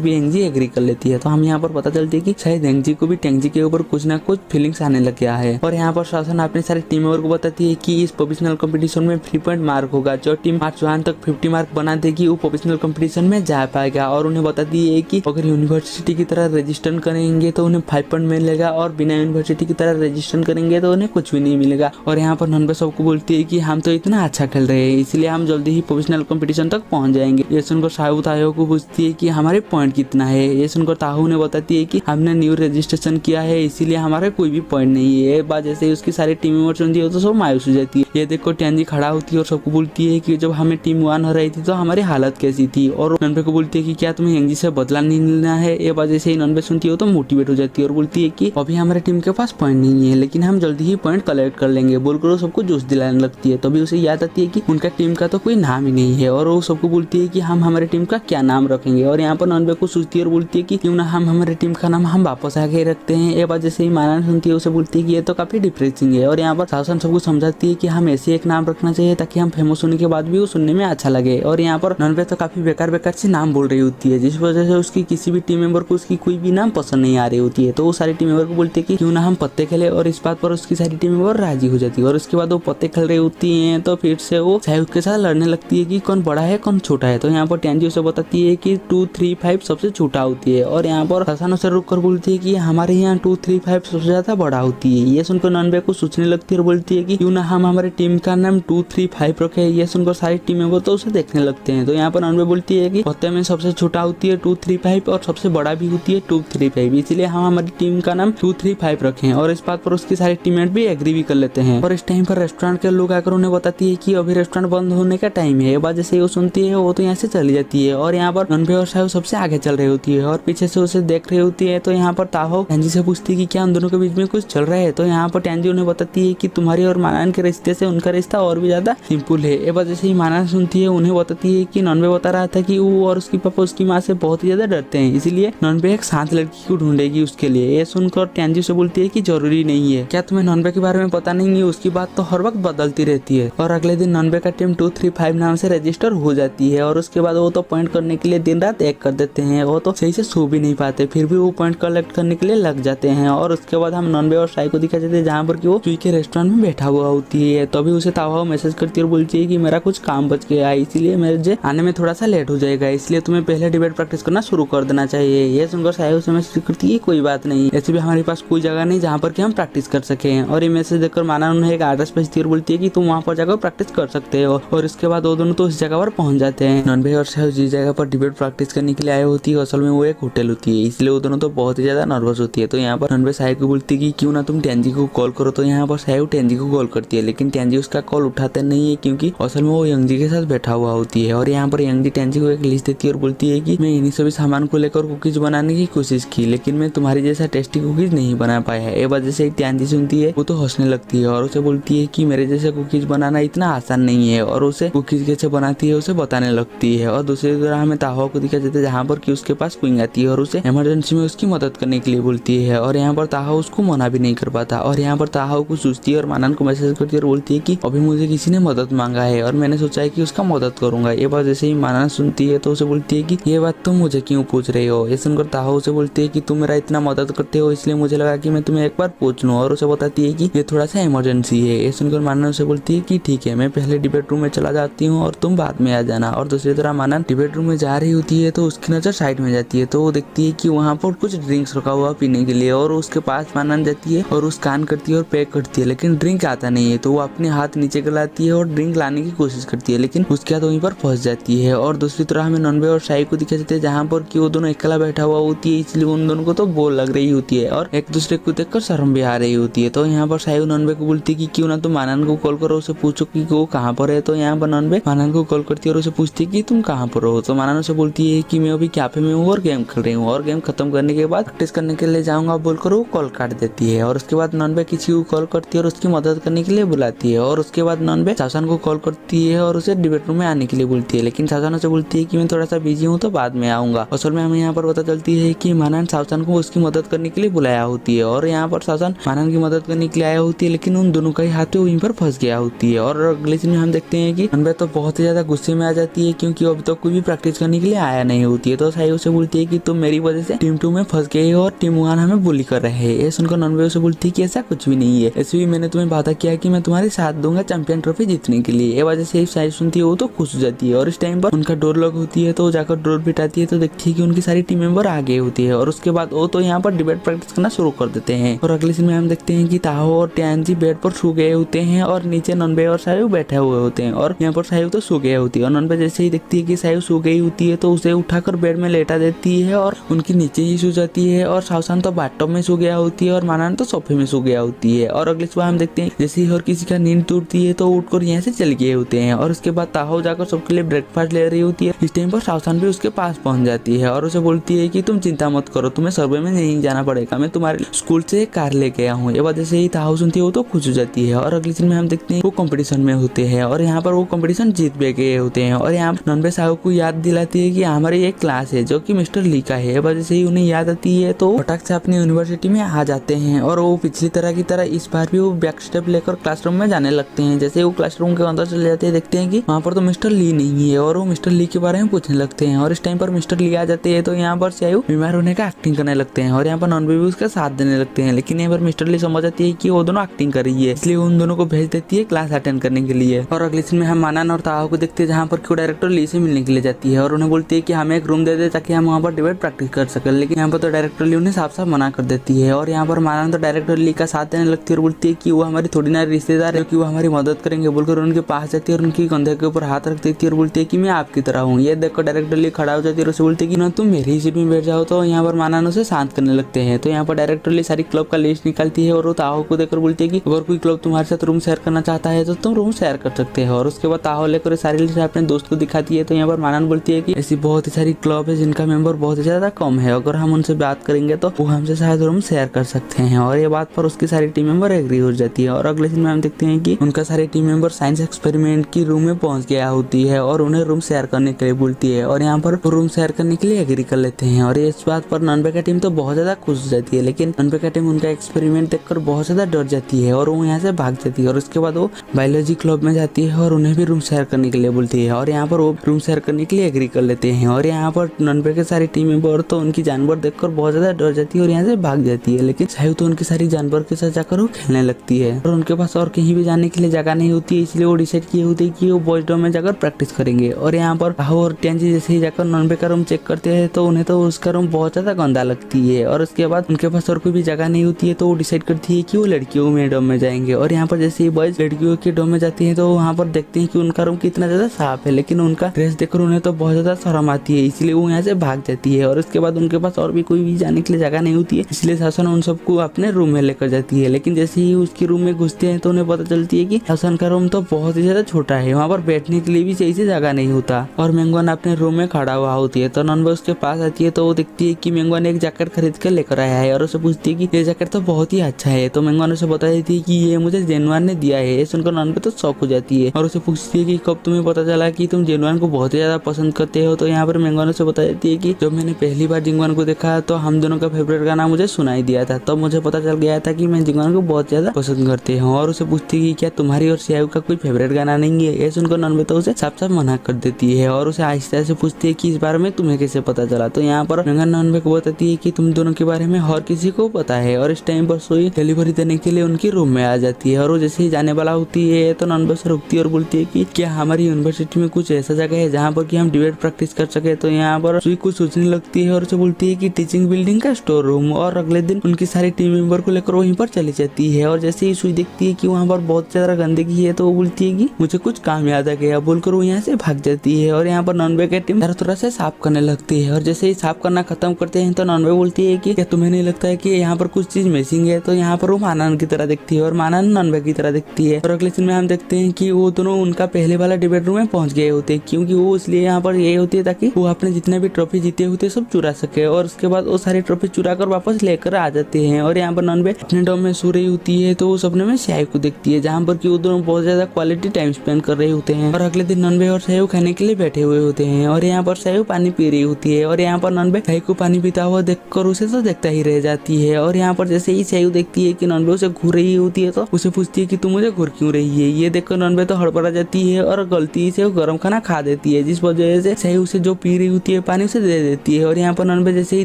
भी एंगजी एग्री कर लेती है। तो हम यहाँ पर पता चलती है कि शायद एंगजी को भी टेंजी के ऊपर कुछ ना कुछ फीलिंग्स आने लग गया है। और यहाँ पर शासन अपने सारे टीम मेंबर को बताती है कि इस प्रोफेशनल कंपटीशन में 3 पॉइंट मार्क होगा, जो टीम मार्च 1 तक 50 मार्क बना देगी वो प्रोफेशनल कंपटीशन में जा पाएगा। और उन्हें बताती है कि अगर यूनिवर्सिटी की तरह रजिस्टर करेंगे तो उन्हें 5 पॉइंट मिलेगा और बिना यूनिवर्सिटी की तरह रजिस्टर करेंगे तो उन्हें कुछ भी नहीं मिलेगा। और यहाँ पर नॉनवे सबको बोलती है कि हम तो इतना अच्छा खेल रहे हैं, इसलिए हम जल्दी ही प्रोफेशनल कंपटीशन तक पहुंच जाएंगे। ये सुनकर साहू ताहो को पूछती है कि हमारे पॉइंट कितना है। ये सुनकर ताहू ने बताती है कि हमने न्यू रजिस्ट्रेशन किया है, इसीलिए हमारा कोई भी पॉइंट नहीं है। बात जैसे ही उसकी सारी टीम मेंबर सुनती है तो सब मायूस हो जाती है। ये देखो टेंजी खड़ा होती है और सबको बोलती है कि जब हमें टीम 1 हो रही थी तो हमारी हालत कैसी थी। और नॉनवे को बोलती है कि क्या तुम्हें एंगजी से बदला नहीं लेना है। ये बात जैसे ही नॉनवे सुनती है तो मोटिवेट हो जाती है और बोलती है कि अभी हमारे टीम के पास पॉइंट नहीं है, लेकिन हम जल्दी ही पॉइंट कलेक्ट कर लेंगे बोलकर वो सबको जोश दिलाने लगती है। तभी उसे याद आती है कि उनका टीम का तो कोई नाम ही नहीं है। और वो सबको बोलती है कि हम हमारे टीम का क्या नाम रखेंगे। और यहाँ पर नॉनवे को सोचती है और बोलती है कि क्यों ना हम हमारे टीम का नाम हम वापस आके रखते हैं। ये बात जैसे ही माना सुनती है उसे बोलती है कि ये तो काफी डिप्रेसिंग है। और यहाँ पर शासन सबको समझाती है कि हम ऐसे एक नाम रखना चाहिए ताकि हम फेमस होने के बाद भी वो सुनने में अच्छा लगे। और यहाँ पर नॉनवे तो काफी बेकार बेकार से नाम बोल रही होती है, जिस वजह से उसकी किसी भी टीम मेंबर को उसकी कोई भी नाम पसंद नहीं आ रही होती है। तो वो सारी टीम मेंबर को बोलती है कि क्यों ना हम पत्ते खेले। और इस बात पर उसकी सारी टीम मेंबर राजी हो जाती है। और उसके बाद वो पत्ते खेल रही होती है तो फिर से वो सायुक के साथ लड़ने लगती है कि कौन बड़ा है कौन छोटा है। तो यहाँ पर टेंजी उसे बताती है कि 2, 3, 5 सबसे छोटा होती है। और यहाँ पर शासन उसे रुक कर बोलती है कि हमारे यहाँ 2, 3, 5 सबसे ज्यादा बड़ा होती है। ये सुनकर नॉनवे को सोचने लगती है और बोलती है कि क्यों ना हम हमारे टीम का नाम 2, 3, 5 रखे। ये सुनकर सारी टीम मेंबर तो उसे देखने लगते हैं। तो यहाँ पर नॉनवे बोलती है कि पत्ते में सबसे छोटा होती है 2, 3, 5 और सबसे बड़ा भी होती है 2, 3, 5, इसलिए हम हमारी टीम का नाम 2, 3, 5 रखें। और इस बात पर उसकी सारी टीममेट भी एग्री भी कर लेते हैं। और इस टाइम पर रेस्टोरेंट के लोग आकर उन्हें बताती है कि अभी रेस्टोरेंट बंद होने का टाइम है। ये बात जैसे वो सुनती है वो तो यहाँ से चली जाती है। और यहाँ पर नॉनवे और साहू सबसे आगे चल रही होती है और पीछे से उसे देख रही होती है। तो यहाँ पर ताहो टेंजी से पूछती है कि क्या उन दोनों के बीच में कुछ चल रहा है। तो यहाँ पर टेंजी उन्हें बताती है कि तुम्हारी और मानान के रिश्ते से उनका रिश्ता और भी ज्यादा सिंपल है। ये बात जैसे ही मानान सुनती है उन्हें बताती है कि नॉनवे बता रहा था कि वो और उसकी पापा उसकी माँ से बहुत ही ज्यादा डरते हैं, इसीलिए नॉनवे एक शांत लड़की को ढूंढेगी उसके लिए। ये सुनकर टेंजी से बोलती है कि जरूरी नहीं है, क्या तुम्हें नॉनवे के बारे में पता नहीं है, उसकी बात तो हर वक्त बदलती रहती है। और अगले दिन नॉनवे का टीम 2, 3, 5 नाम से रजिस्टर हो जाती है। और उसके बाद वो तो पॉइंट करने के लिए दिन रात एक कर देते हैं। वो तो सही से सो भी नहीं पाते, फिर भी वो पॉइंट कलेक्ट करने के लिए लग जाते हैं। और उसके बाद हम नॉनवे और साई को दिखा जाते हैं जहाँ पर कि वो चुई के रेस्टोरेंट में बैठा हुआ होती है। तभी उसे तावा मैसेज करती है और बोलती है कि मेरा कुछ काम बच गया है, इसीलिए मेरे आने में थोड़ा सा लेट हो जाएगा, इसलिए तुम्हें पहले डिबेट प्रैक्टिस करना शुरू कर देना चाहिए। ये सुनकर साई उसे मैसेज करती है कोई बात नहीं, ऐसे भी हमारे पास कोई जगह नहीं जहाँ पर कि हम प्रैक्टिस कर सके। और ये मैसेज देखकर माना उन्हें एक एड्रेस भेजती है और बोलती है कि तुम वहाँ पर जाकर प्रैक्टिस कर सकते हो। और इसके बाद वो दोनों तो उस जगह पर पहुंच जाते हैं। नॉनवे और साहू जिस जगह पर डिबेट प्रैक्टिस करने के लिए आए होती है असल में वो एक होटल होती है, इसलिए वो दोनों तो बहुत ही ज्यादा नर्वस होती है। तो यहाँ पर नॉनवे साहू को बोलती है कि क्यों ना तुम टेंजी को कॉल करो। तो यहाँ पर साहू टेंजी को कॉल करती है, लेकिन टेंजी उसका कॉल उठाते नहीं है क्योंकि असल में वो यंगजी के साथ बैठा हुआ होती है। और यहाँ पर यंगजी टेंजी को एक लिस्ट देती है और बोलती है कि मैं इन्हीं सभी सामान को लेकर कुकीज बनाने की कोशिश की, लेकिन मैं तुम्हारी जैसा टेस्टी कुकीज नहीं बना पाया है। ये वजह से टेंजी सुनती है वो तो हंसने लगती है और उसे बोलती है कि मेरे जैसे कुकीज बनाना इतना आसान नहीं है, और उसे कुकीज कैसे बनाती है उसे बताने लगती है। और दूसरी तरह हमें ताहो को दिखा जाता है जहाँ पर कि उसके पास क्वीन आती है और उसे इमरजेंसी में उसकी मदद करने के लिए बोलती है। और यहाँ पर ताहो उसको मना भी नहीं कर पाता। और यहाँ पर ताहो को सोचती है और मानन को मैसेज करती है और बोलती है कि अभी मुझे किसी ने मदद मांगा है और मैंने सोचा है कि उसका मदद करूंगा। ये बात जैसे ही मानन सुनती है तो उसे बोलती है कि ये बात तुम मुझे क्यों पूछ रही हो। ये सुनकर ताहो उसे बोलती है कि तुम मेरा इतना मदद करते हो इसलिए मुझे लगा कि मैं तुम्हें एक बार पूछ लूं, और उसे बताती है कि ये थोड़ा सा इमरजेंसी है। ये सुनकर मानन उसे बोलती है कि ठीक है, मैं पहले डिबेट रूम में चला जाती हूँ और तुम बाद में आ जाना। और दूसरी तरह मानन डिबेट रूम में जा रही होती है तो उसकी नजर साइड में जाती है, तो वो देखती है कि वहाँ पर कुछ ड्रिंक्स रखा हुआ पीने के लिए, और उसके पास मानन जाती है और उस कान करती है और पैक करती है, लेकिन ड्रिंक आता नहीं है। तो वो अपने हाथ नीचे गलाती है और ड्रिंक लाने की कोशिश करती है, लेकिन उसके हाथ वहीं पर फंस जाती है। और दूसरी तरह हमें नॉनवे और शाही को दिखा जाते हैं जहाँ पर कि वो दोनों अकेला बैठा हुआ होती है, इसलिए उन दोनों को तो बोल लग रही होती है और एक दूसरे को देखकर शर्म भी आ रही होती है। तो यहाँ पर शाही नॉनवे को बोलती है कि क्यों ना तुम मानन को कॉल करो, उसे पूछो कि वो कहाँ पर है। तो यहाँ पर नॉनवे मानन को कॉल करती है और उसे पूछती है कि तुम कहाँ पर हो। तो मानन उसे बोलती है कि मैं अभी कैफे में हूँ और गेम खेल रही हूँ, और गेम खत्म करने के बाद प्रैक्टिस करने के लिए जाऊंगा बोलकर वो कॉल काट देती है। और उसके बाद नॉनवे किसी को कॉल करती है और उसकी मदद करने के लिए बुलाती है। और उसके बाद नॉनवे शासन को कॉल करती है और उसे डिबेट रूम में आने के लिए बोलती है, लेकिन शासन उसे बोलती है कि मैं थोड़ा सा बिजी हूँ तो बाद में आऊंगा। असल में हमें यहाँ पर पता चलती है कि मानन शासन को उसकी मदद करने के लिए बुलाया होती है, और यहाँ पर शासन मानन की मदद करने के लिए आया होती है, लेकिन उन दोनों का ही हाथ पे वहीं पर फंस गया होती है। और अगले सीन में हम देखते हैं कि नॉनवे तो बहुत ही ज्यादा गुस्से में आ जाती है क्योंकि अभी तक कोई भी प्रैक्टिस करने के लिए आया नहीं होती है। तो साई उसे बोलती है कि तुम मेरी वजह से टीम 2 में फंस गए हो और टीम 1 हमें बुली कर रहे हैं। ये सुनकर नॉनवे उसे बोलती है कि ऐसा कुछ भी नहीं है, ऐसे भी मैंने तुम्हें वादा किया कि मैं तुम्हारे साथ दूंगा चैंपियन ट्रॉफी जीतने के लिए। ये वजह से साई सुनती है वो तो खुश हो जाती है, और इस टाइम पर उनका डोर लॉक होती है तो वो जाकर डोर पिटाती है तो देखती है कि उनकी सारी टीम मेंबर आ गई होती है। और उसके बाद वो तो यहाँ पर डिबेट प्रैक्टिस करना शुरू कर देते हैं। और अगले सीन में हम देखते हैं कि ताहो और टियानजी बेड पर सो गए होते हैं और नीचे नॉनवे और सायु बैठे हुए होते हैं, और यहाँ पर सायु तो सो गई होती है। और नॉनवे जैसे ही देखती है कि सायु सो गई होती है तो उसे उठाकर बेड में लेटा देती है और उनके नीचे ही सो जाती है। और शाओसान तो बाथटब में सो गया होती है और मानन तो सोफे में सो गया होती है। और अगले सुबह हम देखते हैं जैसे ही और किसी का नींद टूटती है तो उठकर यहाँ से चले गए होते हैं। और उसके बाद ताहो जाकर सबके लिए ब्रेकफास्ट ले रही होती है। इस टाइम पर शाओसान भी उसके पास पहुंच जाती है और उसे बोलती है कि तुम चिंता मत करो, तुम्हें सर्वे में नहीं जाना पड़ेगा, मैं तुम्हारे स्कूल से एक कार लेके आया हूँ। ये वजह से ही ताहो सुनती है वो तो खुश हो जाती है। और अगले दिन में हम देखते हैं वो कंपटीशन में होते हैं और यहाँ पर वो कंपटीशन जीत भी गए होते हैं। और यहाँ नॉनवे साहू को याद दिलाती है कि हमारी एक क्लास है जो कि मिस्टर ली का है। वजह से ही उन्हें याद आती है तो फटाक से अपनी यूनिवर्सिटी में आ जाते हैं। और वो पिछली तरह की तरह इस बार भी वो बैक स्टेप लेकर क्लासरूम में जाने लगते हैं। जैसे वो क्लासरूम के अंदर चले जाते हैं देखते हैं कि वहाँ पर तो मिस्टर ली नहीं है, और वो मिस्टर ली के बारे में पूछने लगते हैं। और इस टाइम पर मिस्टर ली आ जाते हैं तो यहाँ पर सायु बीमार होने का एक्टिंग करने लगते हैं और यहाँ पर नॉनवे भी उसका साथ देने लगते हैं। लेकिन यहाँ पर मिस्टर ली समझ आती है कि वो दोनों एक्टिंग कर रही है, इसलिए उन दोनों को भेज देती है क्लास अटेंड करने के लिए। और अगले सीन में हम मानन और ताहो को देखते हैं जहाँ पर क्यों डायरेक्टर ली से मिलने के लिए जाती है और उन्हें बोलती है कि हमें एक रूम दे दे ताकि हम वहाँ पर डिबेट प्रैक्टिस कर सके। लेकिन यहाँ पर तो डायरेक्टर ली उन्हें साफ साफ मना कर देती है। और यहाँ पर मानन तो डायरेक्टर ली का साथ देने लगती है और बोलती है कि वो हमारी थोड़ी ना रिश्तेदार है कि वो हमारी मदद करेंगे बोलकर उनके पास जाती है और उनकी कंधे के ऊपर हाथ रख देती है और बोलती है कि मैं आपकी तरह हूँ। ये देखकर डायरेक्टर ली खड़ा हो जाती है और उसे बोलती है कि ना तुम मेरी ही सीट में बैठ जाओ। तो यहाँ पर मानन उसे शांत करने लगते हैं। तो यहाँ पर डायरेक्टर ली सारी क्लब का लिस्ट निकालती है और वो ताहो को देखकर बोलती है कि अगर कोई क्लब तुम्हारे साथ रूम शेयर करना चाहता है तो तुम रूम शेयर कर सकते हो। और उसके बाद ताहो लेकर सारी लिस्ट अपने दोस्त को दिखाती है। तो यहाँ पर मानन बोलती है कि ऐसी बहुत ही सारी क्लब है जिनका मेंबर बहुत ही ज्यादा कम है, अगर हम उनसे बात करेंगे तो वो हमसे शायद रूम शेयर कर सकते हैं। और ये बात पर उसकी सारी टीम मेंबर एग्री हो जाती है। और अगले दिन में हम देखते हैं कि उनका सारी टीम मेंबर साइंस एक्सपेरिमेंट की रूम में पहुंच गया होती है और उन्हें रूम शेयर करने के लिए बोलती है। और यहाँ पर रूम शेयर करने के लिए एग्री कर लेते हैं। और इस बात पर नॉनवे का टीम तो बहुत ज्यादा खुश हो जाती है, लेकिन नॉनवे का टीम उनका एक्सपेरिमेंट देखकर बहुत ज्यादा डर जाती है और वो यहाँ से भाग जाती है। और उसके बाद वो बायोलॉजी क्लब में जाती है और उन्हें भी रूम शेयर करने के लिए बोलती है। और यहाँ पर वो रूम शेयर करने के लिए एग्री कर लेते हैं। और यहाँ पर नॉनवे के सारी टीम मेंबर तो उनकी जानवर देखकर बहुत ज्यादा डर जाती है और यहाँ से भाग जाती है। लेकिन सायु तो उनकी सारी जानवर के साथ जाकर वो खेलने लगती है और उनके पास और कहीं भी जाने के लिए जगह नहीं होती है, इसलिए वो डिसाइड किए होते हैं कि वो बॉयज डॉम में जाकर प्रैक्टिस करेंगे। और यहाँ पर ताहो और टियानजी जैसे ही जाकर नॉनवे का रूम चेक करते हैं तो उन्हें तो उसका रूम बहुत ज्यादा गंदा लगती है। और उसके बाद उनके पास और कोई भी जगह नहीं होती है तो वो डिसाइड करती है कि वो लड़कियों में डॉम में जाएंगे। और यहाँ पर जैसे ही बॉयज लड़कियों के डॉम में जाती है तो वहाँ पर देखते देखते हैं कि उनका रूम कितना ज्यादा साफ है, लेकिन उनका ड्रेस देखकर उन्हें तो बहुत ज्यादा शर्म आती है, इसलिए वो यहाँ से भाग जाती है। और उसके बाद उनके पास और भी कोई भी जाने के लिए जगह नहीं होती है, इसलिए शासन उन सबको अपने रूम में लेकर जाती है। लेकिन जैसे ही उसके रूम में घुसते हैं तो उन्हें पता चलती है कि शासन का रूम तो बहुत ही ज्यादा छोटा है, वहाँ पर बैठने के लिए भी सही से जगह नहीं होता। और मेंगवान अपने रूम में खड़ा हुआ होती है तो नॉनवे उसके पास आती है, तो वो देखती है कि मेंगवान एक जैकेट खरीद कर लेकर आया है और उसे पूछती है कि ये जैकेट तो बहुत ही अच्छा है। तो मेंगवान उसे बता देती है कि ये मुझे जेनवान ने दिया है। ये सुनकर नॉनवे तो शॉक हो जाती है और उसे पूछती है कि कब तुम्हें पता चला कि तुम जेनवान को बहुत ही ज्यादा पसंद करते हो। तो यहाँ पर मेंगवान उसे बता देती है कि जब मैंने पहली बार जिंगवान को देखा तो हम दोनों का फेवरेट गाना मुझे सुनाई दिया था, तब मुझे पता चल गया था कि मैं जिंगवान को बहुत ज्यादा पसंद करते हूँ। और उसे पूछती है कि क्या तुम्हारी और सियाओ का कोई फेवरेट गाना नहीं है। ये सुनकर नॉनवे तो उसे साफ साफ मना कर देती है और उसे आहिस्ता से पूछती है कि इस बारे में तुम्हें कैसे पता चला। तो यहाँ पर मेंगवान नॉनवे को बताती है कि तुम दोनों के बारे में हर किसी को पता है। और इस टाइम पर सोई डिलीवरी देने के लिए उनकी रूम में आ जाती है और वो जैसे ही जाने वाला होती है तो नॉनवे से रुकती है और बोलती है कि क्या हमारी यूनिवर्सिटी में कुछ ऐसा जगह है जहाँ पर कि हम डिबेट प्रैक्टिस कर सके। तो यहाँ पर सुई कुछ सोचने लगती है और उसे बोलती है कि टीचिंग बिल्डिंग का स्टोर रूम। और अगले दिन उनकी सारी टीम मेंबर को लेकर वहीं पर चली जाती है और जैसे ही सुई देखती है कि वहाँ पर बहुत ज्यादा गंदगी है तो वो बोलती है कि मुझे कुछ काम याद आ गया बोलकर वो यहाँ से भाग जाती है। और यहाँ पर नॉनवे की टीम हर तरह से साफ करने लगती है और जैसे ही साफ करना खत्म करते हैं तो नॉनवे बोलती है कि क्या तुम्हें नहीं लगता है कि यहाँ पर कुछ चीज मिसिंग है। तो यहाँ पर वो मानन की तरह दिखती है और मानन नॉनवे की तरह दिखती है। और अगले सीन में हम देखते हैं कि वो दोनों उनका पहले वाला डिबेट रूम में पहुंच गए होते हैं, क्योंकि वो इसलिए यहाँ पर यही होती है ताकि वो अपने जितने भी ट्रॉफी जीते होते सब चुरा सके। और उसके बाद वो सारी ट्रॉफी चुरा कर वापस लेकर आ जाते हैं। और यहाँ पर नॉनवे अपने डॉम में सो रही होती है तो वो सपने में शायू को देखती है, जहाँ पर कि वो दोनों बहुत ज्यादा क्वालिटी टाइम स्पेंड कर रहे होते हैं। और अगले दिन नॉनवे और शायू खाने के लिए बैठे हुए होते हैं और यहाँ पर शायू पानी पी रही होती है और यहाँ पर नॉनवे शायू को पानी पीता हुआ देखकर उसे तो देखता ही रह जाती है। और यहाँ पर जैसे ही शायू देखती है कि नॉनवे उसे घूर रही होती है तो उसे पूछती है कि तुम मुझे घूर क्यों रही है। ये देखकर नॉनवे तो हड़बड़ा जाती है और गलती से वो गर्म खाना खा देती है, जिस वजह से शायू उसे जो पी रही होती है पानी उसे दे देती है। और यहाँ पर नॉनवे जैसे ही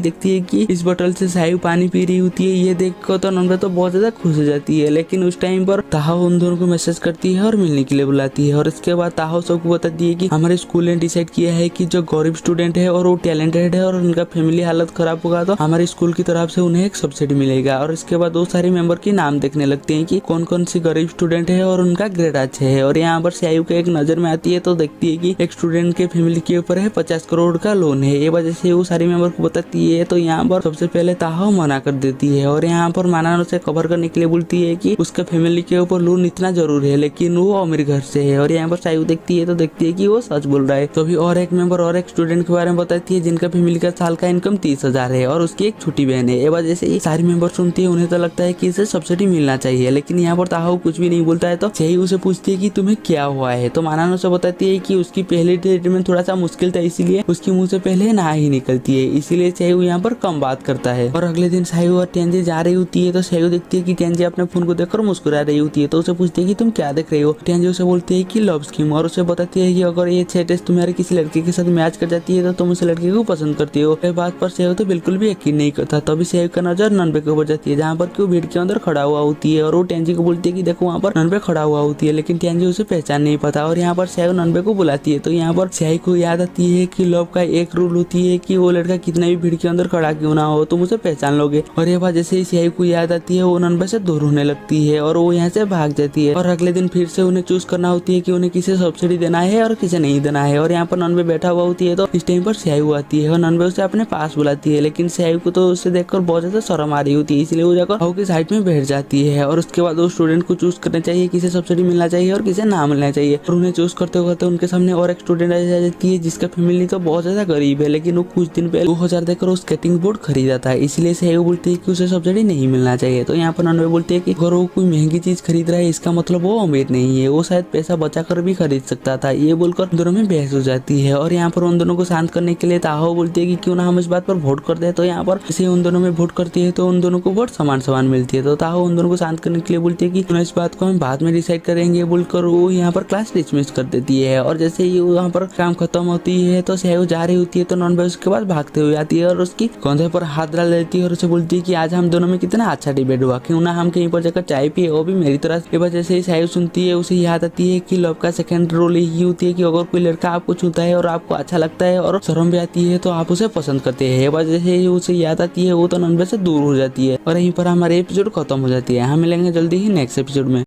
देखती है कि इस बोतल से शायू पानी पी रही होती है, ये देखकर तो नॉनवे तो बहुत ज्यादा खुश हो जाती है। लेकिन उस टाइम पर ताहो उन दोनों को मैसेज करती है और मिलने के लिए बुलाती है। और इसके बाद ताहो सबको बताती है कि हमारे स्कूल ने डिसाइड किया है कि जो गरीब स्टूडेंट है और वो टैलेंटेड है और उनका फैमिली हालत खराब होगा तो हमारे स्कूल की तरफ से उन्हें एक सब्सिडी मिलेगा। और इसके बाद वो सारे मेंबर के नाम देखने लगते हैं कि कौन कौन सी गरीब स्टूडेंट है और उनका ग्रेड अच्छे है। और यहाँ पर शायू के एक नजर में आती है तो देखती है कि एक स्टूडेंट के फैमिली के ऊपर है 50 करोड़ का लोन है। ये वजह से वो सारे मेंबर को बताती है। तो यहाँ पर सबसे पहले ताहो मना कर देती है और यहाँ पर माना उसे कवर करने के लिए बोलती है कि उसके फैमिली के ऊपर लोन इतना जरूर है लेकिन वो अमीर घर से है। और यहाँ पर शायू देखती है तो देखती है कि वो सच बोल रहा है। तो भी और एक मेंबर और एक स्टूडेंट के बारे में बताती है जिनका फैमिली का साल का इनकम 30,000 है और उसकी एक छोटी बहन है। ये वजह से सारी मेंबर सुनती है, उन्हें तो लगता है कि इसे सब्सिडी मिलना चाहिए। लेकिन यहाँ पर ताहो कुछ भी नहीं बोलता है तो शायू उसे पूछती है कि तुम्हें क्या हुआ है। तो माना उसे बताती है कि उसकी पहली ट्रीटमेंट थोड़ा सा मुश्किल था, इसीलिए उसके मुंह से पहले ना ही निकलती है, इसीलिए शायू यहाँ पर कम बात करता है। और अगले दिन शायू और टेंजी जा रही होती है तो शायू देखती है कि टेंजी अपने फोन को देखकर मुस्कुरा रही होती है। तो उसे पूछती है कि तुम क्या देख रही हो। टेंजी उसे बोलती है कि लव स्कीम और उसे बताती है कि अगर ये 6 टेस्ट तुम्हारे किसी लड़के के साथ मैच कर जाती है तो तुम उस लड़के को पसंद करती हो। इस बात पर शायू तो बिल्कुल भी यकीन नहीं करता। तभी शायू का नजर नॉनवे के ऊपर जाती है, जहाँ पर वो भीड़ के अंदर खड़ा हुआ होती है और वो टेंजी को बोलती है कि देखो वहाँ पर नॉनवे खड़ा हुआ होती है, लेकिन टेंजी उसे पहचान नहीं पाता। और यहाँ पर शायू नॉनवे को बुलाती है तो यहाँ पर शायू को याद आती है कि लव का एक रूल होती है कि वो लड़का कितना भी भीड़ के अंदर खड़ा क्यों ना हो तुम उसे पहचान लोगे। और ये बात जैसे ही शायू को याद आती है वो नॉनवे से दूर होने लगती है और वो यहाँ से भाग जाती है। और अगले दिन फिर से उन्हें चूज करना होती है कि उन्हें किसे सब्सिडी देना है और किसे नहीं देना है। और यहाँ पर नॉनवे बैठा हुआ होती है तो इस टाइम पर शायू आती है और नॉनवे उसे अपने पास बुलाती है, लेकिन शायू को तो उसे देखकर बहुत ज्यादा शर्म आ रही होती है, इसलिए वो जाकर हाउ की साइड में बैठ जाती है। और उसके बाद वो स्टूडेंट को चूज करना चाहिए किसे सब्सिडी मिलना चाहिए और किसे ना मिलना चाहिए। और उन्हें चूज करते करते उनके सामने और एक स्टूडेंट आ जाती है जिसका फैमिली तो बहुत ज्यादा गरीब है, लेकिन वो कुछ दिन पहले 2000 देकर वो स्केटिंग बोर्ड खरीदा था, इसलिए शायू बोलती है कि उसे सब्सिडी नहीं मिलना चाहिए। तो यहाँ पर नॉनवे बोलती है कि अगर वो कोई महंगी चीज खरीद रहा है इसका मतलब वो अमीर नहीं है, वो शायद पैसा बचा कर भी खरीद सकता था। ये बोलकर दोनों में बहस हो जाती है। और यहाँ पर उन दोनों को शांत करने के लिए ताहो बोलती है कि क्यों ना हम इस बात पर वोट कर दे। तो यहाँ पर जैसे उन दोनों में वोट करती है तो उन दोनों को वोट समान समान मिलती है। तो ताहो उन दोनों को शांत करने के लिए बोलती है कि इस बात को हम बाद में डिसाइड करेंगे बोलकर वो यहाँ पर क्लास डिसमिस कर देती है। और जैसे ही वहाँ पर काम खत्म होती है तो शायू जा रही होती है तो नॉनवे उसके बाद भागते हुए आती है और उसकी कंधे पर हाथ डाल देती है और उसे बोलती है कि आज हम दोनों में कितना अच्छा डिबेट हुआ, क्यों ना हम कहीं पर जाकर चाय पिए, वो भी मेरी तरह। ये वजह से शायू सुनती है उसे याद आती है कि लव का सेकंड रोल यही होती है कि अगर कोई लड़का आपको छूता है और आपको अच्छा लगता है और शर्म भी आती है तो आप उसे पसंद करते हैं। ये वजह से उसे याद आती है वो तो नॉनवे से दूर हो जाती है और यहीं पर हमारे एपिसोड खत्म हो जाती है। हम मिलेंगे जल्दी ही नेक्स्ट एपिसोड में।